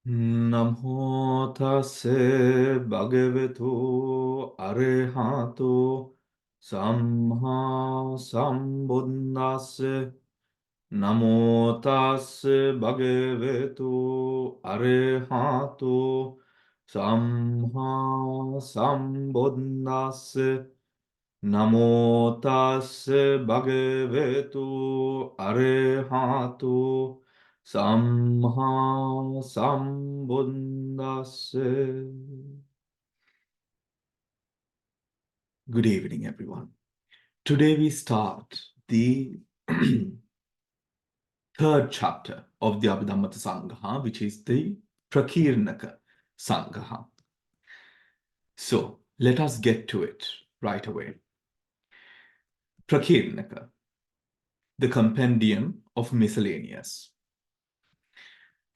Namo tase bhagavato arahato samma sambuddhassa. Namo tase bhagavato arahato samma sambuddhassa. Namo tase bhagavato arahato samma sambuddhassa. Good evening, everyone. Today we start the third chapter of the Abhidhamma Sangha, which is the Pakinnaka Sangha. So let us get to it right away. Pakinnaka, the compendium of miscellaneous.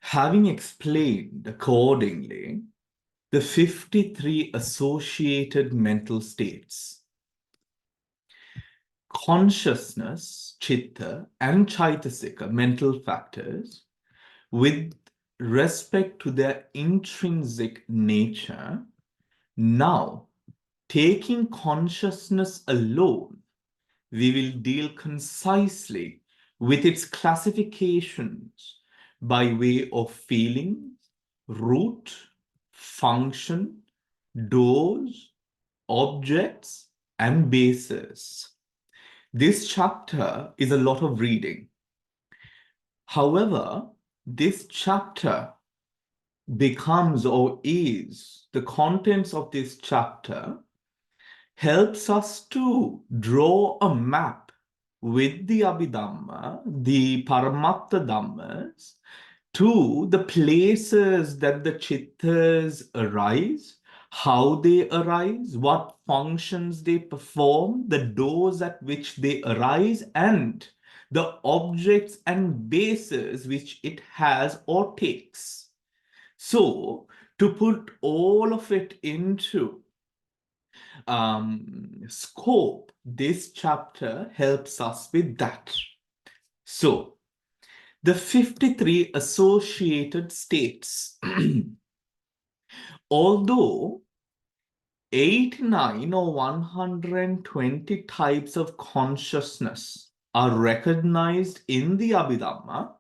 Having explained accordingly the 53 associated mental states, consciousness, chitta, and chaitasika, mental factors, with respect to their intrinsic nature, now, taking consciousness alone, we will deal concisely with its classifications by way of feelings, root, function, doors, objects, and bases. This chapter is a lot of reading. However, this chapter becomes or is the contents of this chapter helps us to draw a map with the Abhidhamma, the Paramattha Dhammas, to the places that the chittas arise, how they arise, what functions they perform, the doors at which they arise, and the objects and bases which it has or takes. So, to put all of it into scope, this chapter helps us with that. So, the 53 associated states, although 89 or 120 types of consciousness are recognized in the Abhidhamma,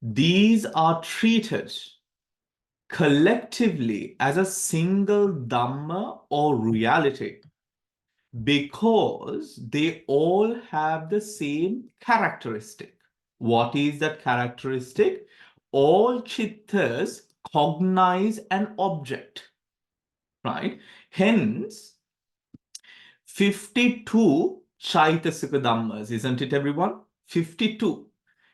these are treated collectively as a single Dhamma or reality because they all have the same characteristic. What is that characteristic? All chittas cognize an object, right? Hence, 52 Chaitasika Dhammas, isn't it, everyone? 52.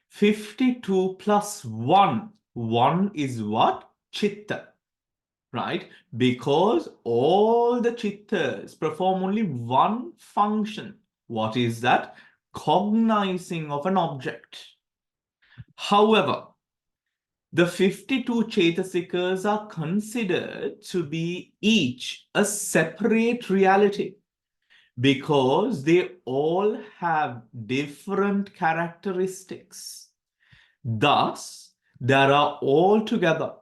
52 plus 1. 1 is what? Chitta, right? Because all the chittas perform only one function. What is that? Cognizing of an object. However, the 52 Chetasikas are considered to be each a separate reality because they all have different characteristics. Thus, there are altogether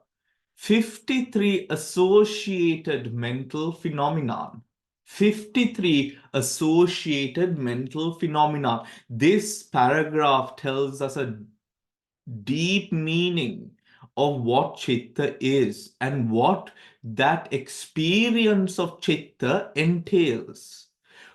53 associated mental phenomenon. 53 associated mental phenomenon. This paragraph tells us a deep meaning of what chitta is and what that experience of chitta entails.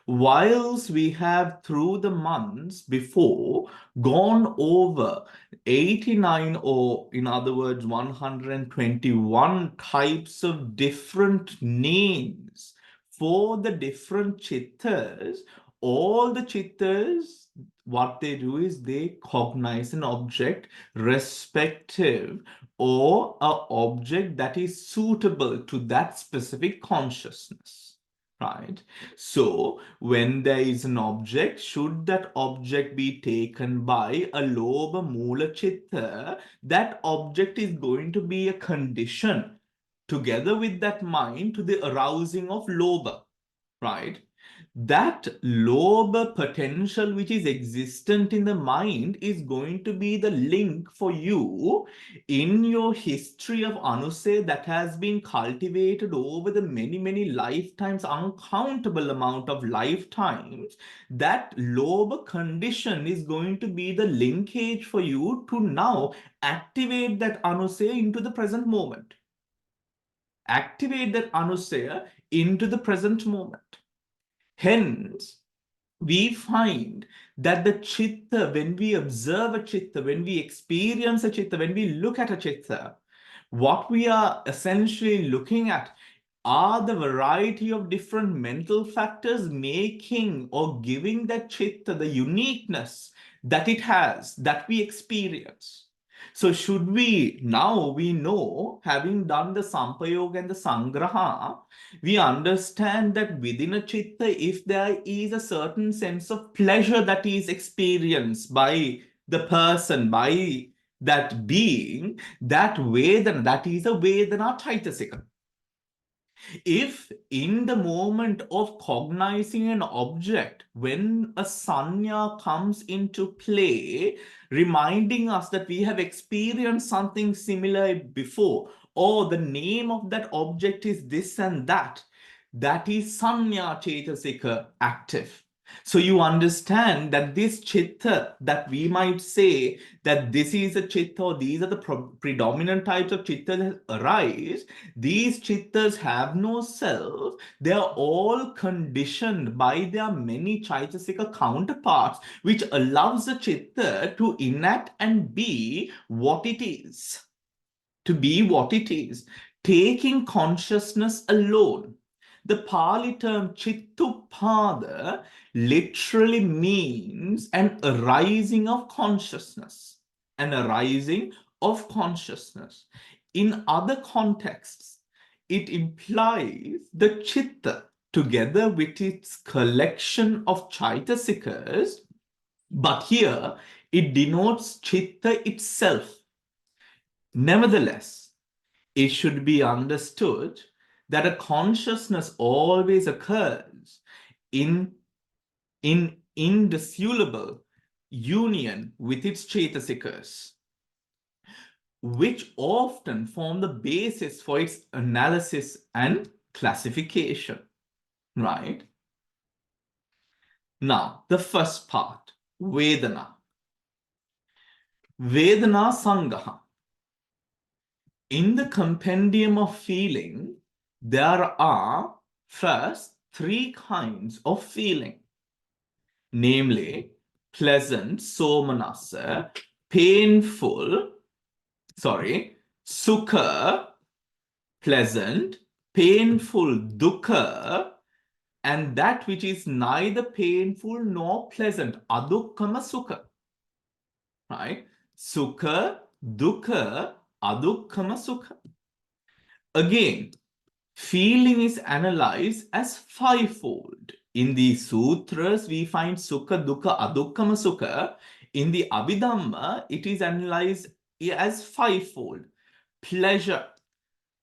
Whilst we have through the months before gone over 89 or in other words 121 types of different names for the different chittas, all the chittas, what they do is they cognize an object respective or an object that is suitable to that specific consciousness, right? So when there is an object, should that object be taken by a lobha mula chitta, that object is going to be a condition together with that mind to the arousing of lobha, right? that lower potential which is existent in the mind is going to be the link for you in your history of Anusay that has been cultivated over the many lifetimes, uncountable amount of lifetimes. That lower condition is going to be the linkage for you to now activate that Anusaya into the present moment. Activate that Anusaya into the present moment. Hence, we find that the chitta, when we observe a chitta, when we experience a chitta, when we look at a chitta, what we are essentially looking at are the variety of different mental factors making or giving that chitta the uniqueness that it has, that we experience. So should we, now we know, having done the Sampayoga and the Sangraha, we understand that within a chitta, if there is a certain sense of pleasure that is experienced by the person, by that being, that Vedana, that is a Vedana Chaitasika. If in the moment of cognizing an object, when a sanya comes into play, reminding us that we have experienced something similar before, or the name of that object is this and that is sanya chetasika active. So you understand that this chitta, that we might say that this is a chitta, or these are the predominant types of chitta that arise, these chittas have no self. They are all conditioned by their many chaitasika counterparts, which allows the chitta to enact and be what it is. To be what it is, taking consciousness alone. The Pali term Chittupada literally means an arising of consciousness. An arising of consciousness. In other contexts, it implies the Chitta together with its collection of Chaitasikas, but here it denotes Chitta itself. Nevertheless, it should be understood that a consciousness always occurs in indissoluble union with its chetasikas, which often form the basis for its analysis and classification, right? Now, the first part, Vedana. Vedana Sangaha. In the compendium of feeling, there are first three kinds of feeling, namely pleasant, somanasa, painful, sukha, pleasant, painful, dukkha, and that which is neither painful nor pleasant, adukkama sukha. Right? Sukha, dukkha, adukkama sukha. Again, feeling is analyzed as fivefold. In the sutras, we find sukha, dukkha, adukkama sukha. In the Abhidhamma, it is analyzed as fivefold. Pleasure,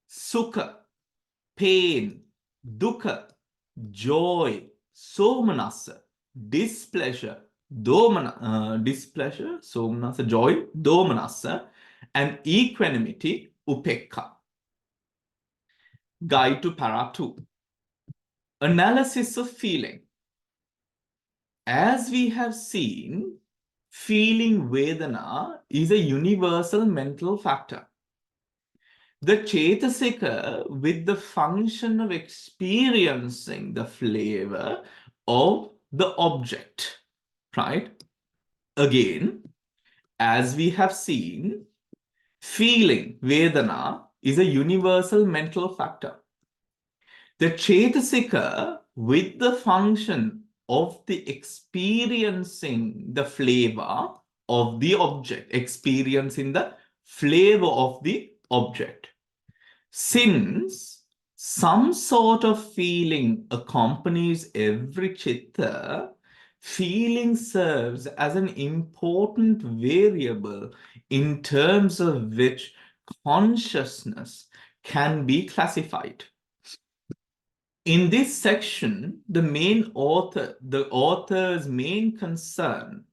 sukha, pain, dukkha, joy, somanasa, displeasure, displeasure, somanasa, joy, domanasa, and equanimity, upekka. Guide to Para 2. Analysis of feeling. As we have seen, feeling Vedana is a universal mental factor. The Chetasika with the function of experiencing the flavor of the object, right? Again, as we have seen, feeling Vedana is a universal mental factor. The Chetasika with the function of the experiencing the flavor of the object, experiencing the flavor of the object. Since some sort of feeling accompanies every chitta, feeling serves as an important variable in terms of which consciousness can be classified. In this section, the author's main concern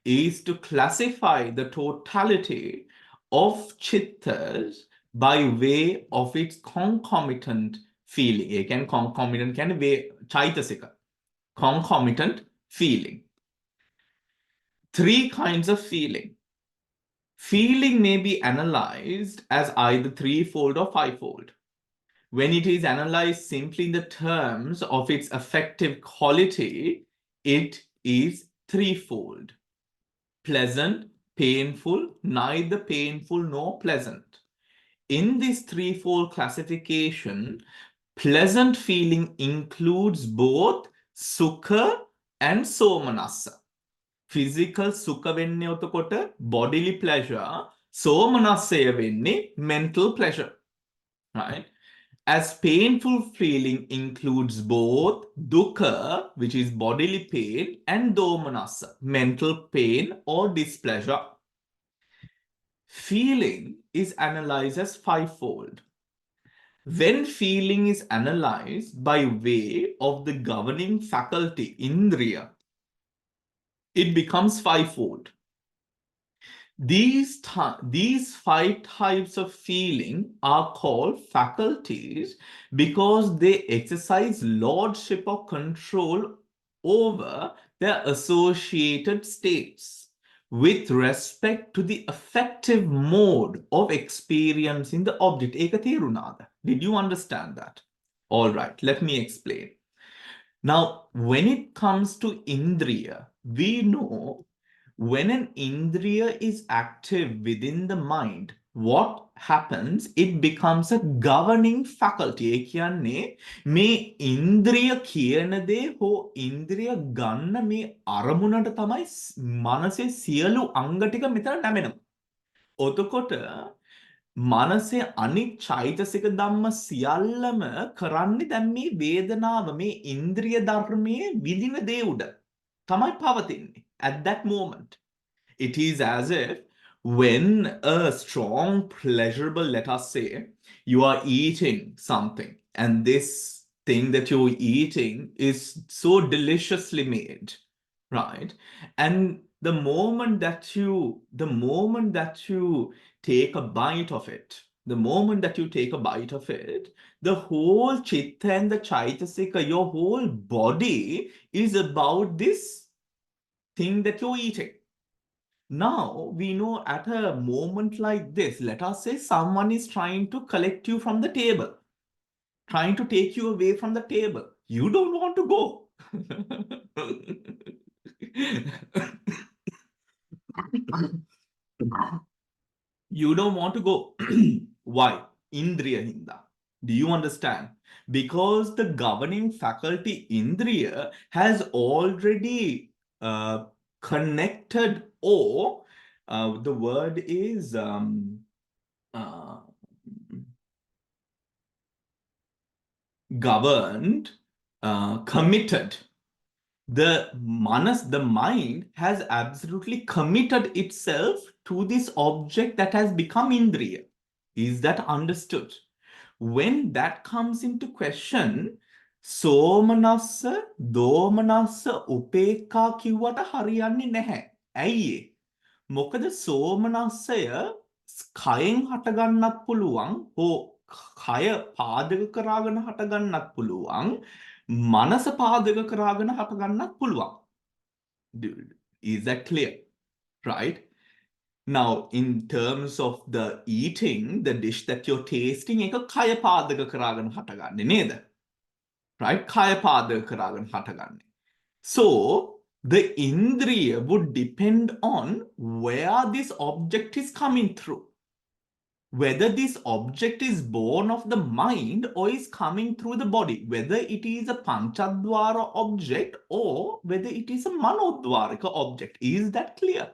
is to classify the totality of chittas by way of its concomitant feeling. Again, concomitant can be chaitasika. Concomitant feeling. Three kinds of feeling. Feeling may be analyzed as either threefold or fivefold. When it is analyzed simply in the terms of its affective quality, it is threefold. Pleasant, painful, neither painful nor pleasant. In this threefold classification, pleasant feeling includes both sukha and somanassa. Physical sukha වෙන්නේ එතකොට bodily pleasure, somanasaya වෙන්නේ mental pleasure. Right? As painful feeling includes both dukkha, which is bodily pain, and domanassa, mental pain or displeasure. Feeling is analyzed as fivefold. When feeling is analyzed by way of the governing faculty, indriya, it becomes fivefold. These five types of feeling are called faculties because they exercise lordship or control over their associated states with respect to the affective mode of experiencing the object. Eka තේරුණාද? Did you understand that? All right, let me explain. Now, when it comes to indriya, we know when an indriya is active within the mind, what happens? It becomes a governing faculty. ඒ කියන්නේ මේ ඉන්ද්‍රිය කියන දේ හෝ ඉන්ද්‍රිය ගන්න මේ අරමුණට තමයි මනසේ සියලු අංග ටික මෙතන නැමෙනවා. ඔතකොට මනසේ අනිත් චෛතසික ධම්ම සියල්ලම කරන්නේ දැන් මේ වේදනාව මේ ඉන්ද්‍රිය ධර්මයේ විඳින දේ උඩ තමයි පවතින්නේ at that moment. It is as if when a strong pleasurable, let us say, you are eating something and this thing that you're eating is so deliciously made, right? And the moment that you take a bite of it, the whole chitta and the chaitasika, your whole body is about this thing that you're eating. Now, we know at a moment like this, let us say someone is trying to collect you from the table, trying to take you away from the table. You don't want to go. You don't want to go. Why? Indriya hinda. Do you understand? Because the governing faculty Indriya has already connected, or the word is governed, committed. The mind has absolutely committed itself to this object that has become Indriya. Is that understood? When that comes into question, සෝමනස්ස, දෝමනස්ස, උපේක්ඛා කිව්වට හරියන්නේ නැහැ. ඇයි? මොකද සෝමනස්සය කයෙන් හටගන්නත් පුළුවන්, හෝ කය පාදක කරාගෙන හටගන්නත් පුළුවන්, මනස පාදක කරාගෙන හටගන්නත් පුළුවන්. Is that clear? Right? Now, in terms of the eating, the dish that you're tasting, එක කය පාදක කරාගෙන හටගන්නේ නේද? Right? කය පාදක කරාගෙන හටගන්නේ. So, the indriya would depend on where this object is coming through. Whether this object is born of the mind or is coming through the body. Whether it is a panchadwara object or whether it is a manodwarika object. Is that clear?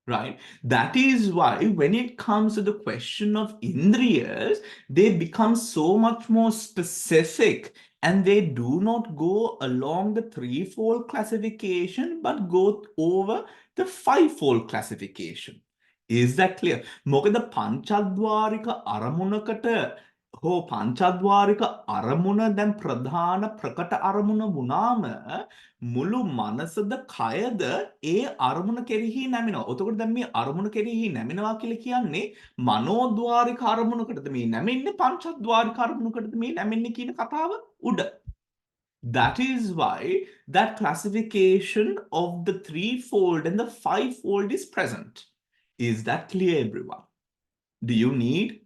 Right? That is why when it comes to the question of indriyas, they become so much more specific and they do not go along the threefold classification but go over the fivefold classification. Is that clear? මොකද පංචද්වාරික අරමුණකට හෝ පංචද්වාරික අරමුණ දැන් ප්‍රධාන ප්‍රකට අරමුණ වුණාම මුළු මනසද කයද ඒ අරමුණ කෙරෙහි නැමෙනවා. එතකොට දැන් මේ අරමුණ කෙරෙහි නැමෙනවා කියලා කියන්නේ මනෝද්වාරික අරමුණකටද මේ නැමෙන්නේ පංචද්වාරික අරමුණකටද මේ නැමෙන්නේ කියන කතාව උඩ. That is why that classification of the threefold and the fivefold is present. Is that clear, everyone? Do you need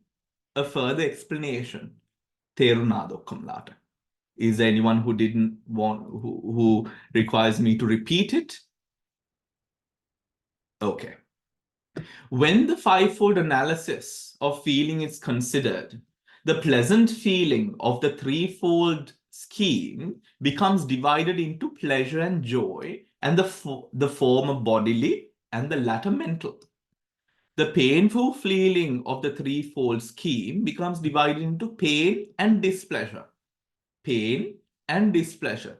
a further explanation? තේරුණාද ඔක්කොමලාට? Is there anyone who didn't want who requires me to repeat it? Okay. When the fivefold analysis of feeling is considered, the pleasant feeling of the threefold scheme becomes divided into pleasure and joy, and the former bodily and the latter mental. The painful feeling of the threefold scheme becomes divided into pain and displeasure. Pain and displeasure.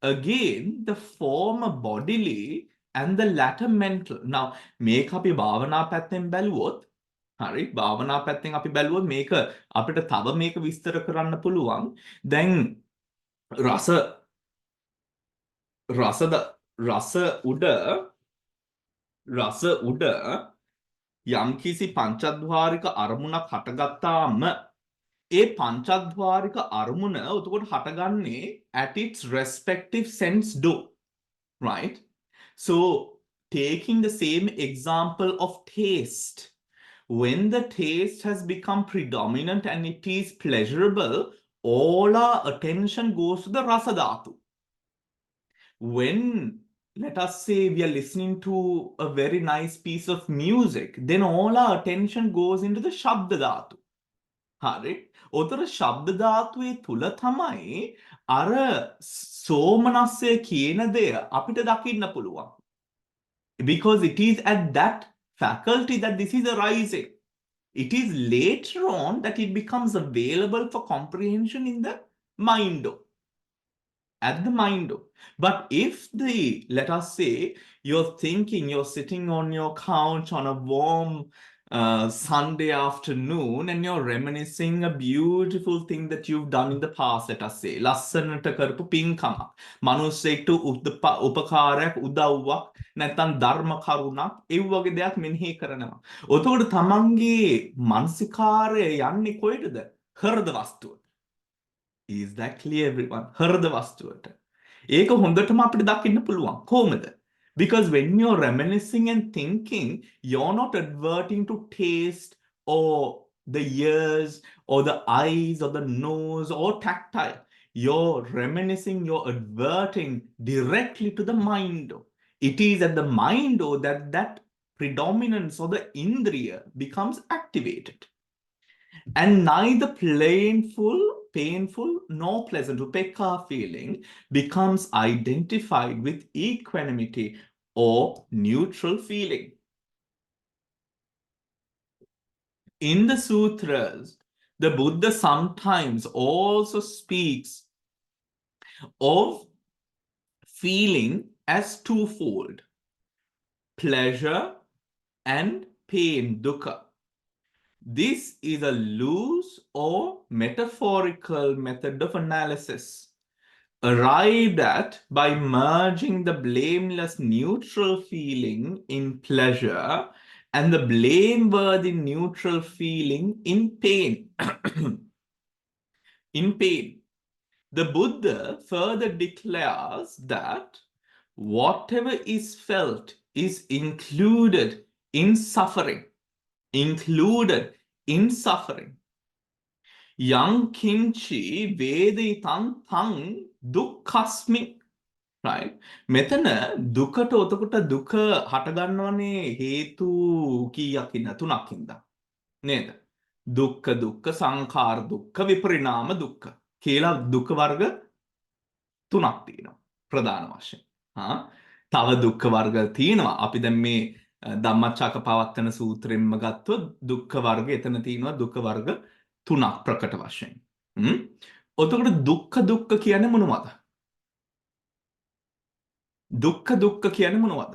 Again, the former bodily and the latter mental. Now, මේක අපි භාවනා පැත්තෙන් බැලුවොත්, හරි භාවනා පැත්තෙන් අපි බැලුවොත් මේක අපිට තව මේක විස්තර කරන්න පුළුවන්. දැන් රස උඩ යම්කිසි පංචද්වාරික අරමුණක් හටගත්තාම ඒ පංචද්වාරික අරමුණ එතකොට හටගන්නේ at its respective sense door, right? So taking the same example of taste, when the taste has become predominant and it is pleasurable, all our attention goes to the rasa dhatu. When, let us say, we are listening to a very nice piece of music, then all our attention goes into the shabda dhatu. හරි. උතර ශබ්ද ධාතුවේ තුල තමයි අර සෝමනස්සය කියන දෙය අපිට දකින්න පුළුවන්. Because it is at that faculty that this is arising. It is later on that it becomes available for comprehension in the mind. At the mind. But if let us say, you're thinking, you're sitting on your couch on a warm Sunday afternoon and you're reminiscing a beautiful thing that you've done in the past, let us say. ලස්සනට කරපු පින්කමක්. මිනිස්සෙක්ට උපකාරයක් උදව්වක් නැත්නම් ධර්ම කරුණක් ඒ වගේ දෙයක් මෙනෙහි කරනවා. එතකොට තමන්ගේ මානසිකාරය යන්නේ කොහෙටද? හෘද වස්තුවට. Is that clear, everyone? හෘද වස්තුවට. ඒක හොඳටම අපිට දකින්න පුළුවන්. කොහොමද? Because when you're reminiscing and thinking, you're not adverting to taste or the ears or the eyes or the nose or tactile. You're reminiscing, you're adverting directly to the mind. It is at the mind that predominance or the indriya becomes activated. And neither painful nor pleasant upekka feeling becomes identified with equanimity or neutral feeling. In the sutras, the Buddha sometimes also speaks of feeling as twofold: pleasure and pain, dukkha. This is a loose or metaphorical method of analysis, arrived at by merging the blameless neutral feeling in pleasure and the blameworthy neutral feeling in pain. In pain. The Buddha further declares that whatever is felt is included in suffering. Included in suffering. Yang kinchi veditan tang dukkasmi. Right? මෙතන දුකට ඔතකොට දුක හටගන්නවනේ හේතු කීයක් ඉන්න තුනක් ඉඳන් නේද? දුක්ඛ දුක්ඛ සංඛාර දුක්ඛ විපරිණාම දුක්ඛ කියලා දුක්ඛ වර්ග තුනක් තියෙනවා ප්‍රධාන වශයෙන්. තව දුක්ඛ වර්ග තියෙනවා. අපි දැන් මේ ධම්මචක්කපවත්තන සූත්‍රයෙන්ම ගත්තොත් දුක්ඛ වර්ග එතන තියෙනවා දුක්ඛ වර්ග තුනක් ප්‍රකට වශයෙන්. එතකොට දුක්ඛ දුක්ඛ කියන්නේ මොනවද? දුක්ඛ දුක්ඛ කියන්නේ මොනවද?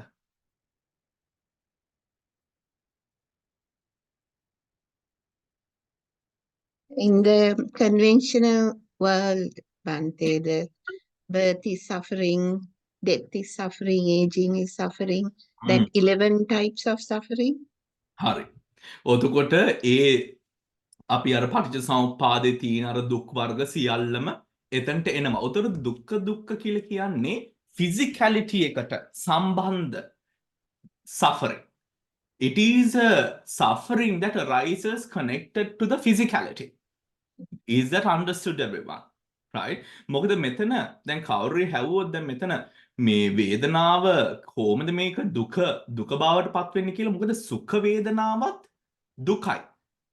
In the conventional world, Bante, the birth is suffering, death is suffering, aging is suffering, that 11 types of suffering. හරි. ඔතකොට ඒ අපි අර පටිච්ච සමුප්පාදේ තියෙන අර දුක් වර්ග සියල්ලම එතනට එනවා. උතර දුක්ඛ කියලා කියන්නේ physicality එකට සම්බන්ධ suffering. It is a suffering that arises connected to the physicality. Is that understood everyone? Right? මොකද මෙතන දැන් කවුරු හැවුවොත් දැන් මෙතන මේ වේදනාව කොහොමද මේක දුක බවට පත් වෙන්නේ කියලා මොකද සුඛ වේදනාවත් දුකයි.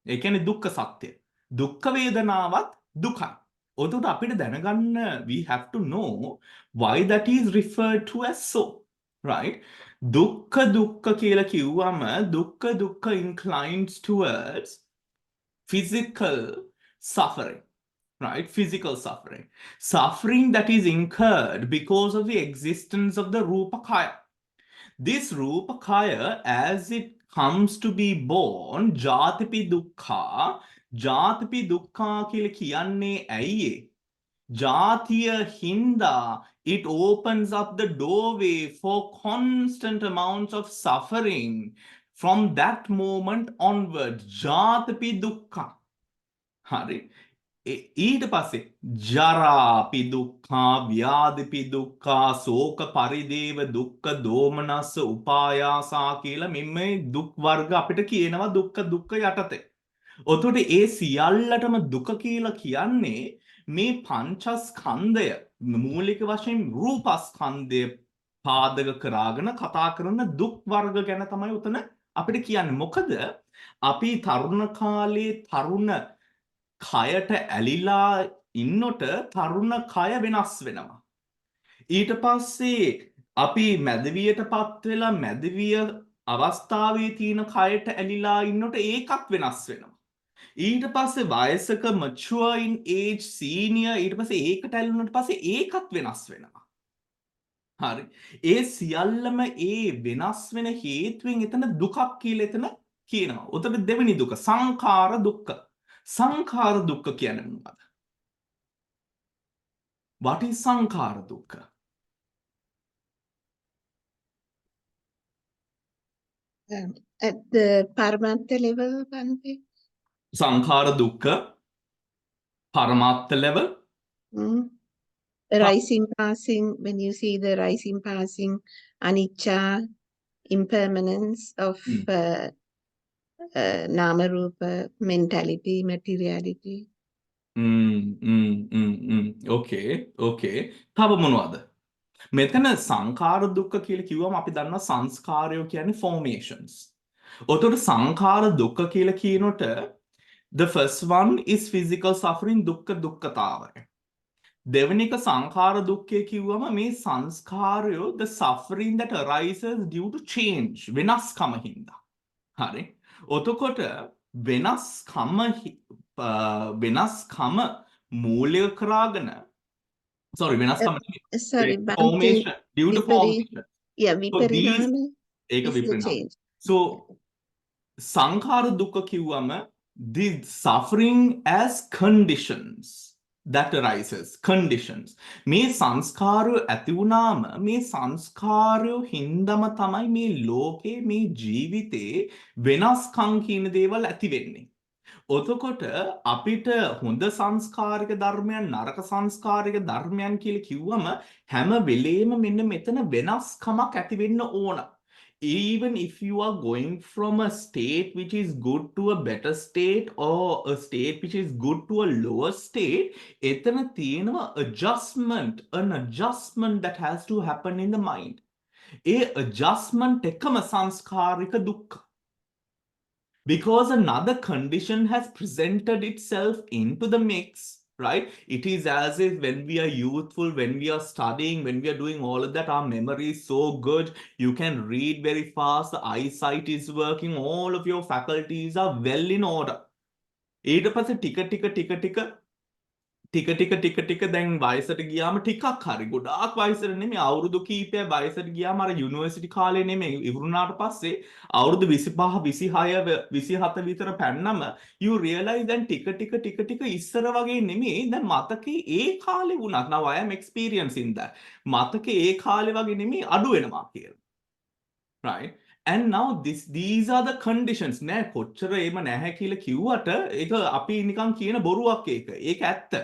ඒ කියන්නේ දුක්ඛ සත්‍ය. දුක්ඛ වේදනාවත් දුකයි. ඔතකොට අපිට දැනගන්න we have to know why that is referred to as so. Right? දුක්ඛ කියලා කිව්වම දුක්ඛ inclines towards physical suffering. Right? Physical suffering. Suffering that is incurred because of the existence of the Rupakaya. This Rupakaya, as it comes to be born, Jatipi Dukkha කියලා කියන්නේ ඇයි? Jatiya Hinda, it opens up the doorway for constant amounts of suffering from that moment onwards. Jatipi Dukkha. හරි. ඊට පස්සේ ජරාපි දුක්ඛා ව්‍යාධිපි දුක්ඛා ශෝක පරිදේව දුක්ඛ දෝමනස්ස උපායාසා කියලා මේ දුක් වර්ග අපිට කියනවා දුක්ඛ යටතේ. ඔතකොට ඒ සියල්ලටම දුක කියලා කියන්නේ මේ පංචස්කන්ධය මූලික වශයෙන් රූපස්කන්ධය පාදක කරගෙන කතා කරන දුක් වර්ග ගැන තමයි උතන අපිට කියන්නේ. මොකද අපි තරුණ කාලේ තරුණ කයට ඇලිලා ඉන්නොට තරුණ කය වෙනස් වෙනවා. ඊට පස්සේ අපි මැදවියට පත් වෙලා මැදවිය අවස්ථාවේ තියෙන කයට ඇලිලා ඉන්නොට ඒකත් වෙනස් වෙනවා. ඊට පස්සේ වයසක mature in age senior ඊට පස්සේ ඒකට ඇලුනට පස්සේ ඒකත් වෙනස් වෙනවා. හරි. ඒ සියල්ලම ඒ වෙනස් වෙන හේතුවෙන් එතන දුකක් කියලා එතන කියනවා. උතන දෙවෙනි දුක සංඛාර දුක්ඛ. සංඛාර දුක්ඛ කියන්නේ මොනවද? What is සංඛාර දුක්ඛ? At the Paramattha level, Bante? සංඛාර දුක්ඛ පරමාර්ථ level. Rising, passing, when you see the rising, passing, anicca, impermanence of nama rupa, mentality, materiality. Okay. තව මොනවද? මෙතන සංඛාර දුක්ඛ කියලා කිව්වම අපි දන්නවා සංස්කාරයෝ කියන්නේ formations. ඔතකොට සංඛාර දුක්ඛ කියලා කියනොට the first one is physical suffering දුක්ඛතාවය. දෙවෙනි එක සංඛාර දුක්ඛය කිව්වම මේ සංස්කාරයෝ the suffering that arises due to change වෙනස්කම හින්දා. හරි. ඔතකොට වෙනස්කම මූලික කරගෙන වෙනස්කම formation due to formation. Yeah, viparinama is the change. So sankhara dukkha කිව්වම the suffering as conditions that arises conditions මේ සංස්කාරය ඇති වුණාම මේ සංස්කාරය හින්දාම තමයි මේ ලෝකේ මේ ජීවිතේ වෙනස්කම් කියන දේවල් ඇති වෙන්නේ. ඔතකොට අපිට හොඳ සංස්කාරික ධර්මයන් නරක සංස්කාරික ධර්මයන් කියලා කිව්වම හැම වෙලේම මෙන්න මෙතන වෙනස්කමක් ඇති වෙන්න ඕන. Even if you are going from a state which is good to a better state or a state which is good to a lower state, එතන තියෙනවා an adjustment that has to happen in the mind. A adjustment එකම සංස්කාරික දුක්ඛ. Because another condition has presented itself into the mix, right? It is as if when we are youthful, when we are studying, when we are doing all of that, our memory is so good, you can read very fast, the eyesight is working, all of your faculties are well in order. ඊට පස්සේ ටික ටික දැන් වයසට ගියාම ටිකක් හරි ගොඩාක් වයසට නෙමෙයි අවුරුදු කීපයක් වයසට ගියාම අර යුනිවර්සිටි කාලේ නෙමෙයි ඉවරුනාට පස්සේ අවුරුදු 25 26 27 විතර පැන්නම you realize දැන් ටික ඉස්සර වගේ නෙමෙයි දැන් මතකේ ඒ කාලේ වුණත් now I am experiencing that මතකේ ඒ කාලේ වගේ නෙමෙයි අඩු වෙනවා කියලා right and now these are the conditions නෑ කොච්චර එහෙම නැහැ කියලා කිව්වට ඒක අපි නිකන් කියන බොරුවක් ඒක ඇත්ත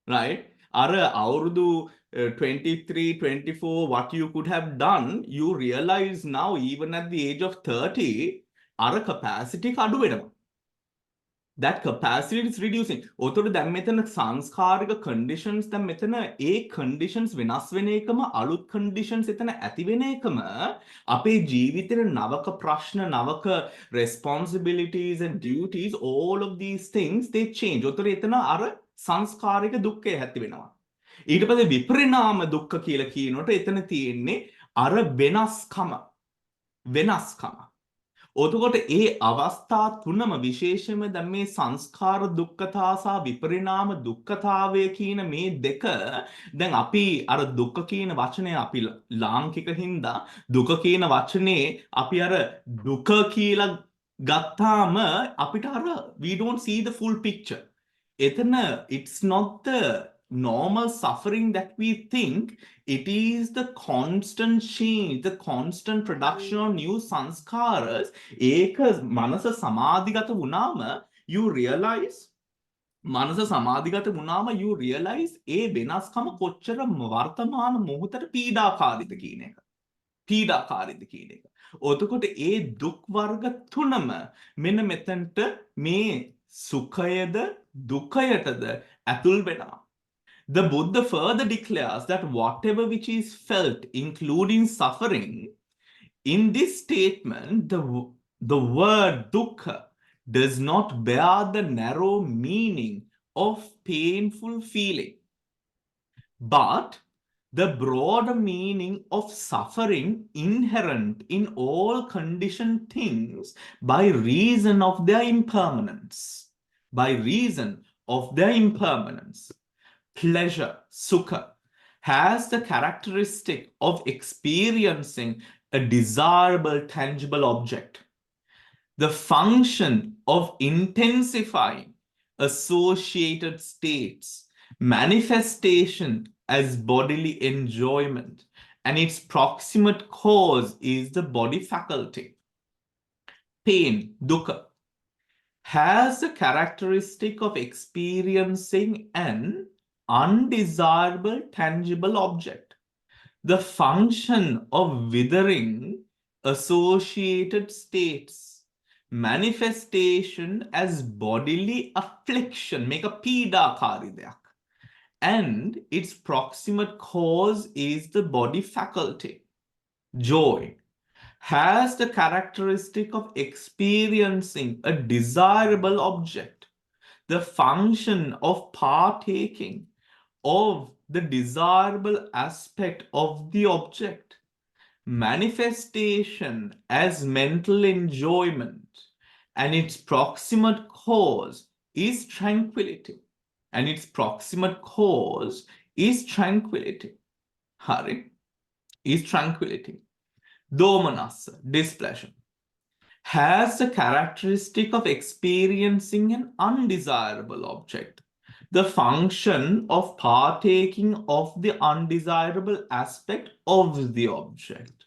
right? Are අවුරුදු 23, 24, what you could have done, you realize now, even at the age of 30, අර capacity එක අඩු වෙනවා. That capacity is reducing. ඔතකොට දැන් මෙතන සංස්කාරික conditions දැන් මෙතන ඒ conditions වෙනස් වෙන එකම අලුත් conditions එතන ඇති වෙන එකම අපේ ජීවිතේ නවක ප්‍රශ්න නවක responsibilities and duties all of these things they change. ඔතකොට එතන අර සංස්කාරික දුක්ඛය ඇති වෙනවා. ඊට පස්සේ විපරිණාම දුක්ඛ කියලා කියනකොට එතන තියෙන්නේ අර වෙනස්කම. ඔතකොට ඒ අවස්ථා තුනම විශේෂයෙන්ම දැන් මේ සංස්කාර දුක්ඛතා සහ විපරිණාම දුක්ඛතාවය කියන මේ දෙක දැන් අපි අර දුක්ඛ කියන වචනේ අපි ලාංකික හින්දා දුක කියන වචනේ අපි අර දුක කියලා ගත්තාම අපිට අර we don't see the full picture. එතන it's not the normal suffering that we think, it is the constant change, the constant production of new sanskaras. ඒක මනස සමාධිගත වුණාම you realize මනස සමාධිගත වුණාම you realize ඒ වෙනස්කම කොච්චර වර්තමාන මොහොතට පීඩාකාරීද කියන එක. පීඩාකාරීද කියන එක. ඔතකොට ඒ දුක් වර්ග තුනම මෙන්න මෙතනට මේ සුඛයද දුකයටද ඇතුල් වෙනවා. The Buddha further declares that whatever which is felt, including suffering, in this statement, the word dukkha does not bear the narrow meaning of painful feeling, but the broader meaning of suffering inherent in all conditioned things by reason of their impermanence. By reason of their impermanence. Pleasure, sukha, has the characteristic of experiencing a desirable, tangible object. The function of intensifying associated states, manifestation as bodily enjoyment, and its proximate cause is the body faculty. Pain, dukkha, has the characteristic of experiencing an undesirable tangible object. The function of withering associated states, manifestation as bodily affliction, make a පීඩාකාරී දෙයක්. And its proximate cause is the body faculty. Joy has the characteristic of experiencing a desirable object. The function of partaking of the desirable aspect of the object, manifestation as mental enjoyment, and its proximate cause is tranquility. And its proximate cause is tranquility. Hari is tranquility. Domanassa, displeasure, has the characteristic of experiencing an undesirable object. The function of partaking of the undesirable aspect of the object.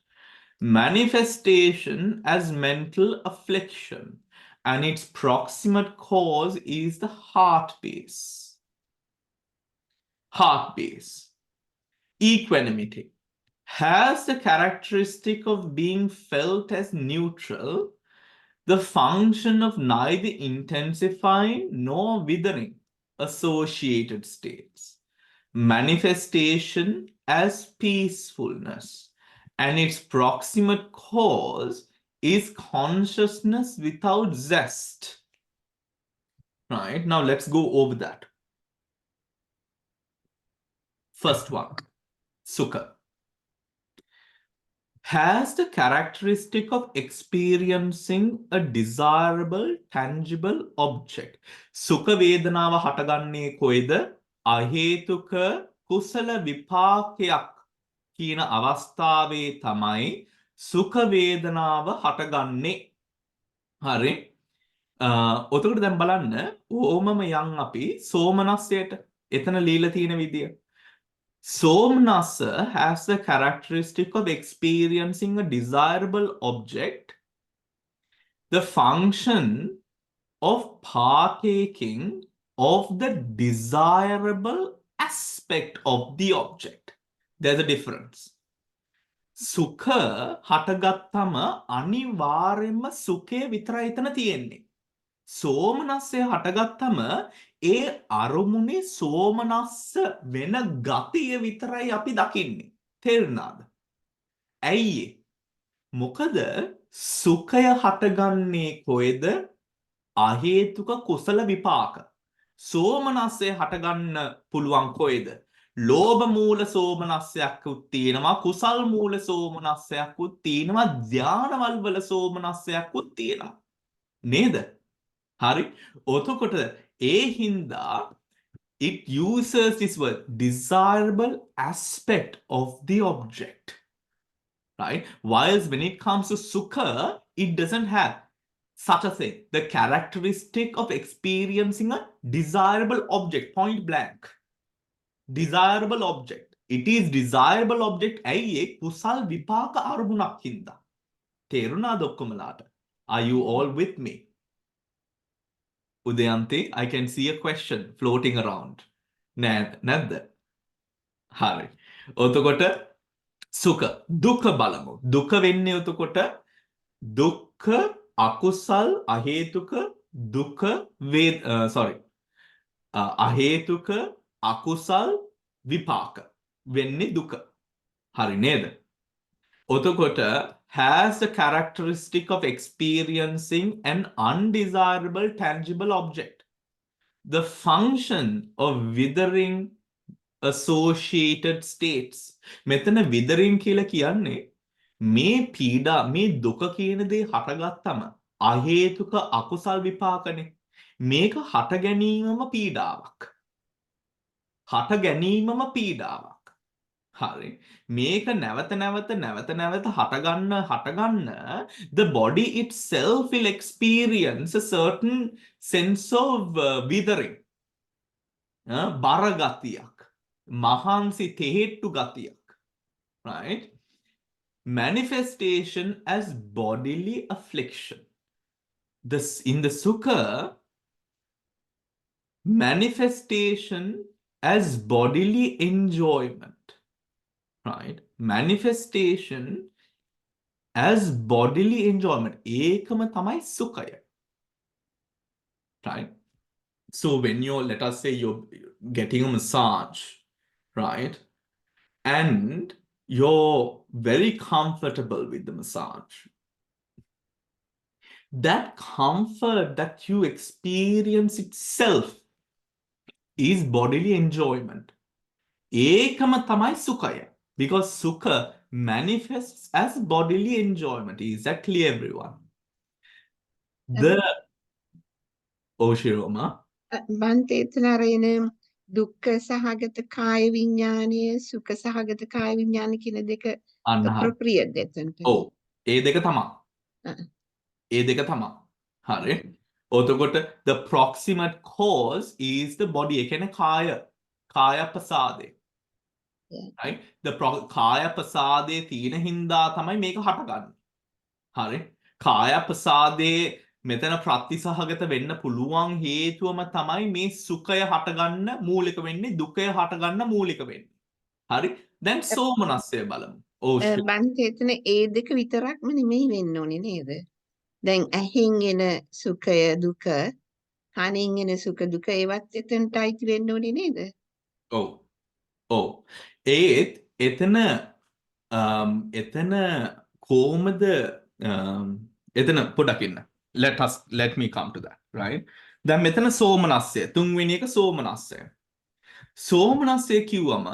Manifestation as mental affliction, and its proximate cause is the heart base. Heart base. Equanimity has the characteristic of being felt as neutral, the function of neither intensifying nor withering associated states, manifestation as peacefulness, and its proximate cause is consciousness without zest. Right, now let's go over that. First one, sukha, has the characteristic of experiencing a desirable, tangible object. සුඛ වේදනාව හටගන්නේ කොයිද? අහේතුක කුසල විපාකයක් කියන අවස්ථාවේ තමයි සුඛ වේදනාව හටගන්නේ. හරි. ඔතකොට දැන් බලන්න ඕමම යන් අපි සෝමනස්සයට එතන ලීලා තියෙන විදිය. Somnassa has the characteristic of experiencing a desirable object, the function of partaking of the desirable aspect of the object. There's a difference. සුඛ හටගත්තම අනිවාර්යෙන්ම සුඛය විතරයි එතන තියෙන්නේ. සෝමනස්සය හටගත්තම ඒ අරමුණේ සෝමනස්ස වෙන ගතිය විතරයි අපි දකින්නේ. තේරුණාද? ඇයි? මොකද සුඛය හටගන්නේ කොහෙද? අහේතුක කුසල විපාක. සෝමනස්සය හටගන්න පුළුවන් කොහෙද? ලෝභ මූල සෝමනස්සයක්කුත් තියෙනවා, කුසල් මූල සෝමනස්සයක්කුත් තියෙනවා, ධානවල වල සෝමනස්සයක්කුත් තියෙනවා. නේද? හරි. ඔතකොට ඒ හින්දා it uses this word desirable aspect of the object. Right? Whilst when it comes to sukha, it doesn't have such a thing. The characteristic of experiencing a desirable object, point blank. Desirable object. It is desirable object. ඇයි කුසල් විපාක අරමුණක් හින්දා. තේරුණාද ඔක්කොමලාට? Are you all with me? Udayanti, I can see a question floating around. නැද්ද? හරි. ඔතකොට සුඛ දුක බලමු. දුක වෙන්නේ ඔතකොට දුක්ඛ අකුසල් අහේතුක දුක අහේතුක අකුසල් විපාක වෙන්නේ දුක. හරි නේද? ඔතකොට has the characteristic of experiencing an undesirable tangible object. The function of withering associated states. මෙතන withering කියලා කියන්නේ මේ පීඩා මේ දුක කියන දේ හටගත්තම අහේතුක අකුසල් විපාකනේ. මේක හට ගැනීමම පීඩාවක්. හට ගැනීමම පීඩාවක්. හරි. මේක නැවත නැවත හටගන්න the body itself will experience a certain sense of withering. බර ගතියක්. මහන්සි තෙහෙට්ටු ගතියක්. Right? Manifestation as bodily affliction. In the sukha, manifestation as bodily enjoyment. Right? Manifestation as bodily enjoyment. ඒකම තමයි සුඛය. Right? So when you're, let us say you're getting a massage, right? And you're very comfortable with the massage. That comfort that you experience itself is bodily enjoyment. ඒකම තමයි සුඛය. Because sukha manifests as bodily enjoyment. Is that clear, everyone? Shiroma? බන්තේ එතන අරගෙන දුක්ඛ සහගත කාය විඥානය සුඛ සහගත කාය විඥාන කියන දෙක appropriate එතනට. ඔව්. ඒ දෙක තමයි. ඒ දෙක තමයි. හරි. ඔතකොට the proximate cause is the body. ඒ කියන්නේ කාය ප්‍රසාදේ. Right? The කාය ප්‍රසාදේ තියෙන හින්දා තමයි මේක හටගන්නේ. හරි. කාය ප්‍රසාදේ මෙතන ප්‍රතිසහගත වෙන්න පුළුවන් හේතුවම තමයි මේ සුඛය හටගන්න මූලික වෙන්නේ දුකය හටගන්න මූලික වෙන්නේ. හරි. දැන් සෝමනස්සය බලමු. බන්තේ එතන ඒ දෙක විතරක්ම නෙමෙයි වෙන්න ඕනේ නේද? දැන් ඇහෙන් එන සුඛය දුක කනෙන් එන සුඛ දුක ඒවත් එතනට අයිති වෙන්න ඕනේ නේද? ඔව්. ඒත් එතන කොහොමද එතන පොඩක් ඉන්න. Let me come to that, right? දැන් මෙතන සෝමනස්සය තුන්වෙනි එක සෝමනස්සය. සෝමනස්සය කිව්වම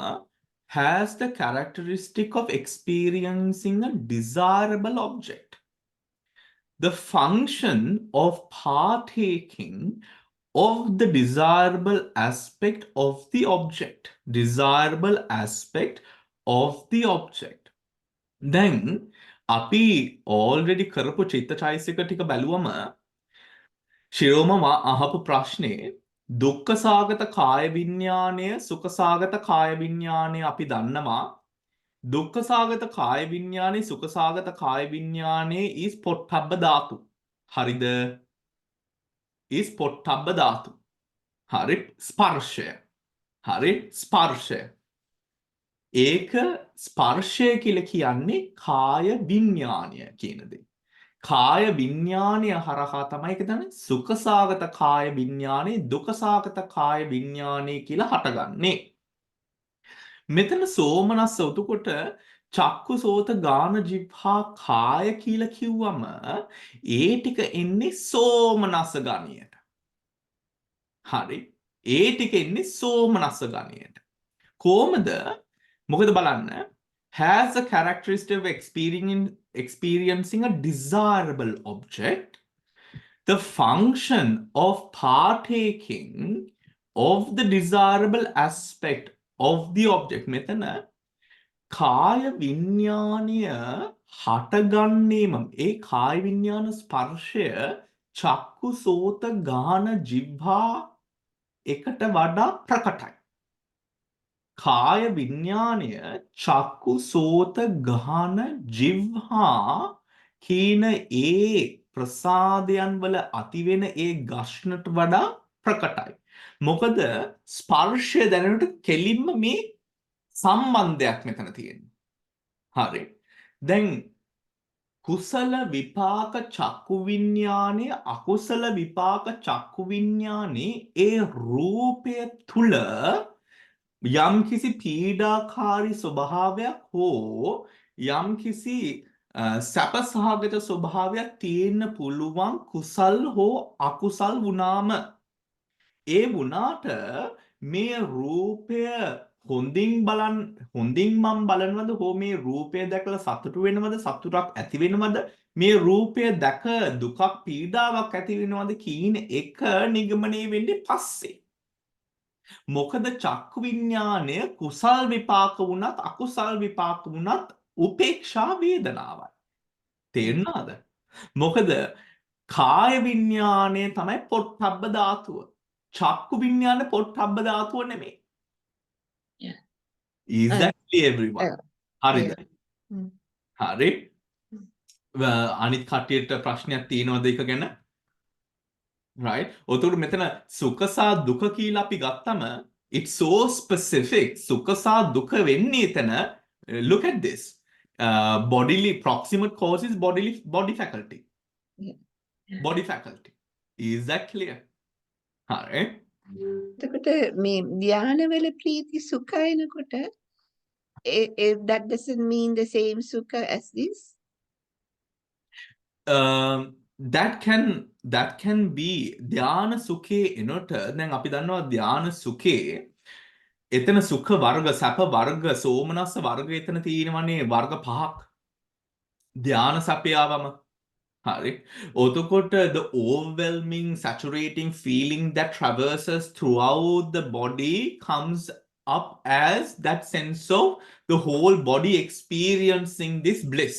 has the characteristic of experiencing a desirable object. The function of partaking of the desirable aspect of the object. Desirable aspect of the object. දැන් අපි already කරපු චිත්තචෛතසික ටික බැලුවම ශිරෝම අහපු ප්‍රශ්නේ දුක්ඛසාගත කාය විඥානය සුඛසාගත කාය විඥානය අපි දන්නවා දුක්ඛසාගත කාය විඥානේ සුඛසාගත කාය විඥානේ is පොට්ටබ්බ ධාතු. හරිද? is පොට්ටබ්බ ධාතු. හරි ස්පර්ශය. හරි ස්පර්ශය. ඒක ස්පර්ශය කියලා කියන්නේ කාය විඥානය කියන දේ. කාය විඥානය හරහා තමයි ඒක දන්නේ සුඛසාගත කාය විඥානේ දුක්ඛසාගත කාය විඥානේ කියලා හටගන්නේ. මෙතන සෝමනස්ස උතකොට චක්කු සෝත ගාන ජිව්හා කාය කියලා කිව්වම ඒ ටික එන්නේ සෝමනස්ස ගණයට. හරි. ඒ ටික එන්නේ සෝමනස්ස ගණයට. කොහමද? මොකද බලන්න has a characteristic of experiencing a desirable object. The function of partaking of the desirable aspect of the object. මෙතන කාය විඥානය හටගන්නේම ඒ කාය විඥාන ස්පර්ශය චක්කු සෝත ගාන ජිව්හා එකට වඩා ප්‍රකටයි. කාය විඥානය චක්කු සෝත ගාන ජිව්හා කියන ඒ ප්‍රසාදයන් වල ඇතිවෙන ඒ ඝර්ෂණට වඩා ප්‍රකටයි. මොකද ස්පර්ශය දැනෙනට කෙලින්ම මේ සම්බන්ධයක් මෙතන තියෙනවා. හරි. දැන් කුසල විපාක චක්කු විඥානය අකුසල විපාක චක්කු විඥානේ ඒ රූපය තුල යම්කිසි පීඩාකාරී ස්වභාවයක් හෝ යම්කිසි සැපසහගත ස්වභාවයක් තියෙන්න පුළුවන් කුසල් හෝ අකුසල් වුණාම ඒ වුණාට මේ රූපය හොඳින් මම බලනවද හෝ මේ රූපය දැකලා සතුටු වෙනවද සතුටක් ඇති වෙනවද මේ රූපය දැක දුකක් පීඩාවක් ඇති වෙනවද කියන එක නිගමනය වෙන්නේ පස්සේ. මොකද චක්කු විඥානය කුසල් විපාක වුණත් අකුසල් විපාක වුණත් උපේක්ෂා වේදනාවයි. තේරුණාද? මොකද කාය විඥානය තමයි පොට්ටබ්බ ධාතුව. චක්කු විඥාන පොට්ටබ්බ ධාතුව නෙමෙයි. Yeah. Is that clear everyone? හරිද? හරි. අනිත් කට්ටියට ප්‍රශ්නයක් තියෙනවද ඒක ගැන? right? ඔතකොට මෙතන සුඛ සහ දුක කියලා අපි ගත්තම it's so specific. සුඛ සහ දුක වෙන්නේ එතන look at this. Bodily proximate cause is body faculty. Yeah. Body faculty. Is that clear? හරි. එතකොට මේ ධානවල ප්‍රීති සුඛ එනකොට that doesn't mean the same sukha as this. That can be ධාන සුඛේ එනොට දැන් අපි දන්නවා ධාන සුඛේ එතන සුඛ වර්ග සැප වර්ග සෝමනස්ස වර්ග එතන තියෙනවනේ වර්ග පහක් ධාන සැපයාවම හරි ඔතකොට the overwhelming saturating feeling that traverses throughout the body comes up as that sense of the whole body experiencing this bliss.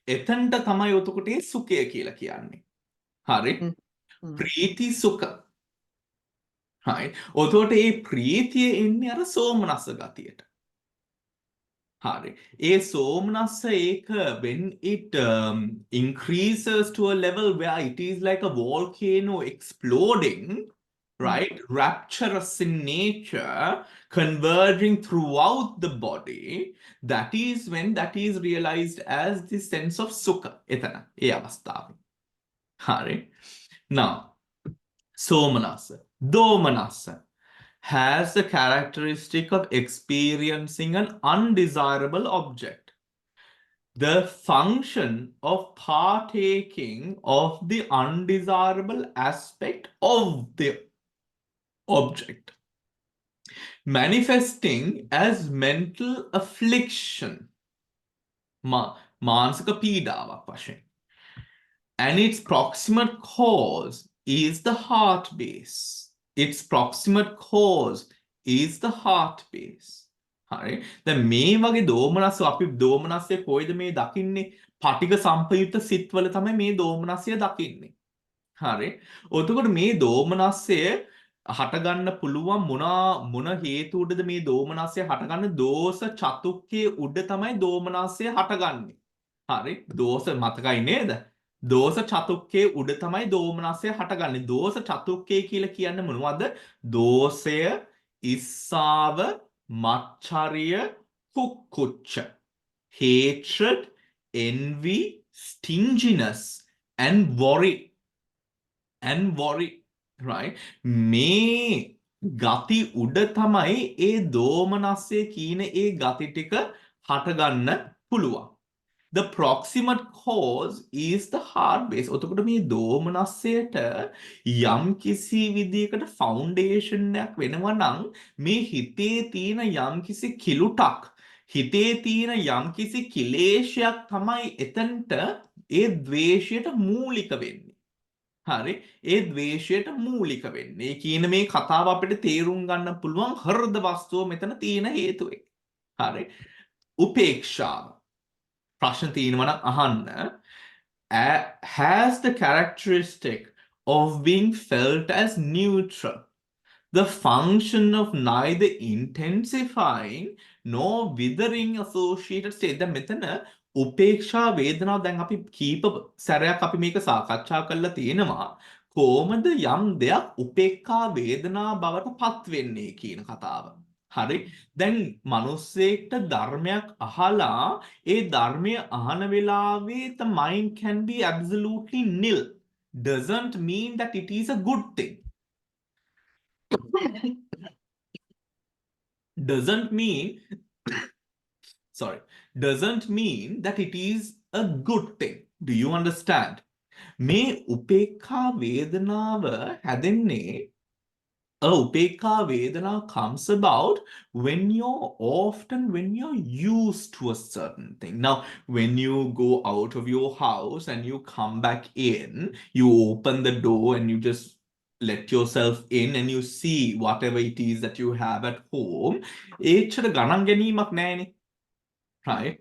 එතනට තමයි ඔතකොට ඒ සුඛය කියලා කියන්නේ. හරි? ප්‍රීති සුඛ. හරි. ඔතකොට ඒ ප්‍රීතිය එන්නේ අර සෝමනස්ස ගතියට. හරි. ඒ සෝමනස්ස ඒක when it increases to a level where it is like a volcano exploding, right? Rapturous in nature, converging throughout the body. That is when that is realized as the sense of sukha. Etana, e avasthawe. Hari. Now, somanasa, domanasa has the characteristic of experiencing an undesirable object. The function of partaking of the undesirable aspect of the object, manifesting as mental affliction, මානසික පීඩාවක් වශයෙන්, and its proximate cause is the heart base. Its proximate cause is the heart base. හරි. දැන් මේ වගේ දෝමනස් අපි දෝමනස්ය කොයිද මේ දකින්නේ? පටික සම්පයුක්ත සිත්වල තමයි මේ දෝමනස්ය දකින්නේ. හරි. එතකොට මේ දෝමනස්ය හටගන්න පුළුවන් මොන හේතු උඩද මේ දෝමනස්ය හටගන්නේ? දෝෂ චතුක්කයේ උඩ තමයි දෝමනස්ය හටගන්නේ. හරි. දෝෂ මතකයි නේද? දෝෂ චතුක්කයේ උඩ තමයි දෝමනස්ය හටගන්නේ. දෝෂ චතුක්කය කියලා කියන්නේ මොනවද? දෝෂය, ඉස්සාව, මච්චරිය, කුක්කුච්ච. Hatred, envy, stinginess, and worry. Right? මේ ගති උඩ තමයි ඒ දෝමනස්ය කියන ඒ ගති ටික හටගන්න පුළුවන්. The proximate cause is the heart base. එතකොට මේ දෝමනස්යට යම් කිසි විදියකට ෆවුන්ඩේෂන් එකක් වෙනවා නම් මේ හිතේ තියෙන යම් කිසි කිලුටක්, හිතේ තියෙන යම් කිසි කිලේශයක් තමයි එතනට ඒ ද්වේෂයට මූලික වෙන්නේ. හරි. ඒ ද්වේෂයට මූලික වෙන්නේ. ඒ කියන මේ කතාව අපිට තේරුම් ගන්න පුළුවන් හෘද වස්තුව මෙතන තියෙන හේතුවේ. හරි. උපේක්ෂාව. ප්‍රශ්න තියෙනවා නම් අහන්න. Has the characteristic of being felt as neutral, the function of neither intensifying nor withering associated state. දැන් මෙතන උපේක්ෂා වේදනාව දැන් අපි කීප සැරයක් අපි මේක සාකච්ඡා කරලා තියෙනවා. කොහොමද යම් දෙයක් උපේක්ඛා වේදනා බවට පත් වෙන්නේ කියන කතාව. හරි. දැන් මිනිස්සෙක්ට ධර්මයක් අහලා ඒ ධර්මය අහන වෙලාවේ the mind can be absolutely nil. Doesn't mean that it is a good thing. doesn't mean that it is a good thing. Do you understand? මේ උපේක්ඛා වේදනාව හැදෙන්නේ උපේක්ඛා වේදනාව comes about when you're used to a certain thing. Now, when you go out of your house and you come back in, you open the door and you just let yourself in and you see whatever it is that you have at home. ඒච්චර ගණන් ගැනීමක් නැහැනේ. Right?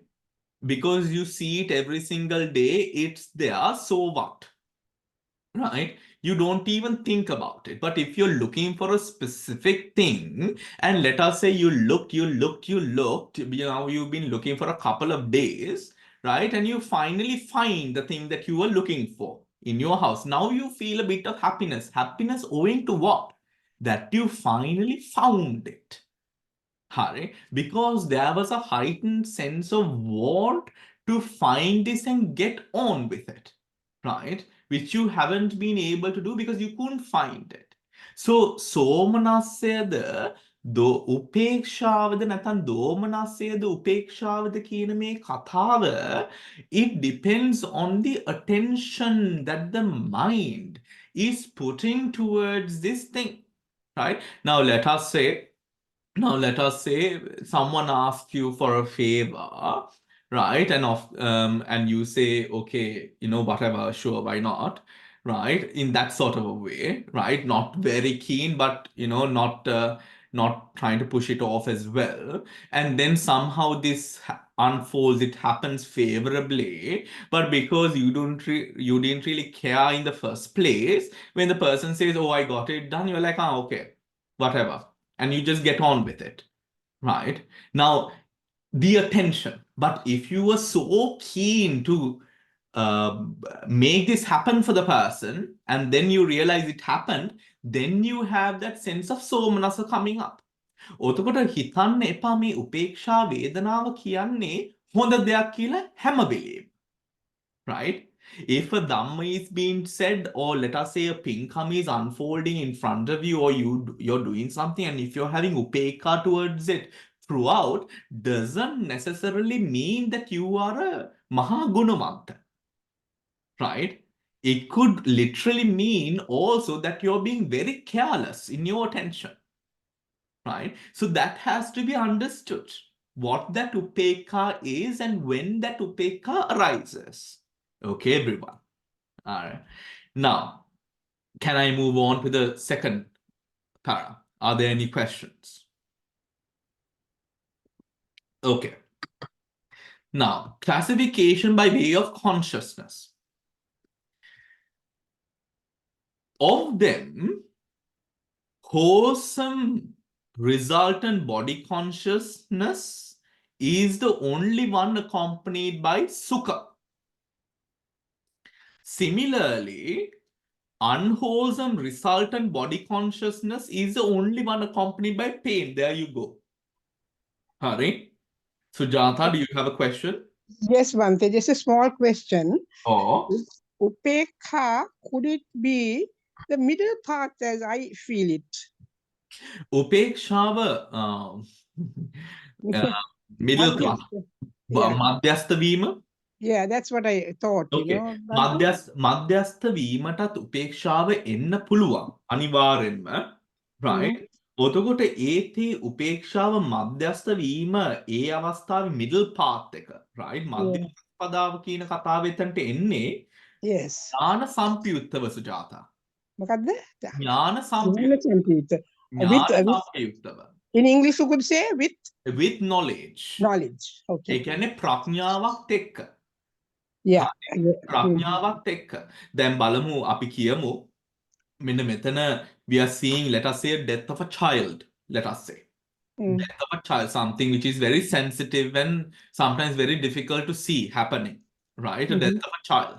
Because you see it every single day, it's there, so what? Right? You don't even think about it. But if you're looking for a specific thing, and let us say you looked, you've been looking for a couple of days, right? And you finally find the thing that you were looking for in your house. Now you feel a bit of happiness. Happiness owing to what? That you finally found it. Hurry, because there was a heightened sense of want to find this and get on with it, right? Which you haven't been able to do because you couldn't find it. So, සෝමනස්සයද උපේක්ෂාවද නැත්නම් දෝමනස්සයද උපේක්ෂාවද කියන මේ කතාව, it depends on the attention that the mind is putting towards this thing, right? Now let us say someone asks you for a favor, right? And you say, okay, whatever, sure, why not? Right? In that sort of a way, right? Not very keen, but not trying to push it off as well. And then somehow this unfolds, it happens favorably, but because you didn't really care in the first place, when the person says, oh, I got it done, you're like, okay, whatever. And you just get on with it, right? Now, the attention. But if you were so keen to make this happen for the person, and then you realize it happened, then you have that sense of somanasa coming up. ඔතකොට හිතන්න එපා මේ උපේක්ෂා වේදනාව කියන්නේ හොඳ දෙයක් කියලා හැම වෙලේම. Right? If a dhamma is being said, or let us say a pinkam is unfolding in front of you, or you're doing something, and if you're having upekha towards it throughout, doesn't necessarily mean that you are a mahagunamanta. Right? It could literally mean also that you're being very careless in your attention. Right? So that has to be understood. What that upekha is and when that upekha arises. Okay, everyone. All right. Now, Can I move on to the second para? Are there any questions? Okay. Now, classification by way of consciousness. Of them, wholesome resultant body consciousness is the only one accompanied by sukha. Similarly, unwholesome resultant body consciousness is the only one accompanied by pain. There you go. Hari. Sujata, do you have a question? Yes, Bante, just a small question. Or Upekha, could it be the middle part as I feel it? Upekshava middle class. Yeah, Madhyastha vima. yeah, that's what I thought, you Okay. know. Bante. මධ්‍යස්ථ වීමටත් උපේක්ෂාව එන්න පුළුවන් අනිවාර්යෙන්ම right. ඔතකොට ඒතේ උපේක්ෂාව මධ්‍යස්ථ වීම ඒ අවස්ථාවේ middle path එක right මධ්‍ය Yeah. පදාව කියන කතාව එතනට එන්නේ Yes. ඥාන සම්පයුක්තව සුජාතා මොකක්ද? ඥාන ඥාන සම්පයුක්ත with සම්පයුක්තව in English you could say with knowledge knowledge. Okay. ඒ කියන්නේ ප්‍රඥාවත් එක්ක Yeah. ප්‍රඥාවත් එක්ක දැන් බලමු අපි කියමු මෙන්න මෙතන we are seeing let us say a death of a child let us say death of a child something which is very sensitive and sometimes very difficult to see happening right a death of a child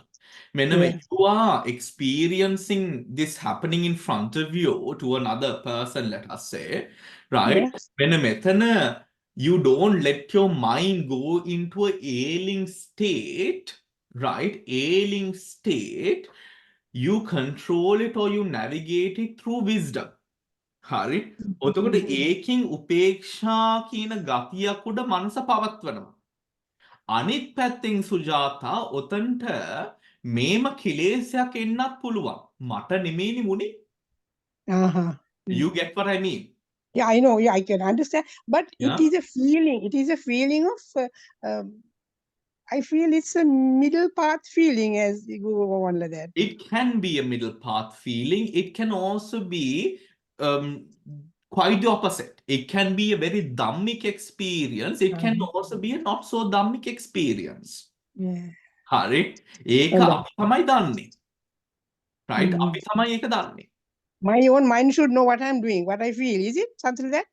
මෙන්න Yeah. you are experiencing this happening in front of you to another person let us say right Yeah. මෙන්න මෙතන you don't let your mind go into a ailing state right ailing state you control it or you navigate it through wisdom හරි ඔතකොට ඒකින් උපේක්ෂා කියන ගතියක් උඩ මනස පවත්වනවා අනිත් පැත්තෙන් සුජාතා ඔතන්ට මේම කිලේශයක් එන්නත් පුළුවන් මට නෙමෙයිනි මුනේ Uh-huh. you get what I mean Yeah, I know. Yeah, I can understand. But Yeah. it is a feeling. It is a feeling of. I feel it's a middle path feeling as you go on like that. it can be a middle path feeling it can also be quite the opposite it can be a very dhammic experience it can also be a not so dhammic experience Yeah. හරි ඒක හොඳයි. අපි තමයි දන්නේ right අපි තමයි ඒක දන්නේ My own mind should know what I'm doing, what I feel. Is it something like that?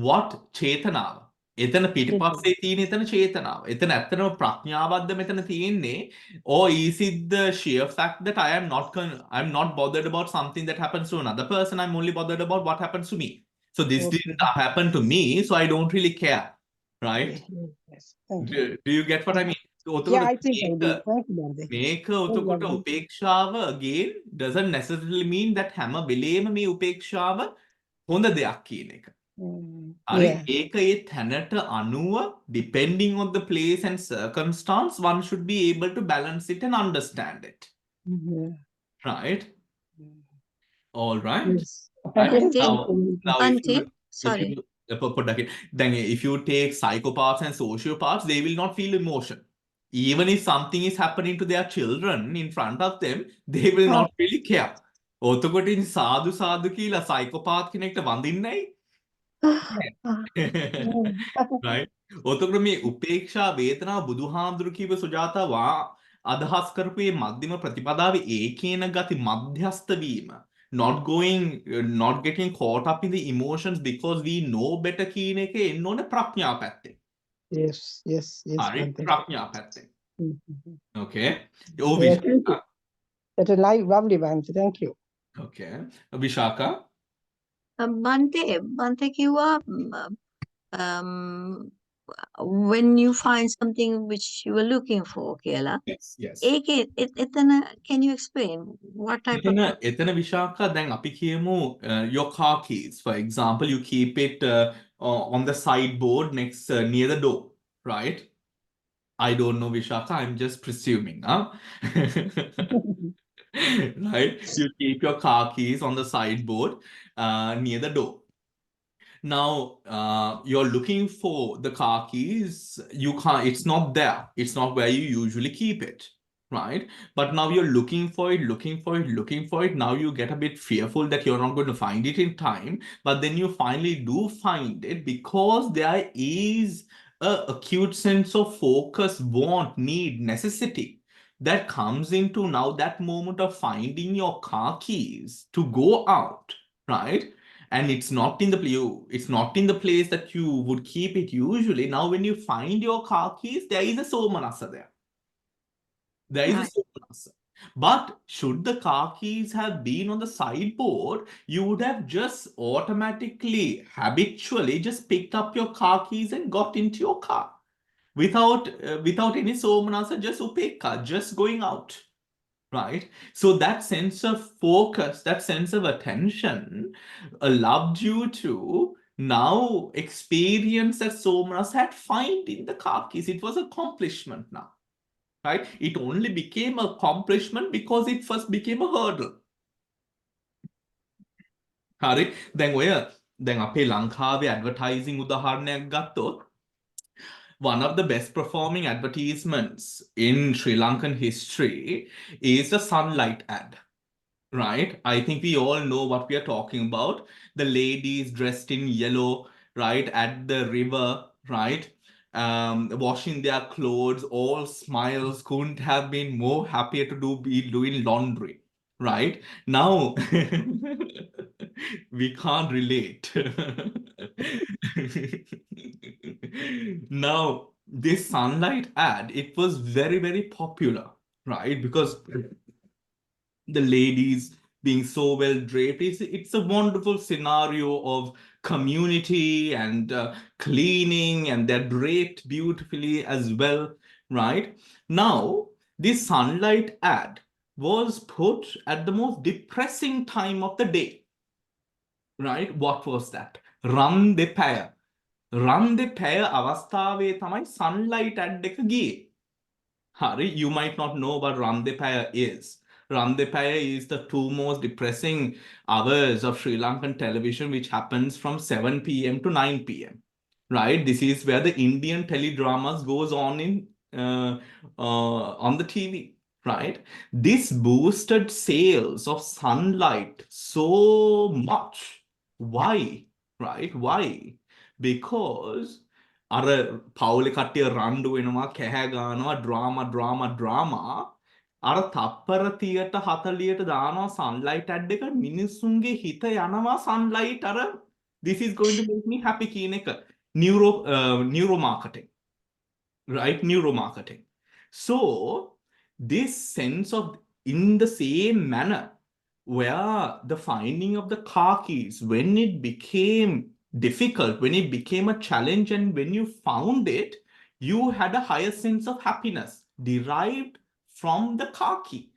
what චේතනාව එතන පිටිපස්සේ තියෙන එතන චේතනාව එතන ඇත්තටම ප්‍රඥාවක්ද මෙතන තියෙන්නේ or is it the sheer fact that I'm not bothered about something that happens to another person I'm only bothered about what happens to me so this Okay. didn't happen to me so I don't really care right Yes. Thank you. do you get what I mean Yeah, I think I do. Thank you, Bande. මේක ඔතකොට උපේක්ෂාව again doesn't necessarily mean that හැම වෙලේම මේ උපේක්ෂාව හොඳ දෙයක් කියන එක. හරි Yeah. ඒක ඒ තැනට අනුව depending on the place and circumstance one should be able to balance it and understand it. Right? All right. Yes. Right. Yes. Now Bante, if sorry. you then if you take psychopaths and sociopaths they will not feel emotion. Even if something is happening to their children in front of them, they will not really care. ඔතකොට ඉතින් සාදු සාදු කියලා සයිකෝපාත් කෙනෙක්ට වඳින්නේ right? ඔතකොට මේ උපේක්ෂා වේදනා බුදුහාමුදුරු කිව්ව සුජාතා වා අදහස් කරපු මේ මධ්‍යම ප්‍රතිපදාවේ ඒ කියන ගති මධ්‍යස්ත වීම not getting caught up in the emotions because we know better කියන එක එන්න ඕනේ ප්‍රඥා පැත්තෙන්. Yes. හරි ප්‍රඥා පැත්තෙන්. Okay. Yeah, thank you. That's a lovely Bante. Thank you. Okay. Vishaka? Bante කිව්වා when you find something which you were looking for කියලා. Yes. ඒකේ එතන can you explain what type of එතන විශාකා දැන් අපි කියමු your car keys for example you keep it on the sideboard next near the door right I don't know Vishaka I'm just presuming huh? right you keep your car keys on the sideboard near the door now you're looking for the car keys you can't it's not there it's not where you usually keep it right? But now you're looking for it, looking for it, looking for it. Now you get a bit fearful that you're not going to find it in time, but then you finally do find it because there is a acute sense of focus, want, need, necessity that comes into now that moment of finding your car keys to go out, right? And it's not in the it's not in the place that you would keep it usually. Now, when you find your car keys, there is a somanasa there. There is a Right. somanasa. But should the car keys have been on the sideboard, you would have just automatically, habitually, just picked up your car keys and got into your car without any somanasa, just upekka, just going out. Right? So that sense of focus, that sense of attention allowed you to now experience that Somras had find in the car keys. It was accomplishment now. Right? It only became accomplishment because it first became a hurdle. හරි දැන් ඔය දැන් අපේ ලංකාවේ advertising උදාහරණයක් ගත්තොත් one of the best performing advertisements in Sri Lankan history is the sunlight ad. Right? I think we all know what we are talking about. The ladies dressed in yellow, right, at the river, right, washing their clothes, all smiles, couldn't have been more happier to be doing laundry, right? Now, we can't relate. Now, this sunlight ad, it was very, very popular, right? Because the ladies being so well draped. It's a wonderful scenario of community and cleaning, and they're draped beautifully as well, right? Now, this sunlight ad was put at the most depressing time of the day, right? What was that? Run the pair. Run the pair avasthave tamai sunlight ad එක ගියේ. Hari, you might not know what Ramdepaya is. Ramdepaya is the two most depressing hours of Sri Lankan television, which happens from 7 p.m. to 9 p.m. Right? This is where the Indian teledramas goes on in on the TV. Right? This boosted sales of sunlight so much. Why? Right? Why? Because අර පවුලේ කට්ටිය රණ්ඩු වෙනවා කැහැ ගන්නවා drama අර තප්පර 30ට 40ට දානවා Sunlight add එක මිනිස්සුන්ගේ හිත යනවා සන්ලයිට් අර this is going to make me happy කියන එක neuro marketing, right? Neuromarketing. So this sense of, in the same manner, where the finding of the car keys, when it became difficult, when it became a challenge, and when you found it, you had a higher sense of happiness derived from the car key.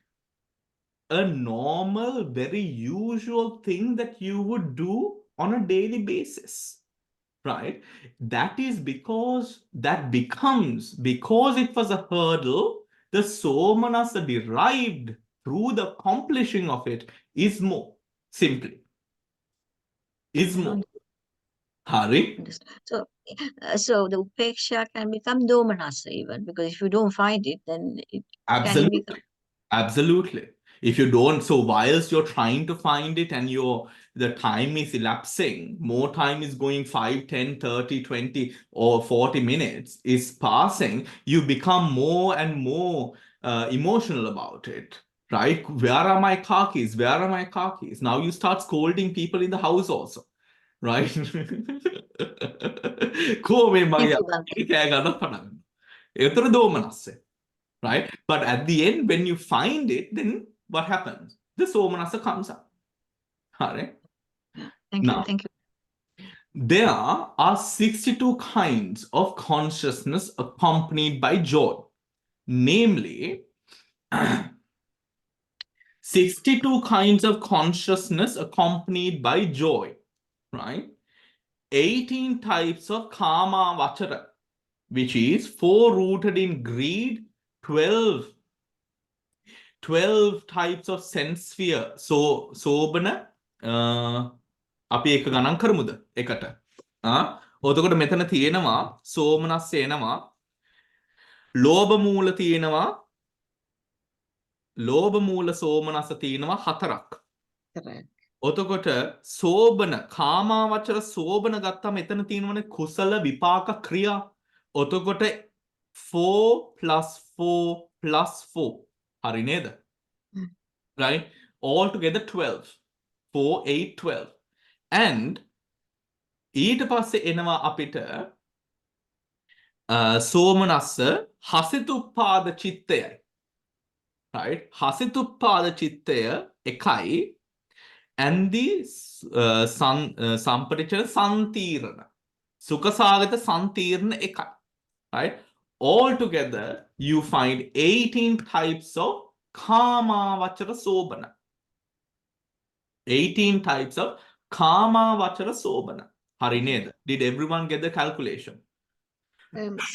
A normal, very usual thing that you would do on a daily basis, right? That is because it was a hurdle, the somanasa derived through the accomplishing of it is more, simply. Is more. Hari? So the upeksha can become domanasa even, because if you don't find it, then it Absolutely. can become. Absolutely. If you don't, so whilst you're trying to find it and the time is elapsing, more time is going 5, 10, 30, 20, or 40 minutes is passing, you become more and more emotional about it, right? Where are my car keys? Where are my car keys? Now you start scolding people in the house also, right? කොහොම මගේ කෑ ගන්න පටන් ගන්නවා. ඒතර දෝමනස්සේ. Right? But at the end, when you find it, then what happens? The somanasa comes up. Right? Thank you. Thank you. There are 62 kinds of consciousness accompanied by joy. Namely, 62 kinds of consciousness accompanied by joy. Right? 18 types of kama vachara, which is 4 rooted in greed, 12 types of sense sphere. So සෝබන අපි එක ගණන් කරමුද එකට? ඔතකොට මෙතන තියෙනවා සෝමනස්ස එනවා, ලෝභ මූල තියෙනවා, ලෝභ මූල සෝමනස්ස තියෙනවා 4ක්. correct. ඔතකොට සෝබන කාමාවචර සෝබන ගත්තාම එතන තියෙනවනේ කුසල විපාක ක්‍රියා. ඔතකොට 4 plus 4 plus 4. හරි නේද? Mm. Right? All together 12. 4, 8, 12. And ඊට පස්සේ එනවා අපිට සෝමනස්ස හසිතුප්පාද චිත්තයයි. Right? හසිතුප්පාද චිත්තය එකයි. And the සම්පටිච්ඡන සම්තීරණ. සුඛසාගත සම්තීරණ එකයි. Right? All together, you find 18 types of කාමාවචර සෝබන. 18 types of කාමාවචර සෝබන. හරි නේද? Did everyone get the calculation?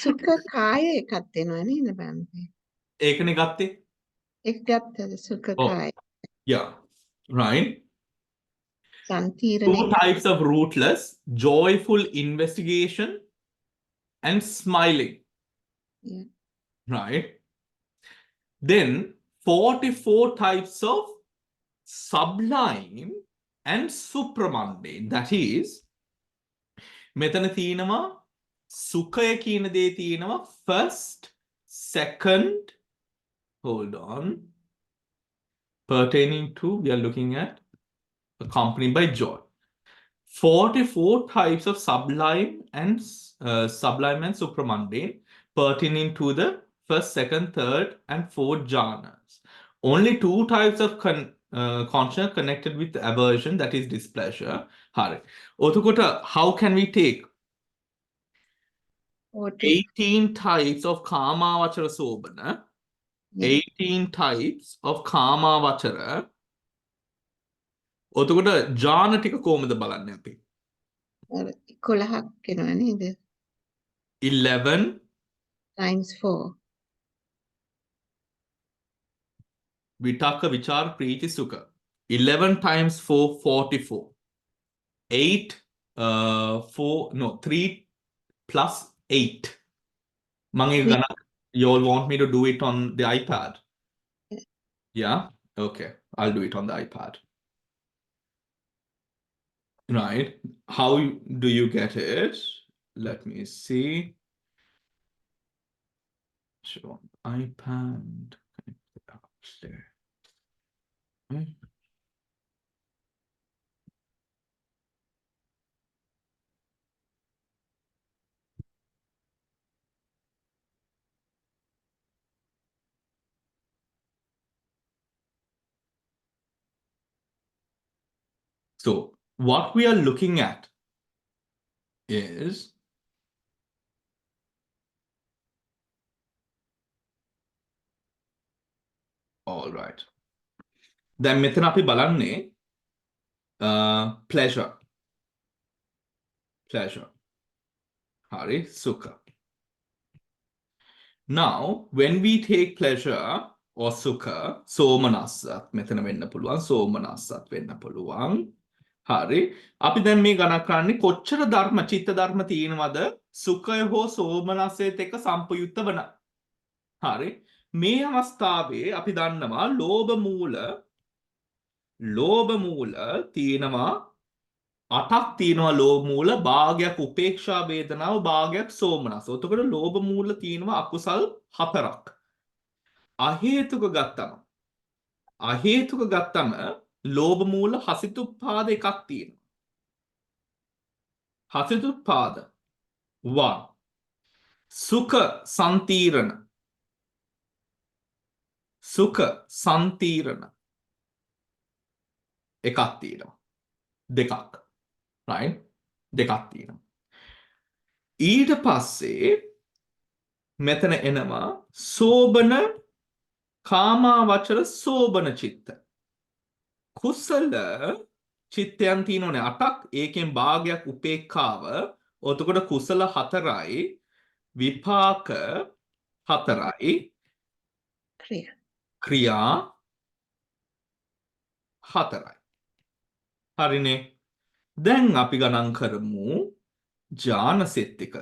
සුඛ කාය එකක් දෙනවා නේද බන්තේ? ඒකනේ ගත්තේ? එක් ගත්තද සුඛ Oh. කාය? Yeah. Right? සම්තිරණ 2 types of rootless, joyful investigation and smiling. Yeah. Right? Then 44 types of sublime and supramundane. That is, මෙතන තියෙනවා සුඛය කියන දේ තියෙනවා first, second, hold on, pertaining to, we are looking at accompanied by joy. 44 types of sublime and supramundane pertaining to the first, second, third, and fourth jhanas. Only 2 types of consciousness connected with aversion, that is displeasure. Hari. Othukota, how can we take 18 types of kamavachara sobana, 18 types of kamavachara? ඔතකොට ජාන ටික කොහොමද බලන්නේ අපි? 11ක් වෙනවා නේද? 11 times 4. විතක්ක විචාර ප්‍රීති සුඛ. 11 times 4 44. 8 3 plus 8. මම ඒක ගණන්, you all want me to do it on the iPad? Yeah? Okay. I'll do it on the iPad. Right. How do you get it? Let me see. Show on iPad. There. Okay. So what we are looking at is all right. දැන් මෙතන අපි බලන්නේ pleasure. Hari, sukha. Now, when we take pleasure or sukha, somanasat මෙතන වෙන්න පුළුවන්, somanasat වෙන්න පුළුවන්. හරි. අපි දැන් මේ ගණන් කරන්නේ කොච්චර ධර්ම, චිත්ත ධර්ම තියෙනවද සුඛය හෝ සෝමනස්සයත් එක්ක සම්පයුක්ත වන. හරි. මේ අවස්ථාවේ අපි දන්නවා ලෝභ මූල තියෙනවා 8ක් තියෙනවා. ලෝභ මූල භාගයක් උපේක්ෂා වේදනාව, භාගයක් සෝමනස්ස. එතකොට ලෝභ මූල තියෙනවා අකුසල් 4ක්. අහේතුක ගත්තම ලෝභ මූල හසිතුප්පාද එකක් තියෙනවා. හසිතුප්පාද 1. සුඛ සම්තීරණ එකක් තියෙනවා. දෙකක්. right? දෙකක් තියෙනවා. ඊට පස්සේ මෙතන එනවා සෝබන කාමාවචර සෝබන චිත්ත. කුසල චිත්තයන් තියෙනවනේ 8ක්. ඒකෙන් භාගයක් උපේක්ඛාව. එතකොට කුසල 4යි, විපාක 4යි, ක්‍රියා 4යි. හරිනේ. දැන් අපි ගණන් කරමු ජාන සෙත් එක.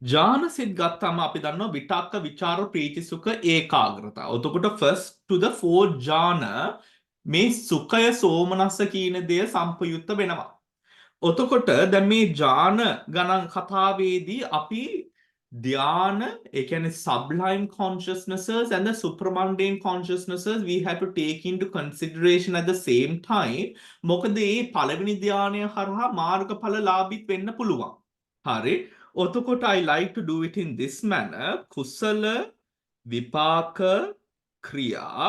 ජාන සිත් ගත්තාම අපි දන්නවා විතක්ක විචාර ප්‍රීති සුඛ ඒකාග්‍රතාව. එතකොට first to the fourth ජාන මේ සුඛය සෝමනස්ස කියන දේ සම්පයුක්ත වෙනවා. එතකොට දැන් මේ ජාන ගණන් කතාවේදී අපි ධ්‍යාන, ඒ කියන්නේ sublime consciousnesses and the supramundane consciousnesses we have to take into consideration at the same time. මොකද මේ පළවෙනි ධ්‍යානය හරහා මාර්ගඵල ලාභිත් වෙන්න පුළුවන්. හරි. එතකොට I like to do it in this manner. කුසල විපාක ක්‍රියා.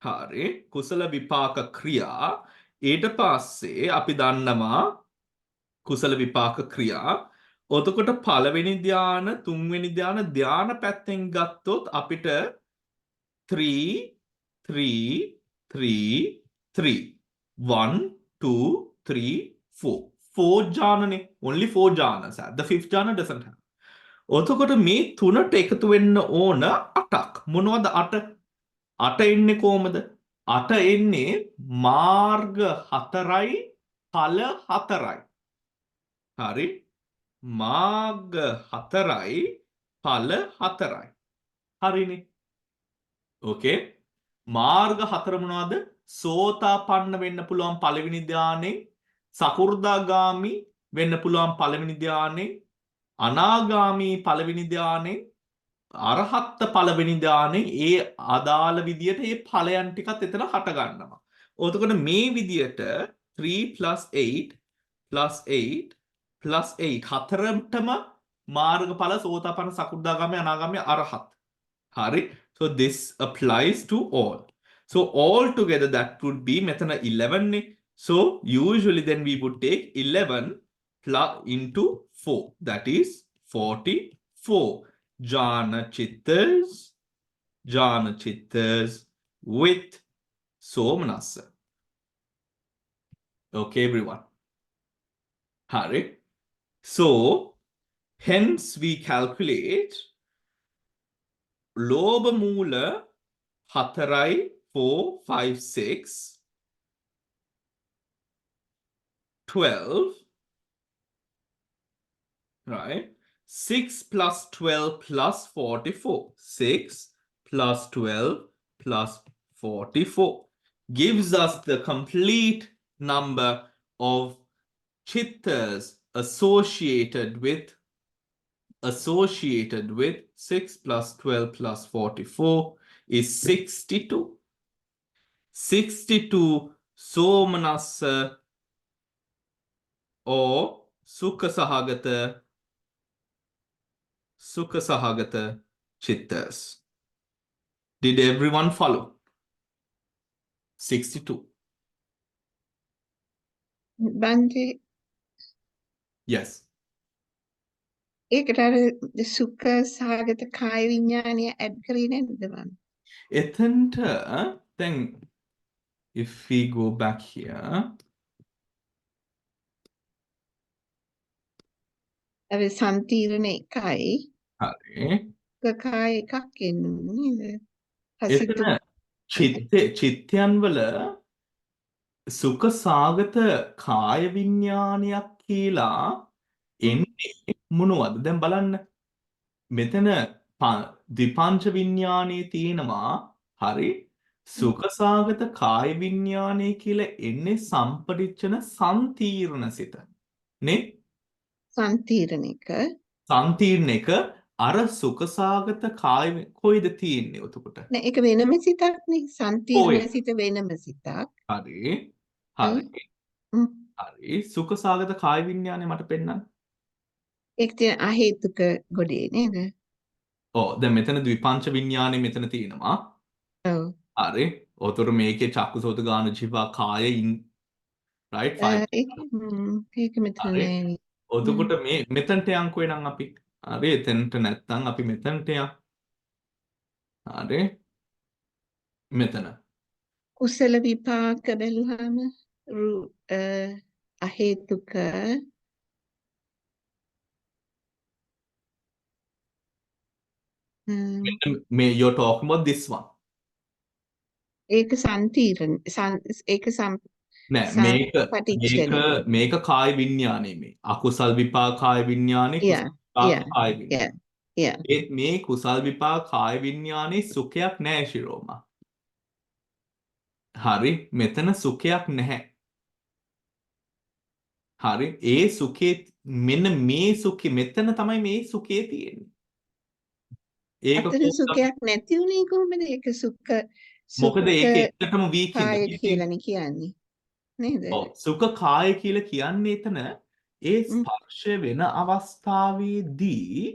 හරි. කුසල විපාක ක්‍රියා. ඊට පස්සේ අපි දන්නවා කුසල විපාක ක්‍රියා. එතකොට පළවෙනි ධ්‍යාන, තුන්වෙනි ධ්‍යාන පැත්තෙන් ගත්තොත් අපිට 3 3 3 3 1 2 3 4 4 jhanaනේ. Only 4 jhanas. The fifth jhana doesn't have. එතකොට මේ තුනට එකතු වෙන්න ඕන 8ක්. මොනවද 8? 8 එන්නේ කොහමද? 8 එන්නේ මාර්ග 4යි ඵල 4යි. හරි. මාර්ග 4යි ඵල 4යි. හරිනේ. ඕකේ. මාර්ග 4 මොනවද? සෝතාපන්න වෙන්න පුළුවන් පළවෙනි ධ්‍යානෙන්, සකු르දාගාමි වෙන්න පුළුවන් පළවෙනි ධ්‍යානෙන්, අනාගාමි පළවෙනි ධ්‍යානෙන්, අරහත් පළවෙනි ධ්‍යානෙන් ඒ අදාළ විදියට මේ ඵලයන් ටිකත් එතන හට ගන්නවා. එතකොට මේ විදියට 3 + 8 + 8 + 8 හතරටම මාර්ගඵල සෝතාපන්න සකු르දාගාමි අනාගාමි අරහත්. හරි. So this applies to all. So all together that would be මෙතන 11 නේ. So usually then we would take 11 plus into 4. That is 44. Jhana chittas with somanassa. Okay, everyone. Hari. So hence we calculate ලෝභ මූල 4යි 4 5 6 12, right? 6 plus 12 plus 44. 6 plus 12 plus 44 gives us the complete number of chittas associated with 6 plus 12 plus 44 is 62. 62 somanassa or sukha sahagata chittas. Did everyone follow? 62. බන්ති Yes. ඒකට අර සුඛ සහගත කාය විඥානය add කරේ නැද්ද මම? එතනට then if we go back here, අර සම්තිරණ එකයි හරි. කාය එකක් එන්නේ නේද? එතන චිත්තයන් වල සුඛ සාගත කාය විඥානයක් කියලා එන්නේ මොනවද? දැන් බලන්න. මෙතන ද්විපංච විඥානයේ තියෙනවා. හරි. සුඛ සාගත කාය විඥානය කියලා එන්නේ සම්පටිච්ඡන සම්තිරණ සිත. නේ? සම්තිරණ එක සම්තිරණ එක අර සුඛ සාගත කාය කොයිද තියෙන්නේ එතකොට? නෑ ඒක වෙනම සිතක් නේ. සම්තිරණ සිත වෙනම සිතක්. හරි. හරි. හ්ම්. හරි. සුඛ සාගත කාය විඥානය මට පෙන්නන්න. ඒක තියෙන අහේතුක ගොඩේ නේද? ඔව් දැන් මෙතන ද්විපංච විඥානෙ මෙතන තියෙනවා. ඔව්. හරි. ඔතර මේකේ චක්කුසෝත ගාන ජීවා කාය right 5. ඒක මෙතන හරි. නෑ. එතකොට මේ මෙතනට යන්කෝ එනං අපි. හරි. එතනට නැත්තම් අපි මෙතනට යන්. හරි. මෙතන. කුසල විපාක බැලුවාම අහේතුක මේ you're talking about this one. ඒක සම්තිරණ ඒක නෑ මේක පටිච්චන. මේක කාය විඥානේ මේ. අකුසල් විපාක කාය විඥානේ Yeah. yeah, කාය yeah, විඤ්ඤාණය. yeah. ඒත් මේ කුසල් විපාක කාය විඤ්ඤාණේ සුඛයක් නැහැ ශිරෝමා. හරි මෙතන සුඛයක් නැහැ. හරි ඒ සුඛේ මෙන්න මේ සුඛේ මෙතන තමයි මේ සුඛේ තියෙන්නේ. ඒක අතර කොහොමද? සුඛයක් නැති උනේ කොහොමද? ඒක මොකද සුඛ ඒක එකටම වීක් කාය හින්දා. කියලානේ කියන්නේ. නේද? ඔව් සුඛ කාය කියලා කියන්නේ එතන ඒ Mm, ස්පර්ශය වෙන අවස්ථාවේදී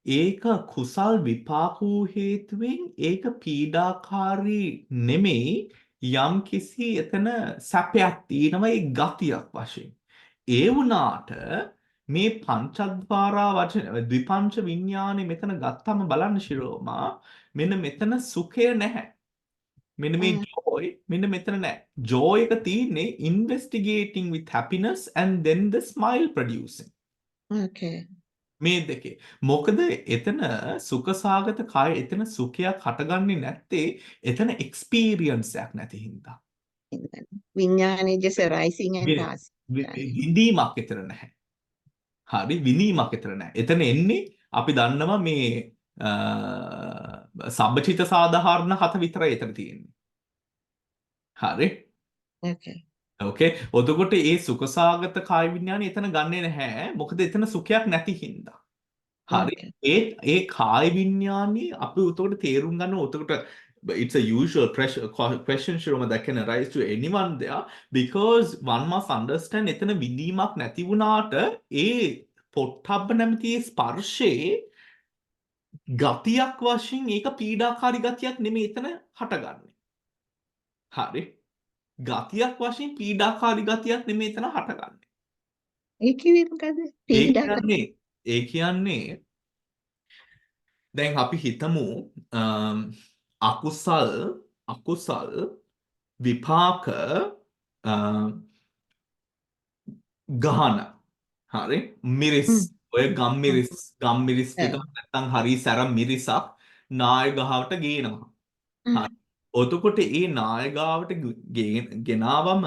ඒක කුසල් විපාක වූ හේතුවෙන් ඒක පීඩාකාරී නෙමෙයි යම් කිසි එතන සැපයක් තියෙනවා ඒ ගතියක් වශයෙන්. ඒ වුණාට මේ පංචද්වාරා වචන ද්විපංච විඥානේ මෙතන ගත්තම බලන්න ශිරෝමා මෙන්න මෙතන සුඛය නැහැ. මෙන්න මේ mm, joy මෙන්න මෙතන නැහැ. joy එක තියෙන්නේ investigating with happiness and then the smile producing. okay. මේ දෙකේ. මොකද එතන සුඛසාගත කාය එතන සුඛයක් හටගන්නේ නැත්තේ එතන experience එකක් නැති හින්දා. විඥානේ just arising and වි- passing. විඳීමක් එතන නැහැ. හරි විඳීමක් එතන නැහැ. එතන එන්නේ අපි දන්නවා මේ සම්බචිත සාධාරණ හත විතරයි එතන තියෙන්නේ. හරි. Okay. ඕකේ. එතකොට ඒ සුඛසාගත කාය විඥානය එතන ගන්නෙ නැහැ. මොකද එතන සුඛයක් නැති හින්දා. හරි. Okay. ඒ කාය විඥානේ අපි උතකොට තේරුම් ගන්න උතකොට it's a usual question Shiroma that can arise to anyone there because one must understand එතන විඳීමක් නැති වුණාට ඒ පොට්ටබ්බ නැමැති ඒ ස්පර්ශේ ගතියක් වශයෙන් ඒක පීඩාකාරී ගතියක් නෙමෙයි එතන හටගන්නේ. හරි. ගතියක් වශයෙන් පීඩාකාරී ගතියක් නෙමෙයි එතන හටගන්නේ. ඒ කිව්වේ මොකද? පීඩා ඒ කියන්නේ දැන් අපි හිතමු අකුසල් විපාක ගහන හරි මිරිස් ඔය ගම්මිරිස් ටික නැත්තම් හරි සැර මිරිසක් නාය ගහවට ගේනවා. හරි. එතකොට ඒ නාය ගාවට ගෙනාවම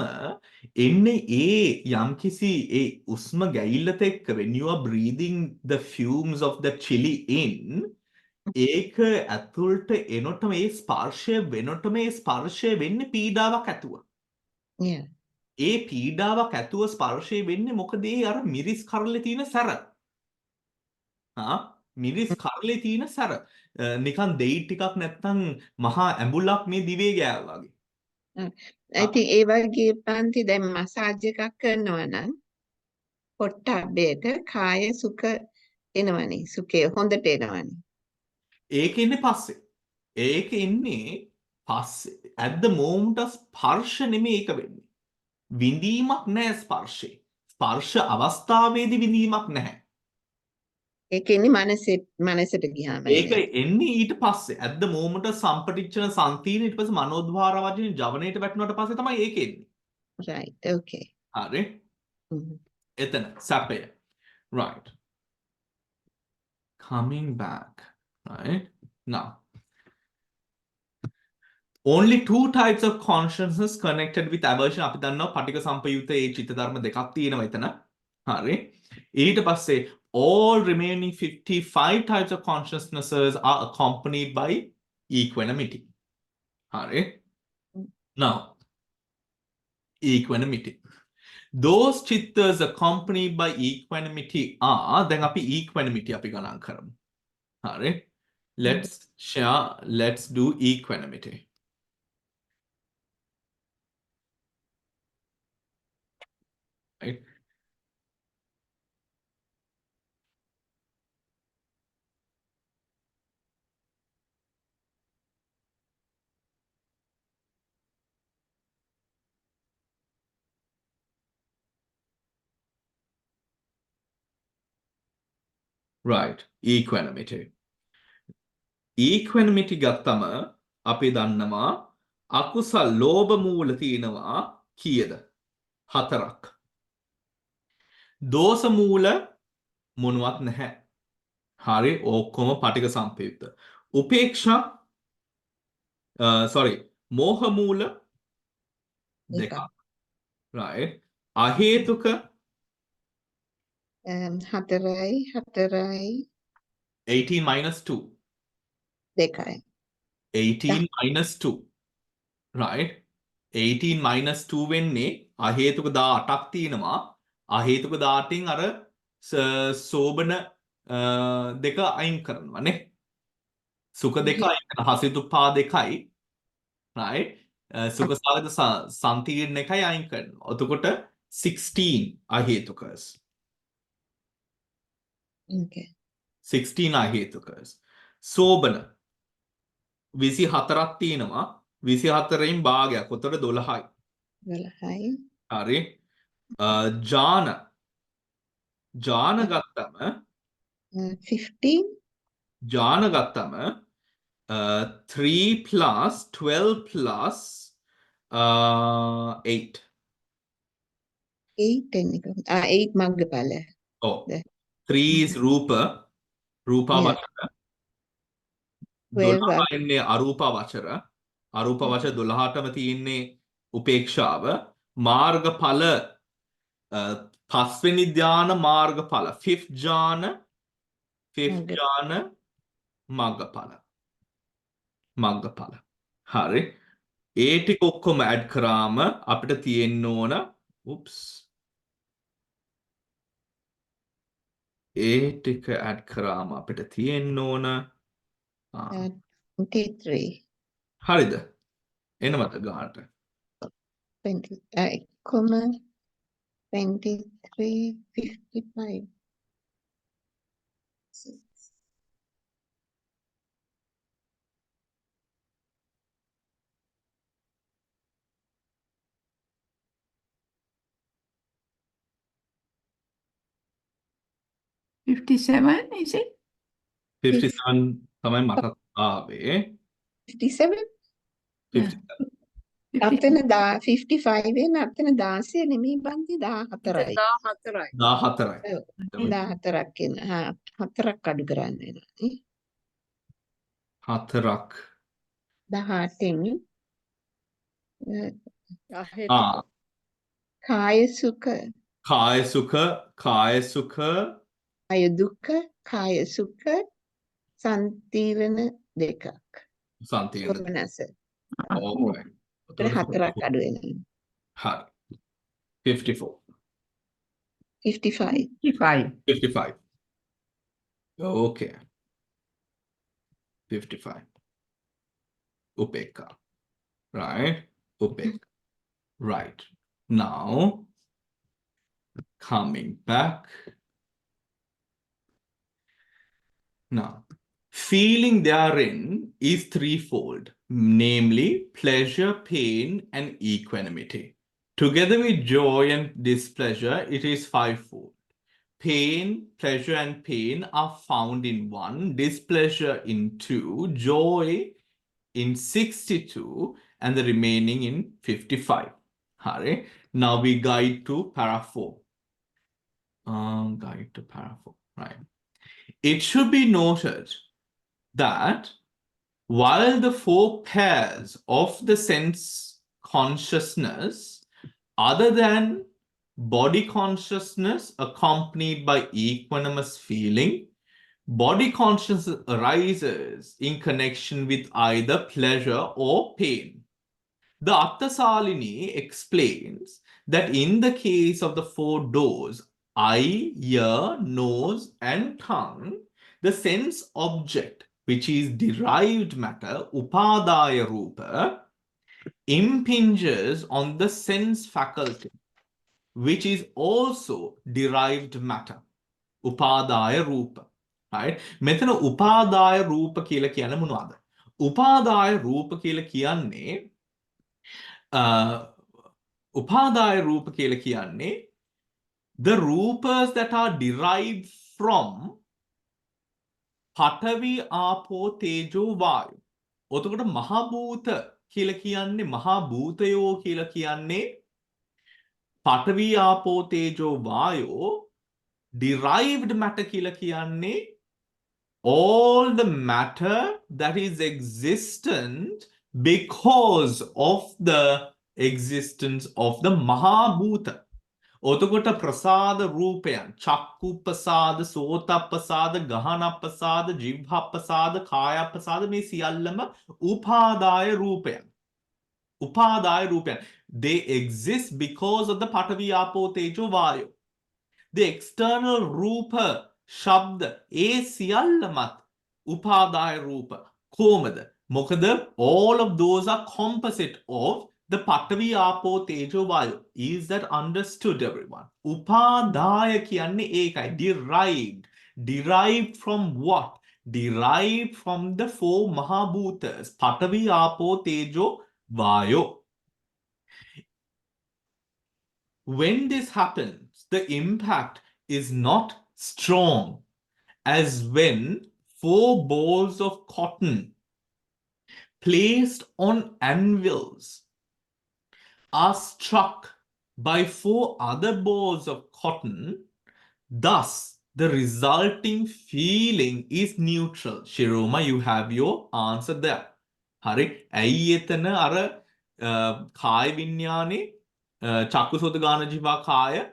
එන්නේ ඒ යම්කිසි ඒ උස්ම ගැහිල්ලත් එක්ක when you are breathing the fumes of the chili in ඒක ඇතුළට එනොටම ඒ ස්පර්ශය වෙනොටම ඒ ස්පර්ශය වෙන්නේ පීඩාවක් ඇතුව. Yeah. ඒ පීඩාවක් ඇතුව ස්පර්ශය වෙන්නේ මොකද ඒ අර මිරිස් කරලේ තියෙන සැර. මිරිස් කරලේ තියෙන සැර. නිකන් දෙයි ටිකක් නැත්තම් මහා ඇඹුලක් මේ දිවේ ගෑවා වගේ. ඉතින් ඒ වගේ පන්ති දැන් මසාජ් එකක් කරනවා නම් පොට්ටබ්බේට කාය සුඛ එනවනේ. සුඛය හොඳට එනවනේ. ඒක ඉන්නේ පස්සේ. ඒක ඉන්නේ පස්සේ. at the moment of ස්පර්ශ නෙමෙයි ඒක වෙන්නේ. විඳීමක් නැහැ ස්පර්ශේ. ස්පර්ශ අවස්ථාවේදී විඳීමක් නැහැ. ඒක ඉන්නේ මනසට ගියාම ඒක එන්නේ ඊට පස්සේ at the moment of සම්පටිච්ඡන සංතීන ඊට පස්සේ මනෝද්වාර වශයෙන් ජවනයේට වැටුණාට පස්සේ තමයි ඒක එන්නේ. right. Okay. හරි. Mhm. එතන සැපය. right. Coming back. Right. Now. Only two types of consciousness connected with aversion අපි දන්නවා පටික සම්පයුත ඒ චිත්ත ධර්ම දෙකක් තියෙනවා එතන. හරි. ඊට පස්සේ all remaining 55 types of consciousnesses are accompanied by equanimity. හරි. Now equanimity. Those chittas accompanied by equanimity are දැන් අපි equanimity අපි ගණන් කරමු. හරි. Let's do equanimity. Right. Right. Equanimity. Equanimity ගත්තම අපි දන්නවා අකුසල් ලෝභ මූල තියෙනවා කීයද? 4ක්. දෝෂ මූල මොනවත් නැහැ. හරි ඔක්කොම පටික සම්පයුක්ත. උපේක්ෂා මෝහ මූල 2ක්. right. අහේතුක හතරයි 18 minus 2. දෙකයි. 18 minus 2. Right? 18 minus 2 වෙන්නේ අහේතුක 18ක් තියෙනවා. අහේතුක 18න් අර සෝබන දෙක අයින් කරනවා නේ. සුඛ දෙක අයින් කරනවා. හසිතුප්පා දෙකයි. Right? සුඛ සාගත සම්තිර්ණ එකයි අයින් කරනවා. එතකොට 16 අහේතුකස්. Okay. 16 අහේතුකස්. සෝබන 24ක් තියෙනවා. 24න් භාගයක්. උතර 12යි. 12යි. හරි. ජාන ගත්තම 15. ජාන ගත්තම 3 plus 12 plus 8. 8 එන්නේ කොහොමද? 8 මග්ගඵල. Oh. 3 is Rupa Yeah. වචර. 12 12 එන්නේ අරූපා වචර. අරූපා වචර 12ටම තියෙන්නේ උපේක්ෂාව. මාර්ගඵල පස්වෙනි ධ්‍යාන මාර්ගඵල. fifth jhana මග්ගඵල. හරි. ඒ ටික ඔක්කොම ඇඩ් කරාම අපිට තියෙන්න ඕන ඒ ටික ඇඩ් කරාම අපිට තියෙන්න ඕන 23. හරිද? එනවද ගානට? 23 55. 57, is it? 57 තමයි මට ආවේ. 57? 57. අතන 55 වෙන අතන 16 නෙමෙයි බන්ති 14යි. 14යි. 14යි. 14ක් එන. හා 4ක් අඩු කරන්න වෙනවා නේ. 4ක්. 18න් ආ කාය සුඛ, කාය සුඛ කාය දුක්ඛ, කාය සුඛ සම්තිරණ දෙකක්. සම්තිර්ණ. කොමනස. Alright. ඒතර 4ක් අඩු වෙනවා. හරි. 54. 55. 55. Okay. 55. Upeka. Right? Upeka. Right. Now, coming back. Now, feeling therein is threefold, namely pleasure, pain, and equanimity. Together with joy and displeasure, it is fivefold. Pain, pleasure, and pain are found in 1, displeasure in 2, joy in 62, and the remaining in 55. Hare. Now we guide to para 4. Guide to para 4. Right. It should be noted that while the 4 pairs of the sense consciousness, other than body consciousness accompanied by equanimous feeling, body consciousness arises in connection with either pleasure or pain. The Attasalini explains that in the case of the 4 doors, eye, ear, nose, and tongue, the sense object, which is derived matter, upadaya rupa, impinges on the sense faculty, which is also derived matter, upadaya rupa. Right? මෙතන උපාදාය රූප කියලා කියන්නේ මොනවද? උපාදාය රූප කියලා කියන්නේ උපාදාය රූප කියලා කියන්නේ the rupas that are derived from පඨවි ආපෝ තේජෝ වායු. ඔතකොට මහා භූත කියලා කියන්නේ මහා භූතයෝ කියලා කියන්නේ පඨවි ආපෝ තේජෝ වායෝ derived matter කියලා කියන්නේ all the matter that is existent because of the existence of the Mahabhuta. ඔතකොට ප්‍රසාද රූපයන් චක්කුප්පසාද සෝතප්පසාද ගහනප්පසාද ජිව්හප්පසාද කායප්පසාද මේ සියල්ලම උපාදාය රූපයන්. උපාදාය රූපයන්. They exist because of the පඨවි ආපෝ තේජෝ වායෝ. The external රූප ශබ්ද ඒ සියල්ලමත් උපාදාය රූප. කොහොමද? මොකද all of those are composite of the පඨවි ආපෝ තේජෝ වායෝ. Is that understood everyone? උපාදාය කියන්නේ ඒකයි. Derived. Derived from what? Derived from the four mahabhutas. පඨවි ආපෝ තේජෝ වායෝ. When this happens, the impact is not strong as when 4 balls of cotton placed on anvils are struck by 4 other balls of cotton. Thus, the resulting feeling is neutral. Shiroma, you have your answer there. Hari, ඇයි එතන අර කාය විඤ්ඤාණේ චක්කුසෝත ගාන ජීවා කාය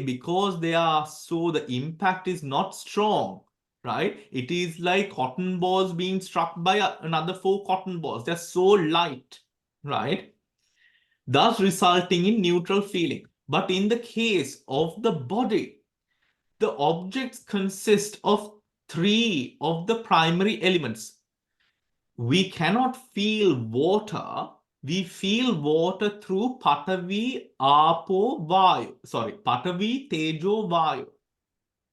because they are so the impact is not strong, right? It is like cotton balls being struck by another 4 cotton balls. They're so light, right? Thus resulting in neutral feeling. But in the case of the body, the objects consist of 3 of the primary elements. We cannot feel water. We feel water through Patavi, Apo, Vayu. Sorry, Patavi, Tejo, Vayu.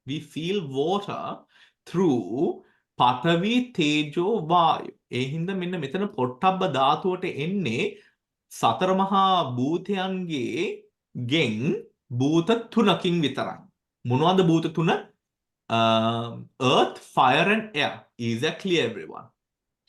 We feel water through Patavi, Tejo, Vayu. ඒ හින්දා මෙන්න මෙතන පොට්ටබ්බ ධාතුවට එන්නේ සතර මහා භූතයන්ගේ ගෙන් භූත තුනකින් විතරයි. මොනවද භූත තුන? Earth, fire and air. Is that clear, everyone?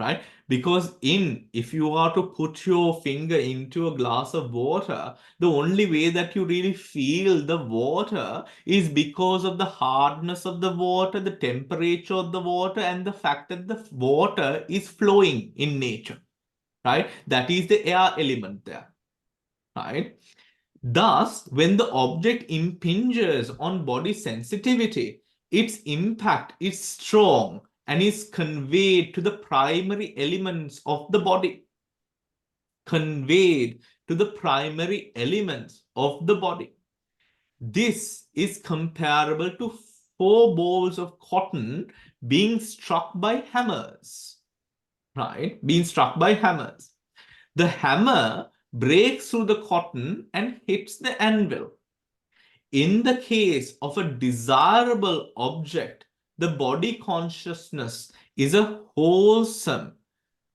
Right? Because if you are to put your finger into a glass of water, the only way that you really feel the water is because of the hardness of the water, the temperature of the water, and the fact that the water is flowing in nature. Right? That is the air element there. Right? Thus, when the object impinges on body sensitivity, its impact is strong and is conveyed to the primary elements of the body. Conveyed to the primary elements of the body. This is comparable to 4 balls of cotton being struck by hammers. Right? Being struck by hammers. The hammer breaks through the cotton and hits the anvil. In the case of a desirable object, the body consciousness is a wholesome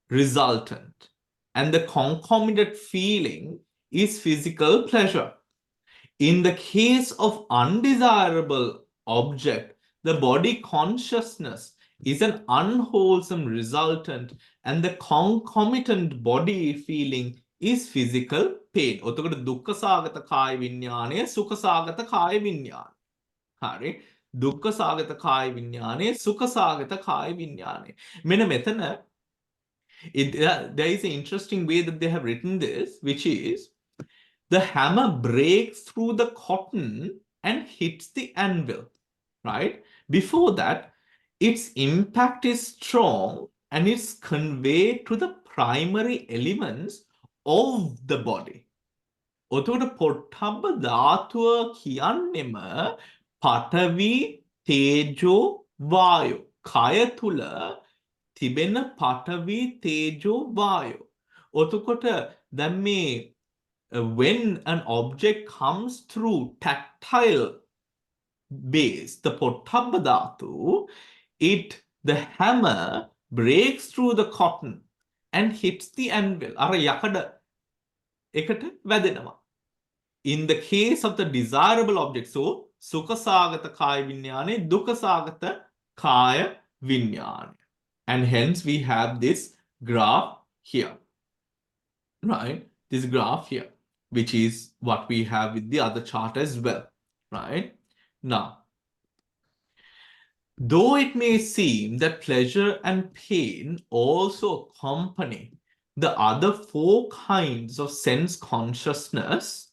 resultant, and the concomitant feeling is physical pleasure. In the case of undesirable object, the body consciousness is an unwholesome resultant, and the concomitant body feeling is physical pain. ඔතකොට දුක්ඛසාගත කාය විඥානය සුඛසාගත කාය විඥානය. හරි. දුක්ඛසාගත කාය විඥානය සුඛසාගත කාය විඥානය. මෙන්න මෙතන there is an interesting way that they have written this, which is the hammer breaks through the cotton and hits the anvil. Right? Before that, its impact is strong and it's conveyed to the primary elements of the body. ඔතකොට පොට්ටබ්බ ධාතුව කියන්නෙම පඨවි තේජෝ වායෝ. කය තුල තිබෙන පඨවි තේජෝ වායෝ. ඔතකොට දැන් මේ when an object comes through tactile base, the පොට්ටබ්බ ධාතු, the hammer breaks through the cotton and hits the anvil. අර යකඩ එකට වැදෙනවා. In the case of the desirable object, so සුඛසාගත කාය විඥානේ දුක්ඛසාගත කාය විඥානේ. And hence we have this graph here. Right? This graph here, which is what we have with the other chart as well. Right? Now, though it may seem that pleasure and pain also accompany the other 4 kinds of sense consciousness,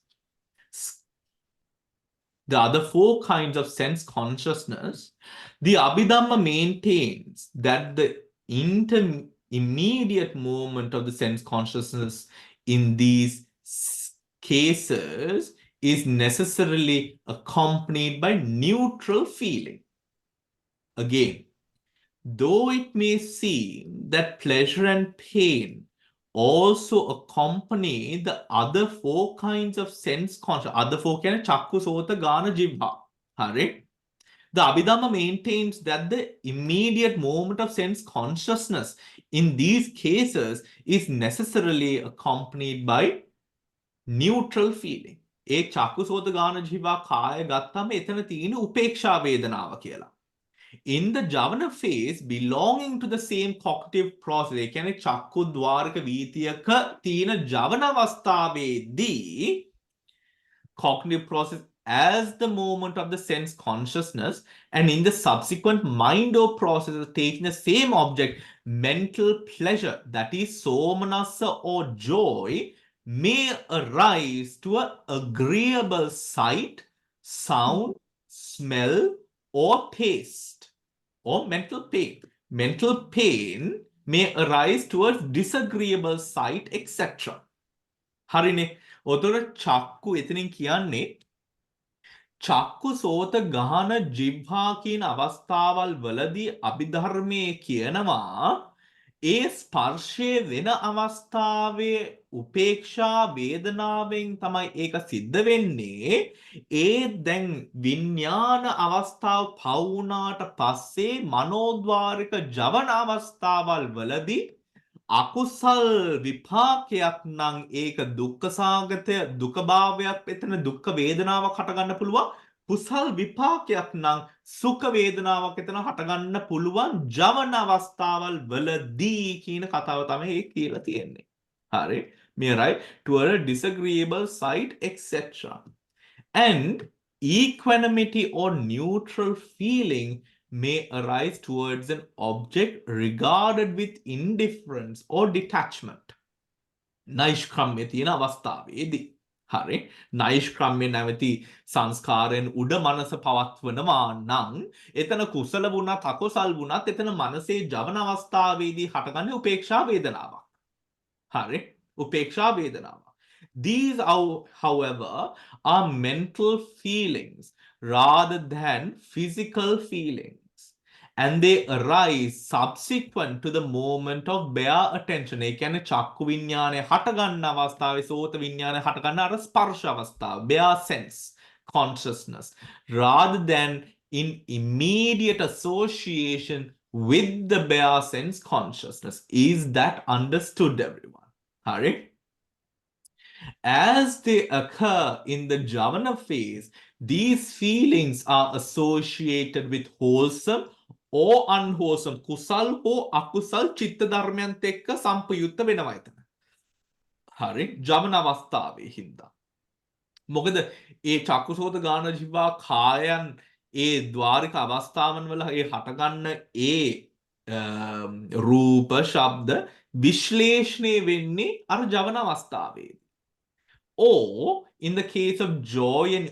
the other four kinds of sense consciousness, the Abhidhamma maintains that the immediate moment of the sense consciousness in these cases is necessarily accompanied by neutral feeling. Again, though it may seem that pleasure and pain also accompany the other four kinds of sense consciousness, other four kind of chakku, sota, gana, jibha. Hare. The Abhidhamma maintains that the immediate moment of sense consciousness in these cases is necessarily accompanied by neutral feeling. ඒ චක්කු සෝත ගාන ජීවා කාය ගත්තම එතන තියෙන උපේක්ෂා වේදනාව කියලා. In the Javana phase belonging to the same cognitive process, ඒ කියන්නේ චක්කු ద్వාරක වීතියක තියෙන ජවන අවස්ථාවේදී cognitive process as the moment of the sense consciousness, and in the subsequent mind or process of taking the same object, mental pleasure, that is somanassa or joy, may arise to an agreeable sight, sound, smell, or taste, or mental pain. Mental pain may arise towards disagreeable sight, etc. හරිනේ. ඔතන චක්කු එතනින් කියන්නේ චක්කු සෝත ගහන ජිව්හා කියන අවස්ථාවල් වලදී අභිධර්මයේ කියනවා ඒ ස්පර්ශයේ වෙන අවස්ථාවේ උපේක්ෂා වේදනාවෙන් තමයි ඒක සිද්ධ වෙන්නේ. ඒ දැන් විඥාන අවස්ථාව පවුනාට පස්සේ මනෝද්වාරික ජවන අවස්ථාවල් වලදී අකුසල් විපාකයක් නම් ඒක දුක්ඛ සාගතය දුකභාවයක් එතන දුක්ඛ වේදනාවක් හටගන්න පුළුවන්. කුසල් විපාකයක් නම් සුඛ වේදනාවක් එතන හටගන්න පුළුවන් ජවන අවස්ථාවල් වලදී කියන කතාව තමයි ඒ කියලා තියෙන්නේ. හරි. මේ right to a disagreeable sight etc. And equanimity or neutral feeling may arise towards an object regarded with indifference or detachment. නෛෂ්ක්‍රම්‍ය තියෙන අවස්ථාවේදී. හරි. නෛෂ්ක්‍රම්‍ය නැවති සංස්කාරයෙන් උඩ මනස පවත්වනවා නම් එතන කුසල වුණත් අකුසල් වුණත් එතන මනසේ ජවන අවස්ථාවේදී හටගන්නේ උපේක්ෂා වේදනාවක්. හරි. උපේක්ෂා වේදනාවක්. These, however, are mental feelings rather than physical feelings, and they arise subsequent to the moment of bare attention. ඒ කියන්නේ චක්කු විඥානය හටගන්න අවස්ථාවේ සෝත විඥානය හටගන්න අර ස්පර්ශ අවස්ථාව, bare sense consciousness, rather than in immediate association with the bare sense consciousness. Is that understood, everyone? හරි. As they occur in the Javana phase, these feelings are associated with wholesome or unwholesome kusal or akusal chitta dharmayan ekka sampayutta වෙනවා එතන. හරි. ජවන අවස්ථාවේ හින්දා. මොකද ඒ චක්කුසෝත ගාන ජීවා කායයන් ඒ ద్వාරික අවස්ථාවන් වල ඒ හටගන්න ඒ රූප ශබ්ද විශ්ලේෂණය වෙන්නේ අර ජවන අවස්ථාවේ. Or in the case of joy and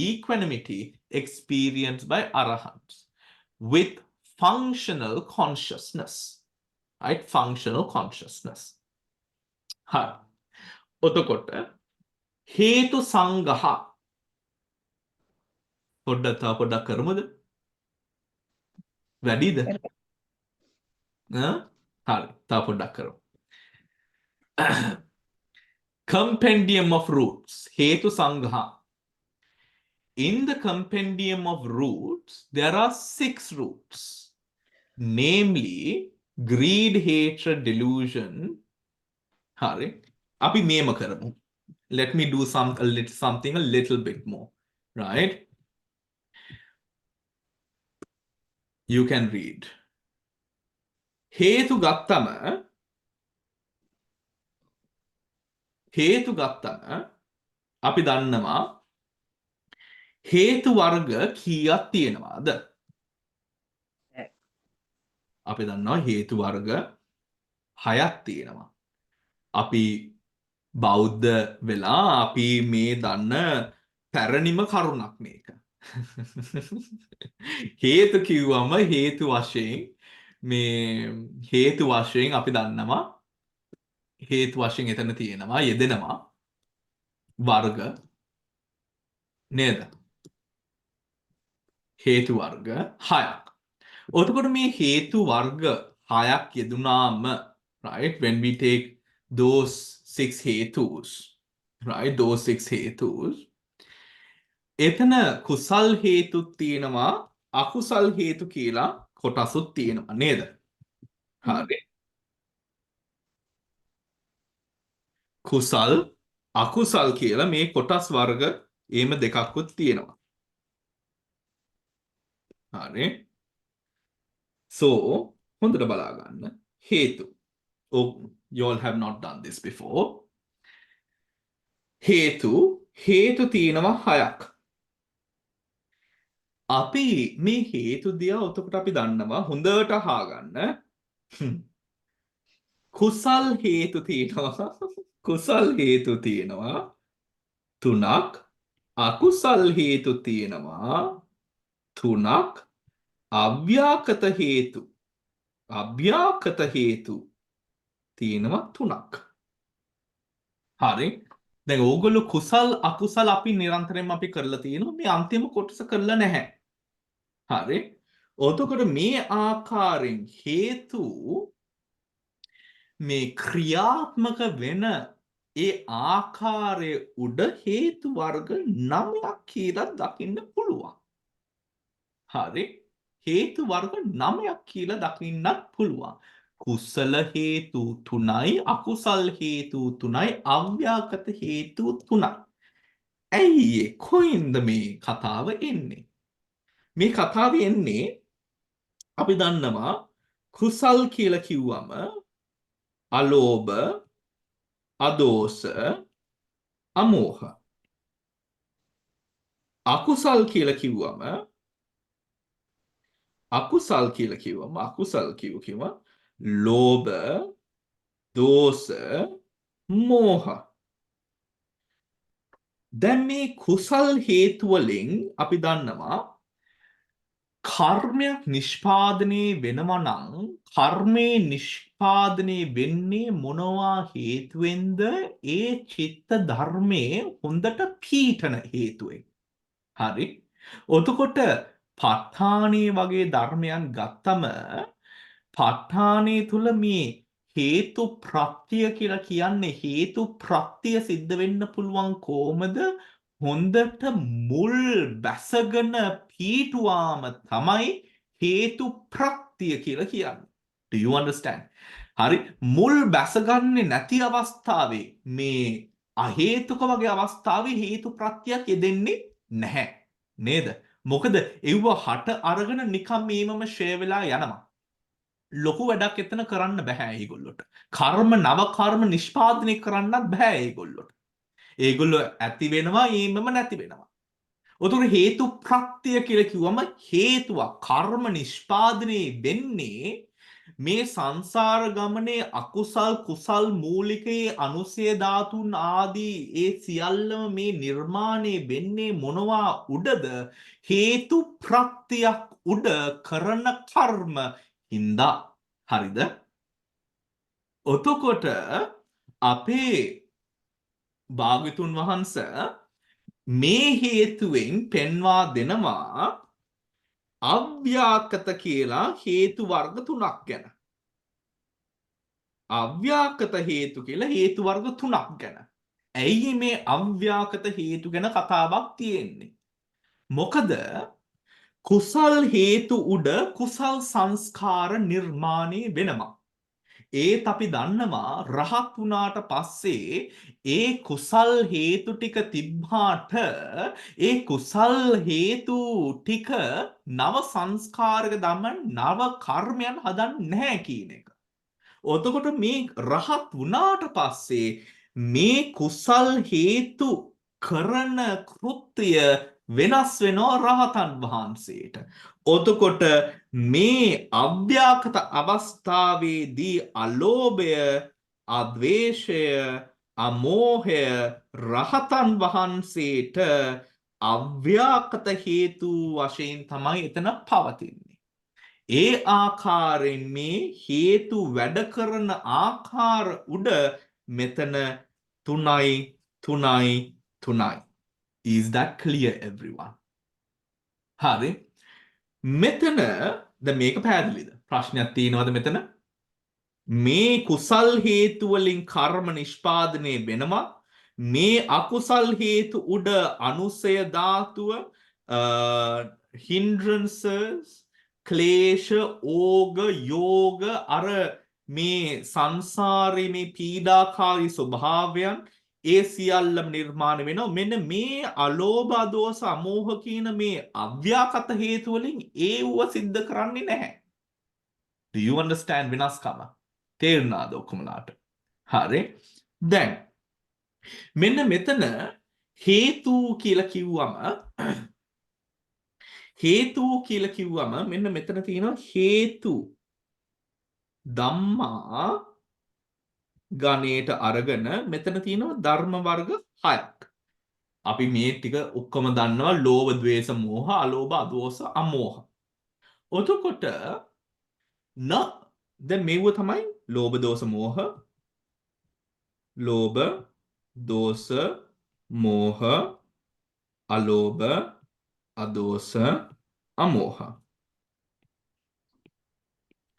equanimity experienced by arahants with functional consciousness. Right? Functional consciousness. හරි. ඔතකොට හේතු සංගහ පොඩ්ඩක් කරමුද? වැඩිද? හරි. තව පොඩ්ඩක් කරමු. Compendium of roots, Hetu Sangha. In the compendium of roots, there are 6 roots, namely greed, hatred, delusion. Hari, api mema karamu. Let me do something a little bit more, right? You can read. Hetu gattama. හේතු ගත්තම අපි දන්නවා හේතු වර්ග කීයක් තියෙනවාද? අපි දන්නවා හේතු වර්ග 6ක් තියෙනවා. අපි බෞද්ධ වෙලා අපි මේ දන්න පැරණිම කරුණක් මේක. හේතු කිව්වම හේතු වශයෙන් මේ හේතු වශයෙන් අපි දන්නවා හේතු වශයෙන් එතන තියෙනවා යෙදෙනවා වර්ග නේද? හේතු වර්ග 6ක්. එතකොට මේ හේතු වර්ග 6ක් යෙදුනාම right when we take those 6 hetus right those 6 hetus එතන කුසල් හේතුත් තියෙනවා අකුසල් හේතු කියලා කොටසුත් තියෙනවා නේද? හරි. කුසල් අකුසල් කියලා මේ කොටස් වර්ග එහෙම දෙකක්වත් තියෙනවා. හරි. so හොඳට බලා ගන්න. හේතු. Oh, you all have not done this before. හේතු තියෙනවා 6ක්. අපි මේ හේතු දිහා එතකොට අපි දන්නවා හොඳට අහගන්න. කුසල් හේතු තියෙනවා. කුසල් හේතු තියෙනවා 3ක්. අකුසල් හේතු තියෙනවා 3ක්. අව්‍යාකත හේතු තියෙනවා 3ක්. හරි. දැන් ඕගොල්ලෝ කුසල් අකුසල් අපි නිරන්තරයෙන්ම අපි කරලා තියෙනවා. මේ අන්තිම කොටස කරලා නැහැ. හරි. එතකොට මේ ආකාරයෙන් හේතු මේ ක්‍රියාත්මක වෙන ඒ ආකාරයේ උඩ හේතු වර්ග 9ක් කියලා දකින්න පුළුවන්. හරි. හේතු වර්ග 9ක් කියලා දකින්නත් පුළුවන්. කුසල හේතු 3යි අකුසල් හේතු 3යි අව්‍යාකත හේතු 3යි. ඇයි කොයින්ද මේ කතාව එන්නේ? මේ කතාව එන්නේ අපි දන්නවා කුසල් කියලා කිව්වම අලෝභ අදෝස අමෝහ. අකුසල් කියලා කිව්වම ලෝභ දෝස මෝහ. දැන් මේ කුසල් හේතු වලින් අපි දන්නවා කර්මයක් නිෂ්පාදනය වෙනවා නම් කර්මේ නිෂ්පාදනය වෙන්නේ මොනවා හේතුවෙන්ද? ඒ චිත්ත ධර්මයේ හොඳට පීඨන හේතුවෙන්. හරි. එතකොට ප ဋ ාණේ වගේ ධර්මයන් ගත්තම ප ဋ ාණේ තුල මේ හේතු ප්‍රත්‍ය කියලා කියන්නේ හේතු ප්‍රත්‍ය සිද්ධ වෙන්න පුළුවන් කොහමද? හොඳට මුල් බැසගෙන පීටුවාම තමයි හේතු ප්‍රත්‍ය කියලා කියන්නේ. Do you understand? හරි. මුල් බැසගන්නේ නැති අවස්ථාවේ මේ අහේතුක වගේ අවස්ථාවේ හේතු ප්‍රත්‍යක් යෙදෙන්නේ නැහැ. නේද? මොකද ඒව හට අරගෙන නිකම් මේමම ෂේ වෙලා යනවා. ලොකු වැඩක් එතන කරන්න බෑ ඒගොල්ලොට. නව කර්ම නිෂ්පාදනය කරන්නත් බෑ ඒගොල්ලොට. ඒගොල්ලෝ ඇති වෙනවා ඒමම නැති වෙනවා. එතකොට හේතු ප්‍රත්‍ය කියලා කිව්වම හේතුවක් කර්ම නිෂ්පාදනය වෙන්නේ මේ සංසාර ගමනේ අකුසල් කුසල් මූලිකයේ අනුසය ධාතුන් ආදී ඒ සියල්ලම මේ නිර්මාණය වෙන්නේ මොනවා උඩද? හේතු ප්‍රත්‍යක් උඩ කරන කර්ම හින්දා. හරිද? එතකොට අපේ භාග්‍යතුන් වහන්සේ මේ හේතුවෙන් පෙන්වා දෙනවා අව්‍යාකත කියලා හේතු වර්ග 3ක් ගැන. අව්‍යාකත හේතු කියලා හේතු වර්ග 3ක් ගැන. ඇයි මේ අව්‍යාකත හේතු ගැන කතාවක් තියෙන්නේ? මොකද කුසල් හේතු උඩ කුසල් සංස්කාර නිර්මාණය වෙනවා. ඒත් අපි දන්නවා රහත් වුණාට පස්සේ ඒ කුසල් හේතු ටික තිබ්බාට ඒ කුසල් හේතු ටික නව සංස්කාරක දමන නව කර්මයන් හදන්නේ නැහැ කියන එක. එතකොට මේ රහත් වුණාට පස්සේ මේ කුසල් හේතු කරන කෘත්‍ය වෙනස් වෙනවා රහතන් වහන්සේට. එතකොට මේ අව්‍යාකත අවස්ථාවේදී අලෝභය, අද්වේෂය, අමෝහය රහතන් වහන්සේට අව්‍යාකත හේතු වශයෙන් තමයි එතන පවතින්නේ. ඒ ආකාරයෙන් මේ හේතු වැඩ කරන ආකාර උඩ මෙතන 3. Is that clear everyone? හරි. මෙතන දැන් මේක පැහැදිලිද? ප්‍රශ්නයක් තියෙනවද මෙතන? මේ කුසල් හේතු වලින් කර්ම නිෂ්පාදනය වෙනවා. මේ අකුසල් හේතු උඩ අනුසය ධාතුව hindrances ක්ලේශ ඕග යෝග අර මේ සංසාරේ මේ පීඩාකාරී ස්වභාවයන් ඒ සියල්ලම නිර්මාණය වෙනවා. මෙන්න මේ අලෝභ අදෝස අමෝහ කියන මේ අව්‍යාකත හේතු වලින් ඒව සිද්ධ කරන්නේ නැහැ. Do you understand වෙනස්කම? තේරුණාද ඔක්කොමලාට? හරි. දැන් මෙන්න මෙතන හේතු කියලා කිව්වම මෙන්න මෙතන තියෙනවා හේතු ධම්මා ගණයට අරගෙන මෙතන තියෙනවා ධර්ම වර්ග 6ක්. අපි මේ ටික ඔක්කොම දන්නවා ලෝභ, ද්වේෂ, මෝහ, අලෝභ, අදෝස, අමෝහ. එතකොට දැන් මේව තමයි ලෝභ, දෝෂ, මෝහ, ලෝභ, දෝෂ, මෝහ, අලෝභ, අදෝස, අමෝහ.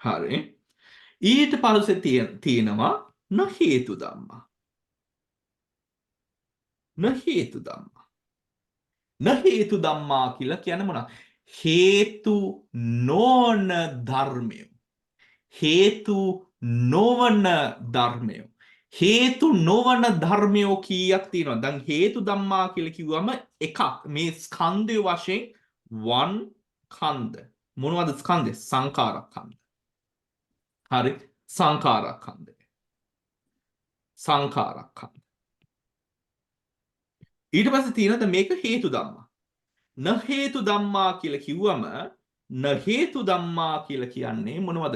හරි. ඊට පස්සේ තියෙනවා න හේතු ධම්මා. න හේතු ධම්මා. න හේතු ධම්මා කියලා කියන්නේ මොනවද? හේතු නොවන ධර්මය. හේතු නොවන ධර්මය. හේතු නොවන ධර්මයෝ කීයක් තියෙනවා? දැන් හේතු ධම්මා කියලා කිව්වම එකක් මේ ස්කන්ධය වශයෙන් one කන්ද. මොනවද ස්කන්ධය? සංඛාරස්කන්ධ. හරි. සංඛාරස්කන්ධ. සංඛාරස්කන්ධ. ඊට පස්සේ තියෙනවා මේක හේතු ධම්මා. න හේතු ධම්මා කියලා කිව්වම න හේතු ධම්මා කියලා කියන්නේ මොනවද?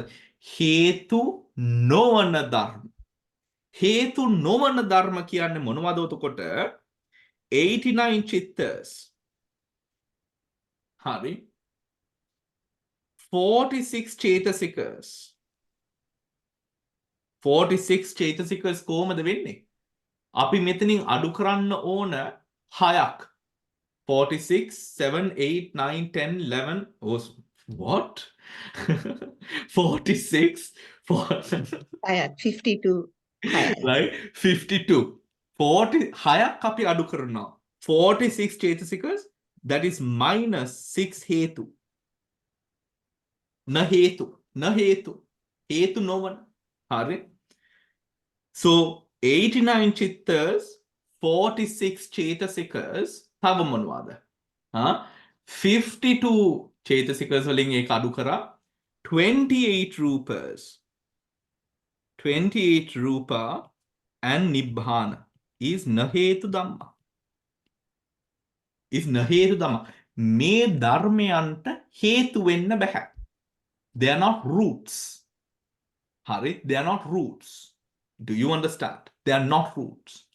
හේතු නොවන ධර්ම. හේතු නොවන ධර්ම කියන්නේ මොනවද? එතකොට 89 චිත්තස්. හරි. 46 චේතසිකස්. 46 චේතසිකස් කොහොමද වෙන්නේ? අපි මෙතනින් අඩු කරන්න ඕන 6ක්. 46, 7, 8, 9, 10, 11. Oh, what? 46, 52 right? 52. 46ක් අපි අඩු කරනවා. 46 චේතසිකස්, that is minus 6 හේතු. න හේතු. හේතු නොවන. හරි. So 89 චිත්තස්, 46 චේතසිකස්, තව මොනවද? 52 චේතසිකස් වලින් ඒක අඩු කරා 28 රූපස්. 28 rupa and nibbana is nahetu dhamma. Is nahetu dhamma. මේ ධර්මයන්ට හේතු වෙන්න බෑ. They are not roots. හරි? They are not roots. Do you understand? They are not roots.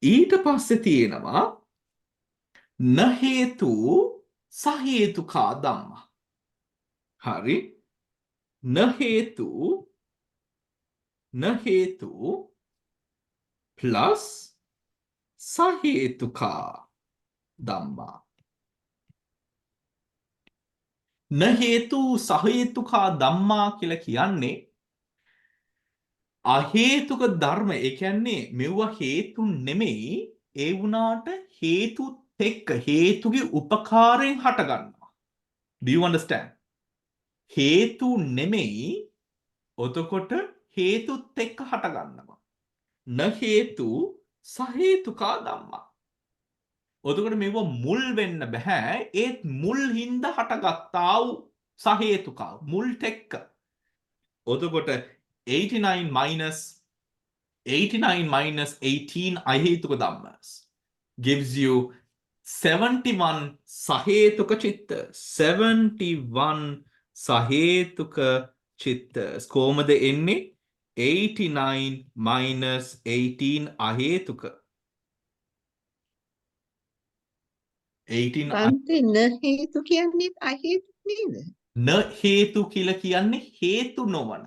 ඊට පස්සේ තියෙනවා න හේතු සහේතුකා ධම්මා. හරි? න හේතු plus සහේතුකා ධම්මා. න හේතු සහේතුකා ධම්මා කියලා කියන්නේ අහේතුක ධර්ම. ඒ කියන්නේ මෙවුව හේතු නෙමෙයි, ඒ වුණාට හේතුත් එක්ක හේතුගේ උපකාරයෙන් හට ගන්නවා. Do you understand? හේතු නෙමෙයි, එතකොට හේතුත් එක්ක හට ගන්නවා. න හේතු සහේතුකා ධම්මා. එතකොට මේව මුල් වෙන්න බෑ, ඒත් මුල් හින්දා හටගත්තා වූ සහේතුකා මුල් එක්ක. එතකොට 89 minus 18 අහේතුක ධම්මස් gives you 71 සහේතුක චිත්ත. 71 සහේතුක චිත්තස්. කොහොමද එන්නේ? 89 minus 18 අහේතුක. 18 බන්තේ න හේතු කියන්නේත් අහේතු නේද? න හේතු කියලා කියන්නේ හේතු නොවන.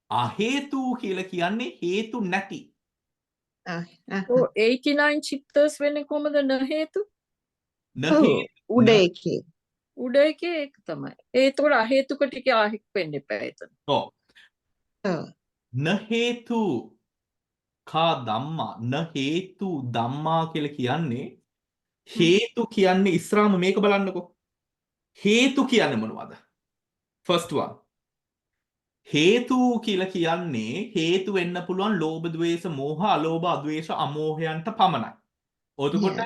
අහේතු කියලා කියන්නේ හේතු නැති. So 89 චිත්තස් වෙන්නේ කොහමද නහේතු? න ඔව් හේතු උඩ න එකේ. උඩ එකේ ඒක තමයි. ඒතකොට අහේතුක ටික ආහික් වෙන්න එපා එතන. ඔව්. ඔව්. න හේතු කා ධම්මා න හේතු ධම්මා කියලා කියන්නේ හේතු කියන්නේ ඉස්සරහම මේක බලන්නකෝ. හේතු කියන්නේ මොනවද? first one. හේතු කියලා කියන්නේ හේතු වෙන්න පුළුවන් ලෝභ ද්වේෂ මෝහ අලෝභ අද්වේෂ අමෝහයන්ට පමණයි. එතකොට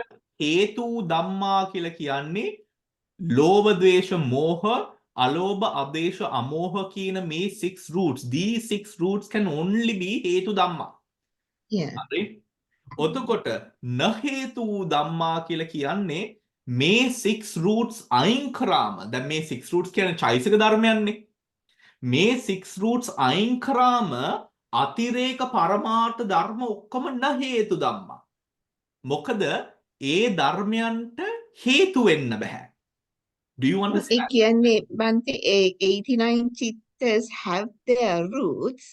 හේතු ධම්මා කියලා කියන්නේ ලෝභ ද්වේෂ මෝහ අලෝභ අද්වේෂ අමෝහ කියන මේ 6 roots. These 6 roots can only be හේතු ධම්මා. Yeah. හරි? එතකොට න හේතු ධම්මා කියලා කියන්නේ මේ 6 roots අයින් කරාම දැන් මේ 6 roots කියන්නේ චෛතසික ධර්මයන්නේ. මේ 6 roots අයින් කරාම අතිරේක පරමාර්ථ ධර්ම ඔක්කොම න හේතු ධම්මා. මොකද ඒ ධර්මයන්ට හේතු වෙන්න බෑ. Do you A understand? කියන්නේ බන්තේ 89 chittas have their roots,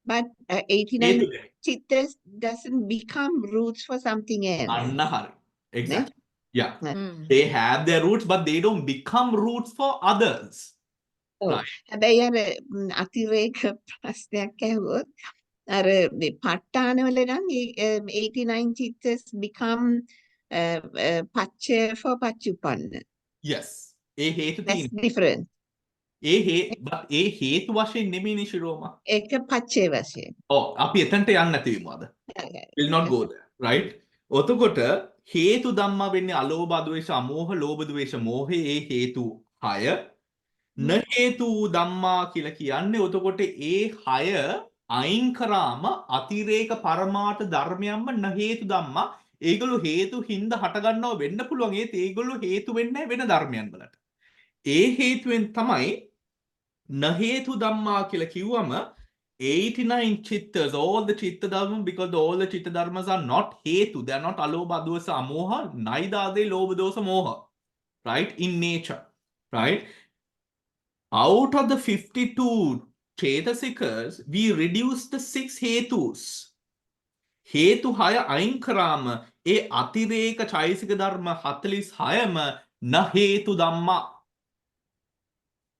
but 89 හේතු දෙන්නේ. chittas doesn't become roots for something else. අන්න හරි. Exactly. Yeah. Hmm. They have their roots but they don't become roots for others. ඔව්. Right. හැබැයි අර අතිරේක ප්‍රශ්නයක් ඇහුවොත් අර මේ ප ဋ ාණ වල නම් 89 chittas become පච්චය for පච්චුපන්න. Yes. ඒ හේතු That's තියෙනවා. different. ඒ හේතු වශයෙන් නෙමෙයිනේ ශිරෝමා. ඒක පච්චය වශයෙන්. ඔව් අපි එතනට යන්න නැති වෙමු අද. Will not go there. Right? එතකොට හේතු ධම්මා වෙන්නේ අලෝභ අද්වේෂ අමෝහ ලෝභ ද්වේෂ මෝහේ ඒ හේතු 6. න හේතු ධම්මා කියලා කියන්නේ එතකොට ඒ 6 අයින් කරාම අතිරේක පරමාර්ථ ධර්මයන්ම න හේතු ධම්මා. ඒගොල්ලෝ හේතු හින්දා හට ගන්නව වෙන්න පුළුවන්. ඒත් ඒගොල්ලෝ හේතු වෙන්නේ වෙන ධර්මයන් වලට. ඒ හේතුවෙන් තමයි න හේතු ධම්මා කියලා කිව්වම 89 chittas, all the chitta dharma, because all the chitta dharmas are not hetu, they are not alobha dosa amoha, neither are they lobha dosa moha, right, in nature, right? Out of the 52 chetasikas, we reduce the 6 hetus. හේතු 6 අයින් කරාම ඒ අතිරේක චෛතසික ධර්ම 46ම න හේතු ධම්මා.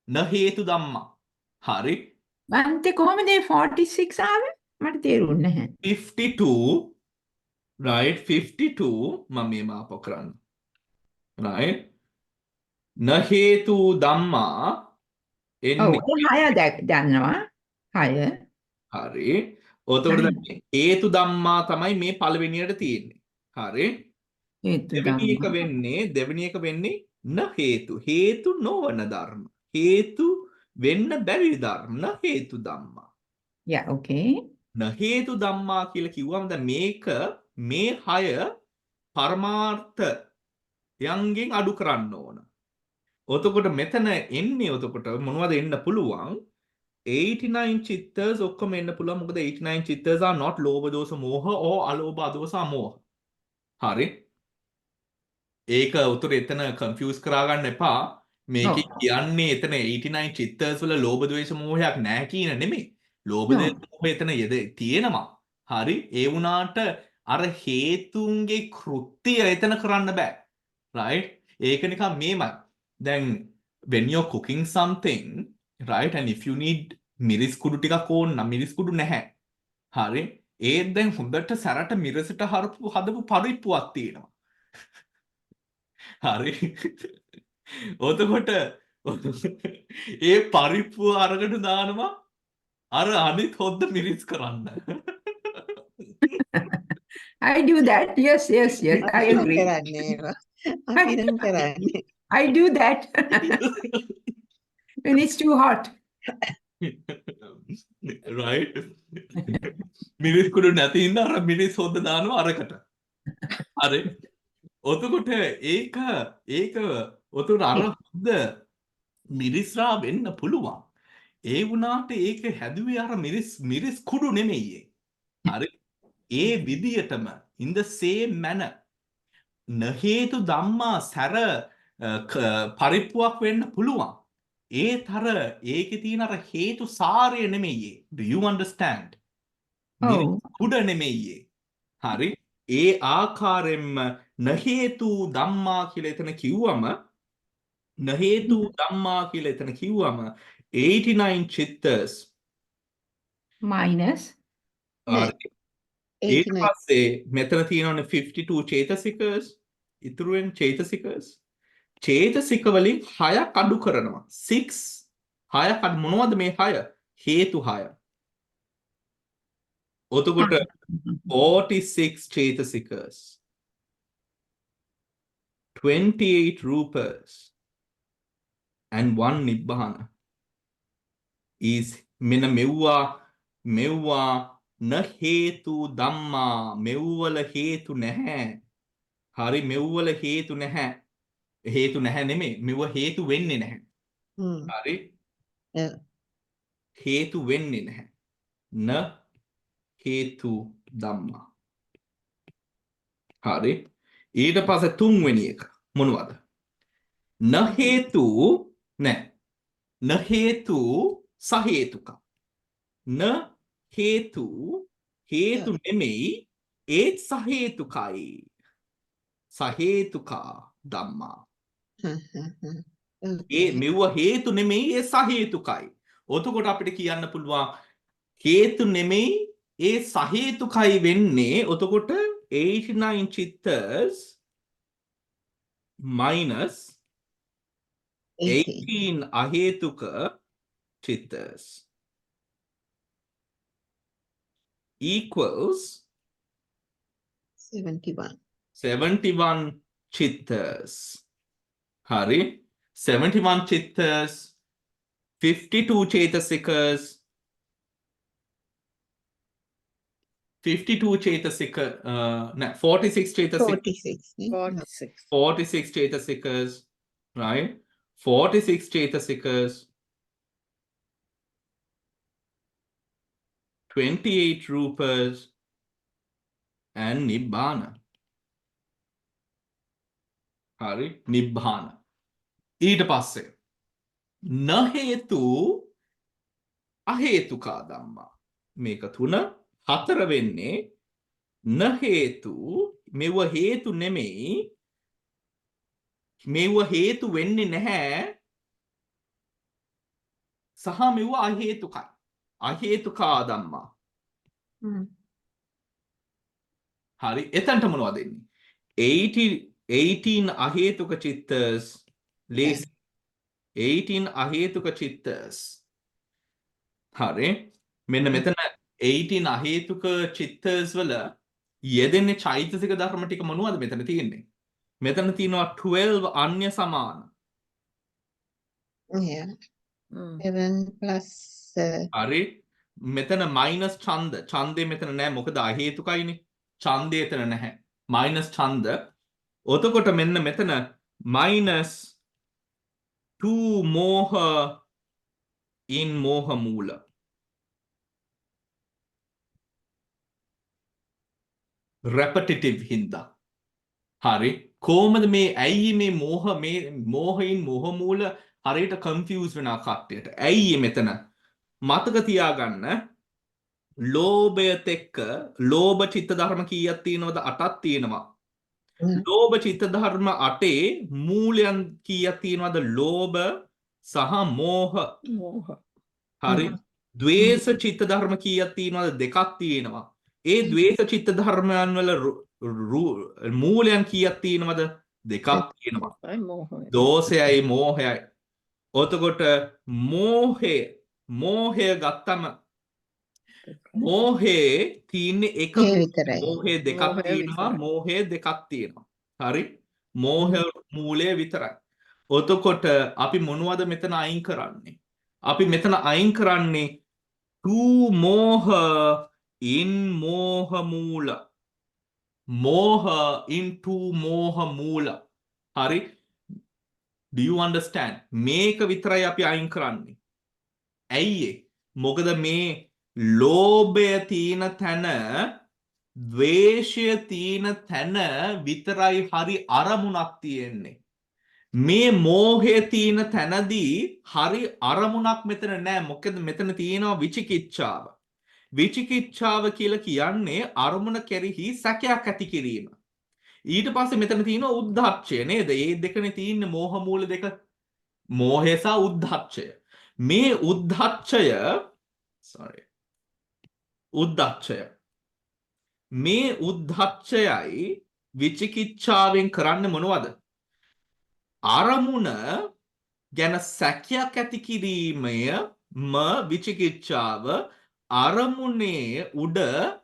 න හේතු ධම්මා. හරි? බන්තේ කොහොමද මේ 46 ආවේ? මට තේරුන්නේ නැහැ. 52, right? 52 මම මේ මාප කරන්න. right? න හේතු ධම්මා ඔව් එන්නේ ඒ 6 දන්නවා. 6. හරි. ඔතකොට දැන් හේතු ධම්මා තමයි මේ පළවෙනියට තියෙන්නේ. හරි? හේතු දෙවෙනි එක වෙන්නේ න හේතු. හේතු නොවන ධර්ම. හේතු වෙන්න බැරි ධර්ම න හේතු ධම්මා. යා ඕකේ. න හේතු ධම්මා කියලා කිව්වම දැන් මේක මේ 6 පරමාර්ථයන්ගෙන් අඩු කරන්න ඕන. එතකොට මෙතන එන්නේ එතකොට මොනවද එන්න පුළුවන්? 89 chittas ඔක්කොම එන්න පුළුවන්. මොකද 89 chittas are not ලෝභ දෝෂ මෝහ or අලෝභ අදෝෂ අමෝහ. හරි? ඒක උතර එතන කන්ෆියුස් කරා ගන්න එපා. මේක කියන්නේ එතන 89 chittas වල ලෝභ ද්වේෂ මෝහයක් නැහැ කියන නෙමෙයි. ලෝභ ද්වේෂ මෝහ එතන තියෙනවා. හරි? ඒ වුණාට අර හේතුන්ගේ කෘත්‍ය එතන කරන්න බෑ. right? ඒක නිකන් මේමයි. දැන් when you're cooking something, right, and if you need මිරිස් කුඩු ටිකක් ඕන නම් මිරිස් කුඩු නැහැ. හරි? ඒත් දැන් හොඳට සැරට මිරිසට හදපු පරිප්පුවක් තියෙනවා. හරි? එතකොට ඒ පරිප්පුව අරගෙන දානවා අර අනිත් හොද්ද මිරිස් කරන්න. I do that. Yes, I agree. කරන්නේ ඒවා. අපි නම් කරන්නේ. I do that when it's too hot. right? මිරිස් කුඩු නැති ඉන්න අර මිරිස් හොද්ද දානවා අරකට. හරි? එතකොට ඒක ඔතන අර හොද්ද මිරිස්රා වෙන්න පුළුවන්. ඒ වුණාට ඒක හැදුවේ අර මිරිස් කුඩු නෙමෙයි. හරි? ඒ විදියටම in the same manner නහේතු ධම්මා සැර පරිප්පුවක් වෙන්න පුළුවන්. ඒත් අර ඒකේ තියෙන අර හේතු සාරය නෙමෙයි. Do you understand? ඔව්. කුඩ නෙමෙයි. හරි. ඒ ආකාරයෙන්ම නහේතු ධම්මා කියලා එතන කිව්වම නහේතු ධම්මා කියලා එතන කිව්වම 89 චිත්තස් minus නෑ, හරි. ඊට 89. පස්සේ මෙතන තියෙනවනේ 52 චේතසිකස් ඉතුරුවෙන් චේතසිකස් චේතසික වලින් 6ක් අඩු කරනවා 6 6ක් අඩු මොනවද මේ 6 හේතු 6 එතකොට 46 චේතසිකස් 28 rupas and 1 nibbana is මෙන්න මෙව්වා න හේතු ධම්මා මෙව්වල හේතු නැහැ. හරි මෙව්වල හේතු නැහැ. හේතු නැහැ නෙමෙයි. මෙව හේතු වෙන්නේ නැහැ. හරි ඔව්. හේතු වෙන්නේ නැහැ. න හේතු ධම්මා. හරි ඊට පස්සේ තුන්වෙනි එක මොනවද? න හේතු නැහැ. න හේතු සහේතුක. න හේතු නෙමෙයි ඒත් සහේතුකයි. සහේතුකා ධම්මා. ඒ මෙව හේතු නෙමෙයි ඒ සහේතුකයි. එතකොට අපිට කියන්න පුළුවන් හේතු නෙමෙයි ඒ සහේතුකයි වෙන්නේ. එතකොට 89 චිත්තස් minus 18 අහේතුක චිත්තස් equals 71. 71 chittas. Hari 71 chittas 52 chetasikas 52 chetasika 46 chetasika 46. නේ? 46. 46 chetasikas right 46 chetasikas 28 rupas and nibbana. හරි නිබ්බාන. ඊට පස්සේ න හේතු අහේතුකා ධම්මා. මේක 3 4 වෙන්නේ න හේතු මෙව හේතු නෙමෙයි මෙව හේතු වෙන්නේ නැහැ සහ මෙව අහේතුකයි. අහේතුකා ධම්මා. හරි එතනට මොනවද එන්නේ? 18 අහේතුක චිත්තස් ලේස් 18 අහේතුක චිත්තස්. හරි මෙන්න මෙතන 18 අහේතුක චිත්තස් වල යෙදෙන්නේ චෛතසික ධර්ම ටික මොනවද මෙතන තියෙන්නේ? මෙතන තියෙනවා 12 අන්‍ය සමාන. Yeah. Mm. 7 plus හරි මෙතන මයිනස් ඡන්ද. ඡන්දේ මෙතන නැහැ මොකද අහේතුකයිනේ. ඡන්දේ එතන නැහැ. මයිනස් ඡන්ද. එතකොට මෙන්න මෙතන minus 2 මෝහ in මෝහ මූල. repetitive හින්දා. හරි කොහොමද මේ ඇයි මේ මෝහයින් මෝහ මූල හරියට confuse වෙනා කට්ටියට. ඇයි මෙතන මතක තියාගන්න ලෝභයත් එක්ක ලෝභ චිත්ත ධර්ම කීයක් තියෙනවද? 8ක් තියෙනවා. ලෝභ චිත්ත ධර්ම 8 මූලයන් කීයක් තියෙනවද? ලෝභ සහ මෝහ. මෝහ. හරි ද්වේෂ චිත්ත ධර්ම කීයක් තියෙනවද? 2ක් තියෙනවා. ඒ ද්වේෂ චිත්ත ධර්මයන් වල මූලයන් කීයක් තියෙනවද? 2ක් තියෙනවා. අයි මෝහය. දෝෂයයි මෝහයයි. එතකොට මෝහය ගත්තම මෝහේ තියෙන්නේ එක ඒ විතරයි. මෝහේ දෙකක් මෝහය තියෙනවා. විතරයි. මෝහේ දෙකක් තියෙනවා. හරි මෝහය මූලය විතරයි. එතකොට අපි මොනවද මෙතන අයින් කරන්නේ? අපි මෙතන අයින් කරන්නේ 2 මෝහ in මෝහ මූල. මෝහ into මෝහ මූල. හරි do you understand? මේක විතරයි අපි අයින් කරන්නේ. ඇයි ඒ? මොකද මේ ලෝභය තියෙන තැන ද්වේෂය තියෙන තැන විතරයි හරි අරමුණක් තියෙන්නේ. මේ මෝහය තියෙන තැනදී හරි අරමුණක් මෙතන නෑ. මොකද මෙතන තියෙනවා විචිකිච්ඡාව. විචිකිච්ඡාව කියලා කියන්නේ අරමුණ කෙරෙහි සැකයක් ඇති කිරීම. ඊට පස්සේ මෙතන තියෙනවා උද්ධච්චය නේද? මේ දෙකනේ තියෙන්නේ මෝහ මූල දෙක. මෝහය සහ උද්ධච්චය. මේ උද්ධච්චය මේ උද්ධච්චයයි විචිකිච්ඡාවෙන් කරන්නේ මොනවද? අරමුණ ගැන සැකයක් ඇති කිරීමය විචිකිච්ඡාව. අරමුණේ උඩ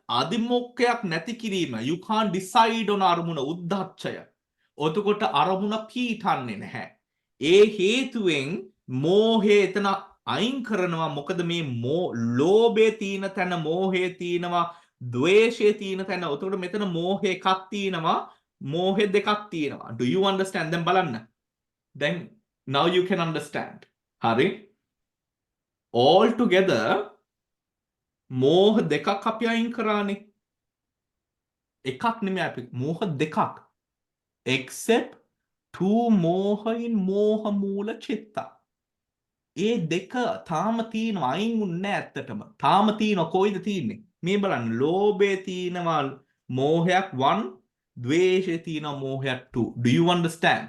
අදිමොක්කයක් නැති කිරීම. You can't decide on අරමුණ උද්ධච්චය. එතකොට අරමුණ පීඨන්නේ නැහැ. ඒ හේතුවෙන් මෝහය එතන අයින් කරනවා. මොකද මේ ලෝභය තියෙන තැන මෝහය තියෙනවා. ද්වේෂය තියෙන තැන. එතකොට මෙතන මෝහය එකක් තියෙනවා. මෝහය දෙකක් තියෙනවා. Do you understand? දැන් බලන්න. Then now you can understand. හරි? All together මෝහ දෙකක් අපි අයින් කරානේ. එකක් නෙමෙයි අපි මෝහ දෙකක්. Except two මෝහ in මෝහ මූල චිත්ත. ඒ දෙක තාම තියෙනවා අයින් වුන්නේ නැහැ ඇත්තටම. තාම තියෙනවා කොයිද තියෙන්නේ? මේ බලන්න ලෝභය තියෙනවා මෝහයක් 1, ද්වේෂය තියෙනවා මෝහයක් 2. Do you understand?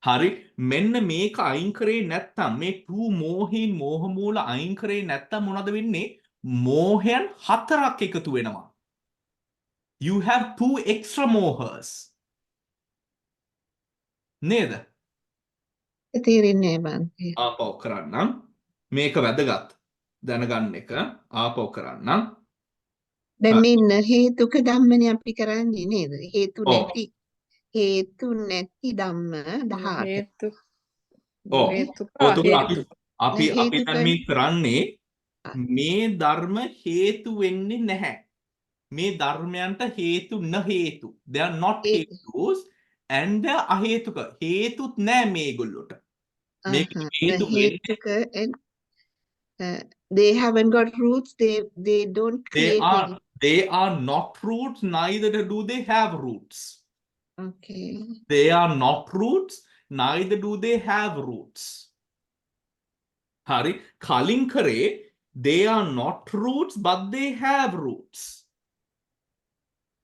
හරි මෙන්න මේක අයින් කරේ නැත්තම් මේ 2 මෝහින් මෝහ මූල අයින් කරේ නැත්තම් මොනවද වෙන්නේ? මෝහයන් 4ක් එකතු වෙනවා. You have 2 extra mohas. නේද? තේරෙන්නේ බං. ආපහු කරන්නම්. මේක වැදගත්. දැනගන්න එක. ආපහු කරන්නම්. දැන් මෙන්න හේතුක ධම්මනේ අපි කරන්නේ නේද? හේතු ඔව්. නැති ධම්ම 18. හේතු ඔව්. හේතුක එතකොට හේතු. අපි හේතුක- දැන් මේ කරන්නේ මේ ධර්ම හේතු වෙන්නේ නැහැ. මේ ධර්මයන්ට හේතු හේතු. They are not hetus and they are අහේතුක. හේතුත් නැහැ මේගොල්ලොට. මේක හේතු වෙන්නේ හේතුක and they haven't got roots. They don't create any. they are not roots, neither do they have roots. Okay. They are not roots, neither do they have roots. Hari, කලින් කරේ they are not roots, but they have roots.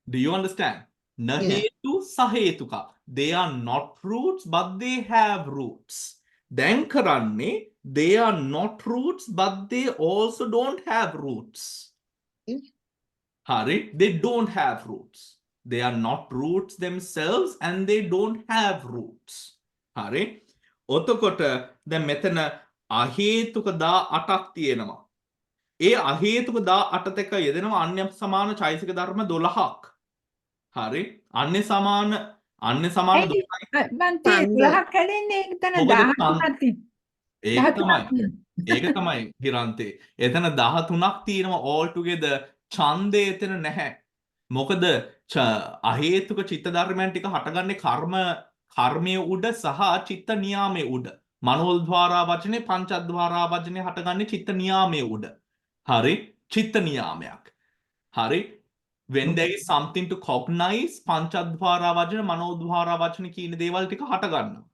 Do you understand? Na Yeah. hetu sahetuka. They are not roots, but they have roots. Then karanne, they are not roots, but they also don't have roots. Yeah. Hari, they don't have roots. They are not roots themselves and they don't have roots. Hari, ඔතකොට දැන් මෙතන අහේතුක 18ක් තියෙනවා. ඒ අහේතුක 18ත් එක්ක යෙදෙනවා අන්‍ය සමාන චෛතසික ධර්ම 12ක්. හරි? අන්‍ය සමාන 12යි. බන්ති ඡන්ද. 12ක් හැදෙන්නේ එතන මොකද 13ක් ඒක තමයි. ඒක තමයි හිරන්තේ. එතන 13ක් තියෙනවා all together. ඡන්දය එතන නැහැ. මොකද අහේතුක චිත්ත ධර්මයන් ටික හටගන්නේ කර්මයේ උඩ සහ චිත්ත නියාමයේ උඩ. මනෝද්වාරා වචනේ පංචද්වාරා වචනේ හටගන්නේ චිත්ත නියාමයේ උඩ. හරි? චිත්ත නියාමයක්. හරි? When there is something to cognize පංචද්වාරා වචන මනෝද්වාරා වචන කියන දේවල් ටික හටගන්නවා.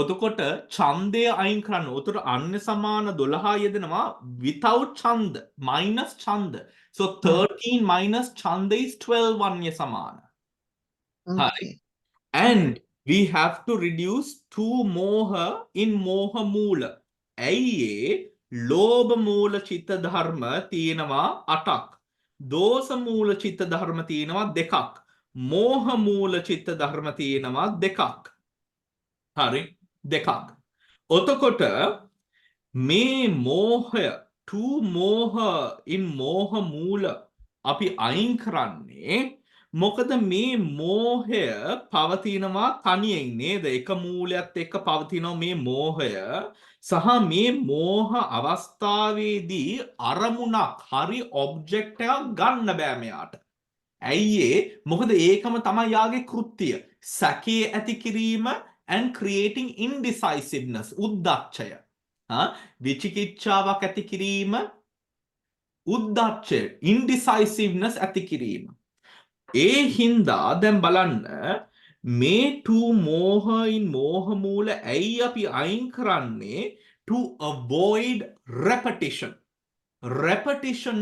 එතකොට ඡන්දය අයින් කරන්න. උතර අන්‍ය සමාන 12 යෙදෙනවා without ඡන්ද minus ඡන්ද. So 13 minus ඡන්ද is 12 අන්‍ය සමාන. Okay. And we have to reduce 2 moha in moha moola. ඇයි ඒ ලෝභ මූල චිත්ත ධර්ම තියෙනවා 8ක්. දෝෂ මූල චිත්ත ධර්ම තියෙනවා 2ක්. මෝහ මූල චිත්ත ධර්ම තියෙනවා 2ක්. හරි? 2ක්. එතකොට මේ මෝහය 2 moha in moha moola අපි අයින් කරන්නේ මොකද මේ මෝහය පවතිනවා තනියෙන් නේද? එක මූලයක් එක්ක පවතිනවා මේ මෝහය සහ මේ මෝහ අවස්ථාවේදී අරමුණක් හරි ඔබ්ජෙක්ට් එකක් ගන්න බෑ මෙයාට. ඇයි ඒ? මොකද ඒකම තමයි යාගේ කෘත්‍යය. සැකේ ඇති කිරීම and creating indecisiveness උද්දච්චය. විචිකිච්ඡාවක් ඇති කිරීම උද්දච්චය indecisiveness ඇති කිරීම. ඒ හින්දා දැන් බලන්න මේ to මෝහයින් මෝහ මූල ඇයි අපි අයින් කරන්නේ to avoid repetition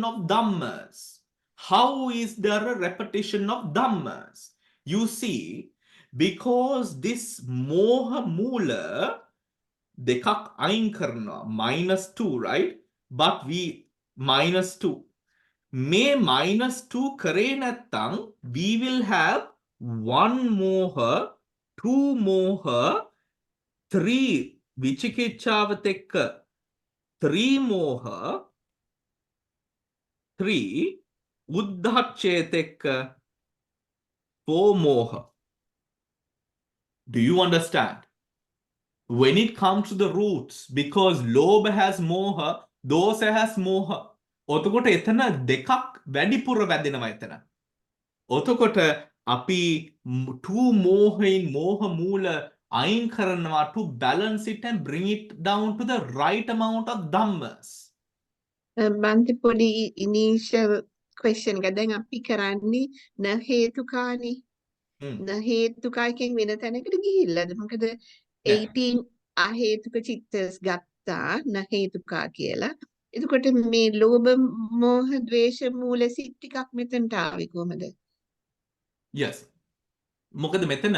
of dhammas. How is there a repetition of dhammas? You see, because this moha mula දෙකක් අයින් කරනවා -2, right? But we -2 මේ -2 කරේ නැත්තම් we will have 1 moha 2 moha 3 විචිකිච්ඡාවත් එක්ක 3 moha 3 උද්ධච්චයත් එක්ක 4 moha. Do you understand? When it comes to the roots, because lobha has moha, dosa has moha. ඔතකොට එතන දෙකක් වැඩිපුර වැදෙනවා එතන. ඔතකොට අපි two මෝහයින් මෝහ මූල අයින් කරනවා to balance it and bring it down to the right amount of dhammas. බන්ති පොඩි ඉනිෂල් ක්වෙස්චන් එක දැන් අපි කරන්නේ න හේතුකානේ න හේතුකායකින් වෙන තැනකට ගිහිල්ලාද මොකද 18 අහේතුක චිත්තස් ගත්තා න හේතුකා කියලා එතකොට මේ ලෝභ මෝහ ද්වේෂ මූල සිත් ටිකක් මෙතනට ආවේ කොහමද? Yes. මොකද මෙතන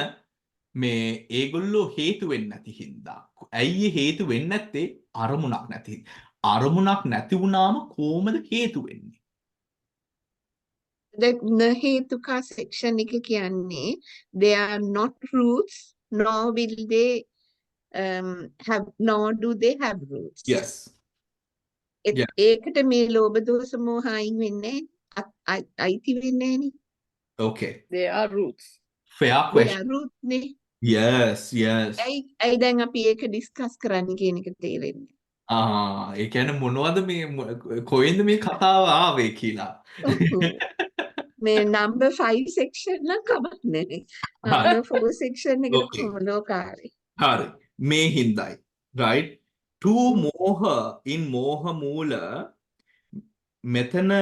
මේ ඒගොල්ලෝ හේතු වෙන්නේ නැති හින්දා. ඇයි හේතු වෙන්නේ නැත්තේ? අරමුණක් නැති. අරමුණක් නැති වුණාම කොහොමද හේතු වෙන්නේ? The Nahetuka section එක කියන්නේ they are not roots nor will they have nor do they have roots. Yes. Yeah. ඒකට මේ ලෝභ දෝෂ මෝහ අයින් වෙන්නේ අයිති වෙන්නේ නෑනේ. Okay. They are roots. Fair they question. are roots නේ. Yes, yes. ඇයි දැන් අපි ඒක ඩිස්කස් කරන්න කියන එක තේරෙන්නේ. ඒ කියන්නේ මොනවද මේ කොහෙන්ද මේ කතාව ආවේ කියලා. මේ number 5 section නම් කමක් නෑ. number 4 section එකට Okay. කොහොමදෝකාරයි. හරි. මේ හින්දායි. Right? To moha in moha moola මෙතන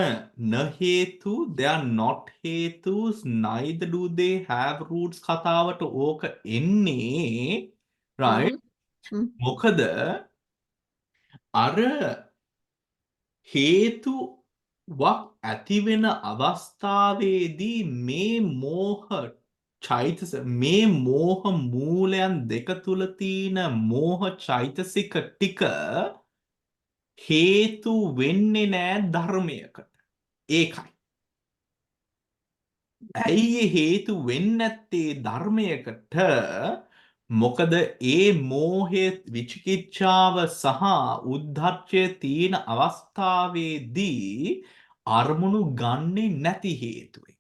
න හේතු they are not hetus neither do they have roots කතාවට ඕක එන්නේ right මොකද අර හේතුවක් ඇති වෙන අවස්ථාවේදී මේ මෝහ චෛතස මේ මෝහ මූලයන් දෙක තුල තියෙන මෝහ චෛතසික ටික හේතු වෙන්නේ නෑ ධර්මයකට. ඒකයි. ඇයි හේතු වෙන්නේ නැත්තේ ධර්මයකට? මොකද ඒ මෝහය විචිකිච්ඡාව සහ උද්ධච්චය තියෙන අවස්ථාවේදී අරමුණු ගන්නේ නැති හේතුවෙන්.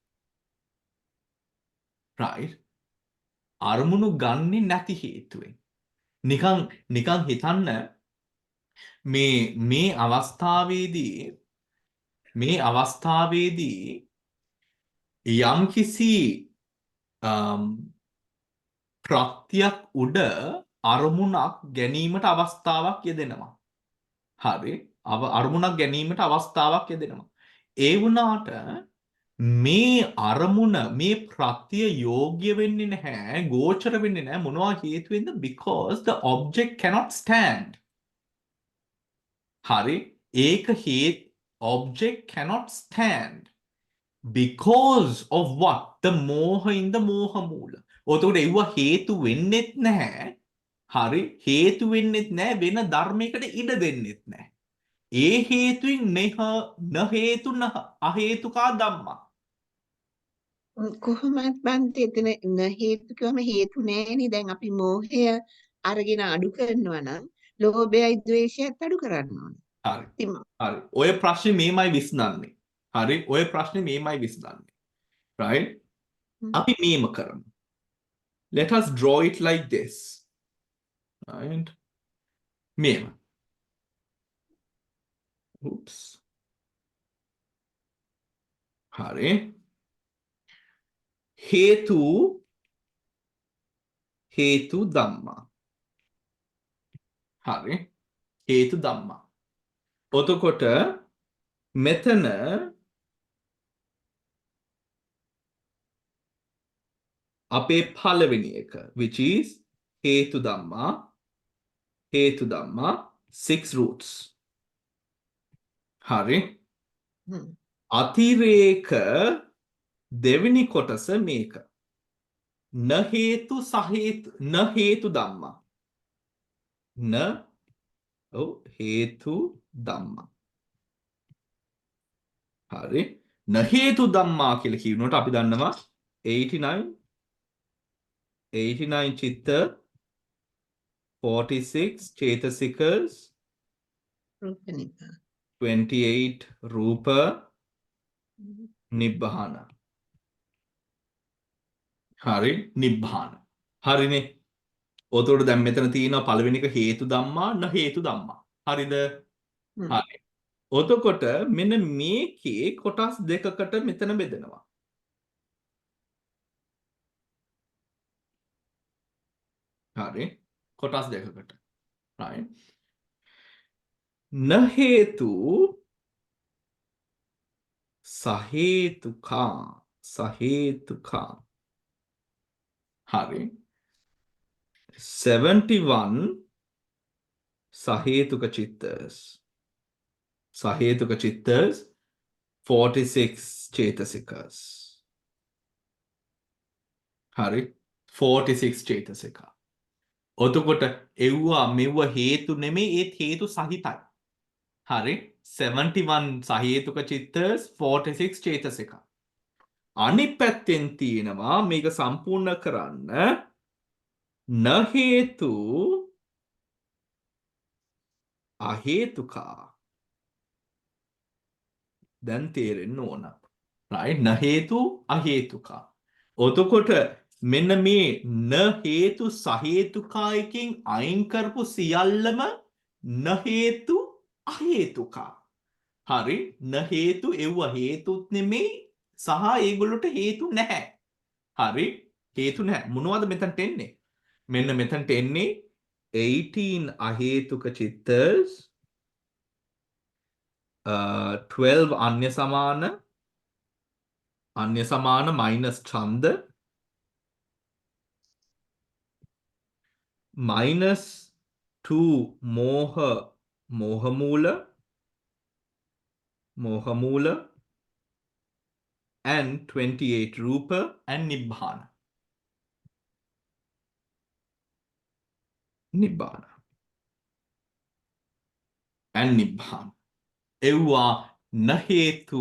right? අරමුණු ගන්නේ නැති හේතුවෙන්. නිකන් හිතන්න මේ අවස්ථාවේදී යම්කිසි ප්‍රත්‍යක් උඩ අරමුණක් ගැනීමට අවස්ථාවක් යෙදෙනවා. හරි. අරමුණක් ගැනීමට අවස්ථාවක් යෙදෙනවා. ඒ වුණාට මේ අරමුණ මේ ප්‍රත්‍ය යෝග්‍ය වෙන්නේ නැහැ, ගෝචර වෙන්නේ නැහැ මොනවා හේතුවෙන්ද? because the object cannot stand. හරි. ඒක object cannot stand because of what? The moha in the moha moola. ඔතකොට ඒව හේතු වෙන්නෙත් නැහැ. හරි. හේතු වෙන්නෙත් නැහැ වෙන ධර්මයකට ඉඩ දෙන්නෙත් නැහැ. ඒ හේතුයින් න හේතු න අහේතුකා ධම්මා. කොහොමත් බන්ති එතන න හේතුකම හේතු නෑනේ. දැන් අපි මෝහය අරගෙන අඩු කරනවා නම් ලෝභයයි ද්වේෂයත් අඩු කරන්න ඕනේ. හරි. හරි. ඔය ප්‍රශ්නේ මේමයි විසඳන්නේ. හරි. ඔය ප්‍රශ්නේ මේමයි විසඳන්නේ. right? අපි මේම කරමු. Let us draw it like this. Right? මේම. Oops. හරි. හේතු ධම්මා. හරි. හේතු ධම්මා. ඔතකොට මෙතන අපේ පළවෙනි එක which is හේතු ධම්මා 6 roots. හරි. හ්ම්. අතිරේක දෙවෙනි කොටස මේක. න හේතු ධම්මා. හේතු ධම්මා. හරි. න හේතු ධම්මා කියලා කියනකොට අපි දන්නවා 89 චිත්ත 46 චේතසිකස් රූපනිකා. 28 රූප නිබ්බාන. හරි නිබ්බාන. හරිනේ. ඔතකොට දැන් මෙතන තියෙනවා පළවෙනි එක හේතු ධම්මා න හේතු ධම්මා. හරිද? හ්ම්. හරි. ඔතකොට මෙන්න මේකේ කොටස් දෙකකට මෙතන බෙදෙනවා. හරි. කොටස් දෙකකට. right. න හේතු සහේතුකා. හරි. 71 සහේතුක චිත්තස් 46 චේතසිකස්. හරි. 46 චේතසිකා. ඔතකොට මෙව්ව හේතු නෙමෙයි ඒත් හේතු සහිතයි. හරි. 71 සහේතුක චිත්තස් 46 චේතසිකා. අනිත් පැත්තෙන් තියෙනවා මේක සම්පූර්ණ කරන්න න හේතු අහේතුකා. දැන් තේරෙන්න ඕන. right? න හේතු අහේතුකා. ඔතකොට මෙන්න මේ න හේතු සහේතුකායකින් අයින් කරපු සියල්ලම න හේතු අහේතුකා. හරි. න හේතු එව්ව හේතුත් නෙමෙයි සහ ඒගොල්ලොට හේතු නැහැ. හරි. හේතු නැහැ. මොනවද මෙතනට එන්නේ? මෙන්න මෙතනට එන්නේ 18 අහේතුක චිත්තස් 12 අන්‍ය සමාන minus ඡන්ද minus 2 මෝහ මූල and 28 රූප and නිබ්බාන. and නිබ්බාන. එව්වා න හේතු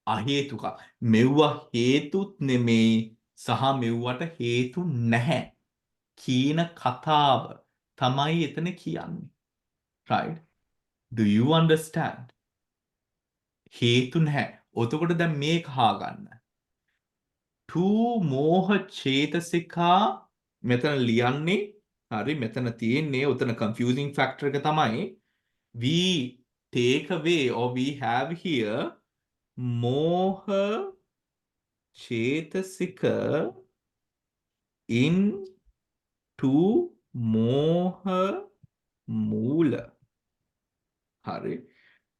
අහේතුක. මෙව්වා හේතුත් නෙමෙයි සහ මෙව්වට හේතු නැහැ කියන කතාව තමයි එතන කියන්නේ. right? Do you understand? හේතු නැහැ. ඔතකොට දැන් මේක අහගන්න. 2 මෝහ චේතසිකා මෙතන ලියන්නේ හරි මෙතන තියෙන්නේ උතන confusing factor එක තමයි we take away or we have here moha chetasika in to moha moola. හරි.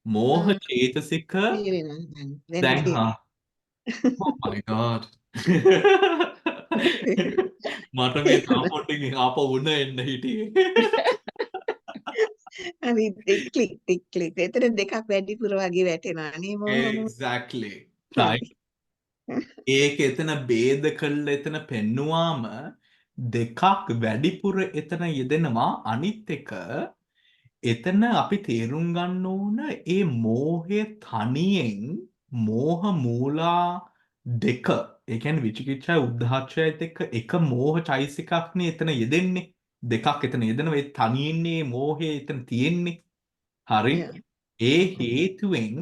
moha chetasika තේරෙනවා දැන්. දැන් දැන් තේරෙනවා. oh my god. මට මේ තාපොට්ටකින් ආපහු උණ එන්න හිටියේ. හරි ටික්. එතන දෙකක් වැඩිපුර වගේ වැටෙනවා නේ මොහොම. exactly. right. ඒක එතන ભેද කළා එතන පෙන්නුවාම දෙකක් වැඩිපුර එතන යෙදෙනවා. අනිත් එක එතන අපි තේරුම් ගන්න ඕන ඒ මෝහය තනියෙන් මෝහ මූලා දෙක ඒ කියන්නේ විචිකිච්ඡා උද්ධාච්ඡයත් එක්ක එක මෝහ චෛසිකක්නේ එතන යෙදෙන්නේ. දෙකක් එතන යෙදෙනවා. ඒ තනියන්නේ මෝහය එතන තියෙන්නේ. හරි. Yeah. ඒ හේතුවෙන්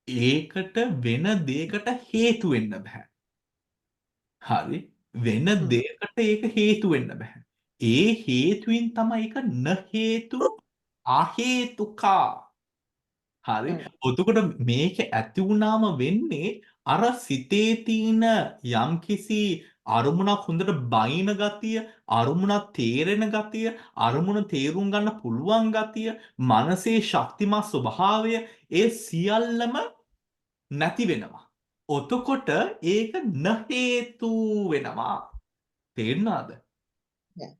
ඒකට වෙන දෙයකට හේතු වෙන්න බෑ. හරි. වෙන දෙයකට ඒක හේතු වෙන්න බෑ. ඒ හේතුවෙන් තමයි ඒක න හේතු අහේතුකා. හරි. එතකොට මේක ඇති වුණාම වෙන්නේ අර සිතේ තියෙන යම්කිසි අරමුණක් හොඳට බයින ගතිය, අරමුණක් තේරෙන ගතිය, අරමුණ තේරුම් ගන්න පුළුවන් ගතිය, මනසේ ශක්තිමත් ස්වභාවය ඒ සියල්ලම නැති වෙනවා. එතකොට ඒක න හේතු වෙනවා. තේරුණාද? Yeah.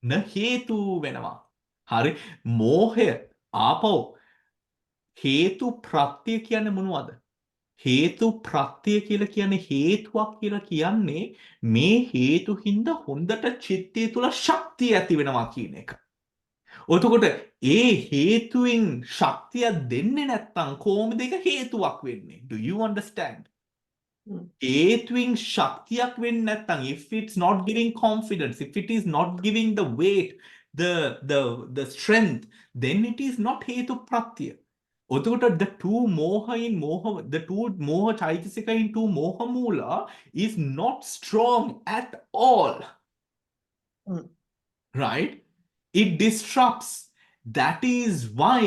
න හේතු වෙනවා. හරි. මෝහය ආපහු හේතු ප්‍රත්‍ය කියන්නේ මොනවද? හේතු ප්‍රත්‍ය කියලා කියන්නේ හේතුවක් කියලා කියන්නේ මේ හේතු හින්දා හොඳට චිත්තය තුල ශක්තිය ඇති වෙනවා කියන එක. එතකොට ඒ හේතුවෙන් ශක්තිය දෙන්නේ නැත්නම් කොහොමද ඒක හේතුවක් වෙන්නේ? Do you understand? හේතුවෙන් ශක්තියක් වෙන්නේ නැත්නම් if it's not giving confidence, if it is not giving the weight, the strength, then it is not හේතු ප්‍රත්‍ය. එතකොට the two moha chaitasika in two moha mula is not strong at all. Right? It disrupts. That is why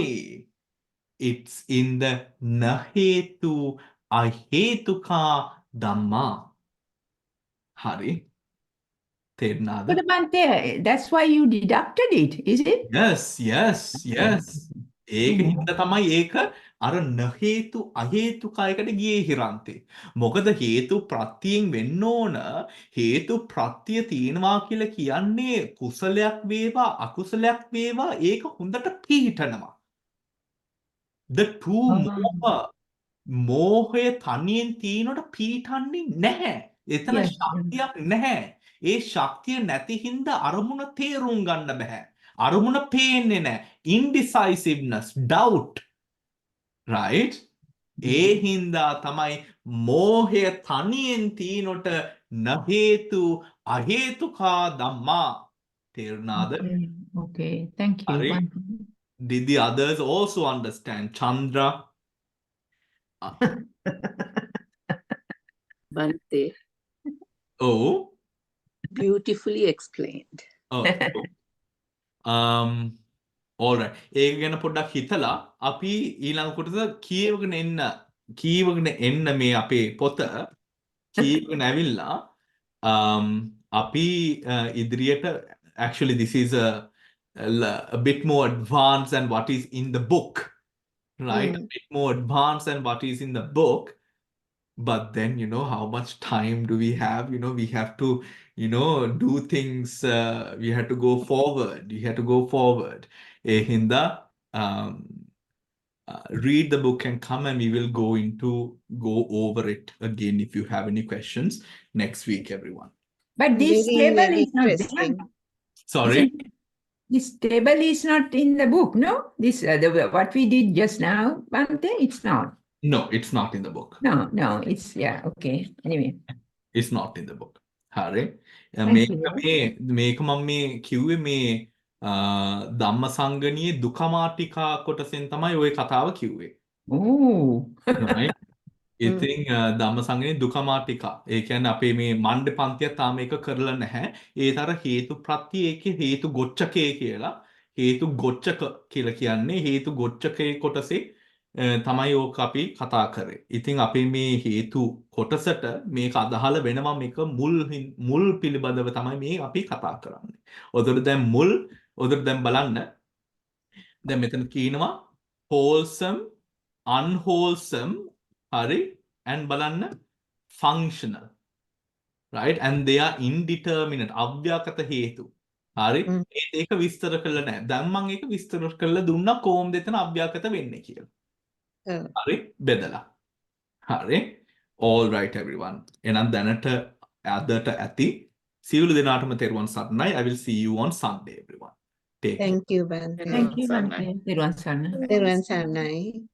it's in the nahetu ahetuka dhamma. Hari. Ternada? But Bante, that's why you deducted it, is it? Yes. ඒක හින්දා තමයි ඒක අර නහේතු අහේතුකයකට ගියේ හිරන්තේ. මොකද හේතු ප්‍රත්‍යයෙන් වෙන්න ඕන හේතු ප්‍රත්‍ය තියෙනවා කියලා කියන්නේ කුසලයක් වේවා අකුසලයක් වේවා ඒක හොඳට පිහිටනවා. The two මෝහය තනියෙන් තියෙනකොට පිහිටන්නේ නැහැ. එතන Yes. ශක්තියක් නැහැ. ඒ ශක්තිය නැති හින්දා අරමුණ තේරුම් ගන්න බෑ. අරමුණ පේන්නේ නැහැ. Indecisiveness, doubt. Right? ඒ හින්දා තමයි මෝහය තනියෙන් තියෙනකොට නහේතු අහේතුකා ධම්මා. තේරුණාද? Okay, thank you. Hari. Bante. Did the others also understand? Chandra? Bante, Oh. beautifully explained. Oh. All right. ඒක ගැන පොඩ්ඩක් හිතලා අපි ඊළඟ කොටස කියවගෙන එන්න මේ අපේ පොත කියවගෙන ඇවිල්ලා අපි ඉදිරියට actually this is a bit more advanced than what is in the book, right? A bit more advanced than what is in the book. But then, how much time do we have? We have to, do things. We have to go forward. Hinda, read the book and come and we will go over it again if you have any questions next week, everyone. But this Very, table very is not interesting. there. Sorry? Isn't it? This table is not in the book, no? This what we did just now, Bante, it's not. No, it's not in the book. No, it's, yeah, okay. Anyway, It's not in the book. හරි. Thank you. මේක මම මේ කිව්වේ මේ ධම්මසංගණියේ දුකමාටිකා කොටසෙන් තමයි ওই කතාව කිව්වේ. oh. Right? ඉතින් ධම්මසංගණියේ දුකමාටිකා. ඒ කියන්නේ අපේ මේ මණ්ඩ පන්තිය තාම ඒක කරලා නැහැ. ඒතර හේතු ප්‍රත්‍ය ඒකේ හේතු ගොච්චකේ කියලා. හේතු ගොච්චක කියලා කියන්නේ හේතු ගොච්චකේ කොටසේ තමයි ඕක අපි කතා කරේ. ඉතින් අපි මේ හේතු කොටසට මේක අදහලා වෙනවා මේක මුල් පිළිබඳව තමයි මේ අපි කතා කරන්නේ. ඔතන දැන් බලන්න. දැන් මෙතන කියනවා wholesome, unwholesome, හරි, and බලන්න functional. Right? And they are indeterminate. අව්‍යාකත හේතු. හරි. ඒක විස්තර කළා නැහැ. දැන් මම ඒක විස්තර කරලා දුන්නා කොහොමද එතන අව්‍යාකත වෙන්නේ කියලා. හරි බෙදලා. හරි. All right everyone. එහෙනම් දැනට අදට ඇති සියලු දෙනාටම තෙරුවන් සරණයි. I will see you on Sunday everyone. Take care. Thank you, Bante. Thank you, Sarnai. Bante. Thank you. Thank you.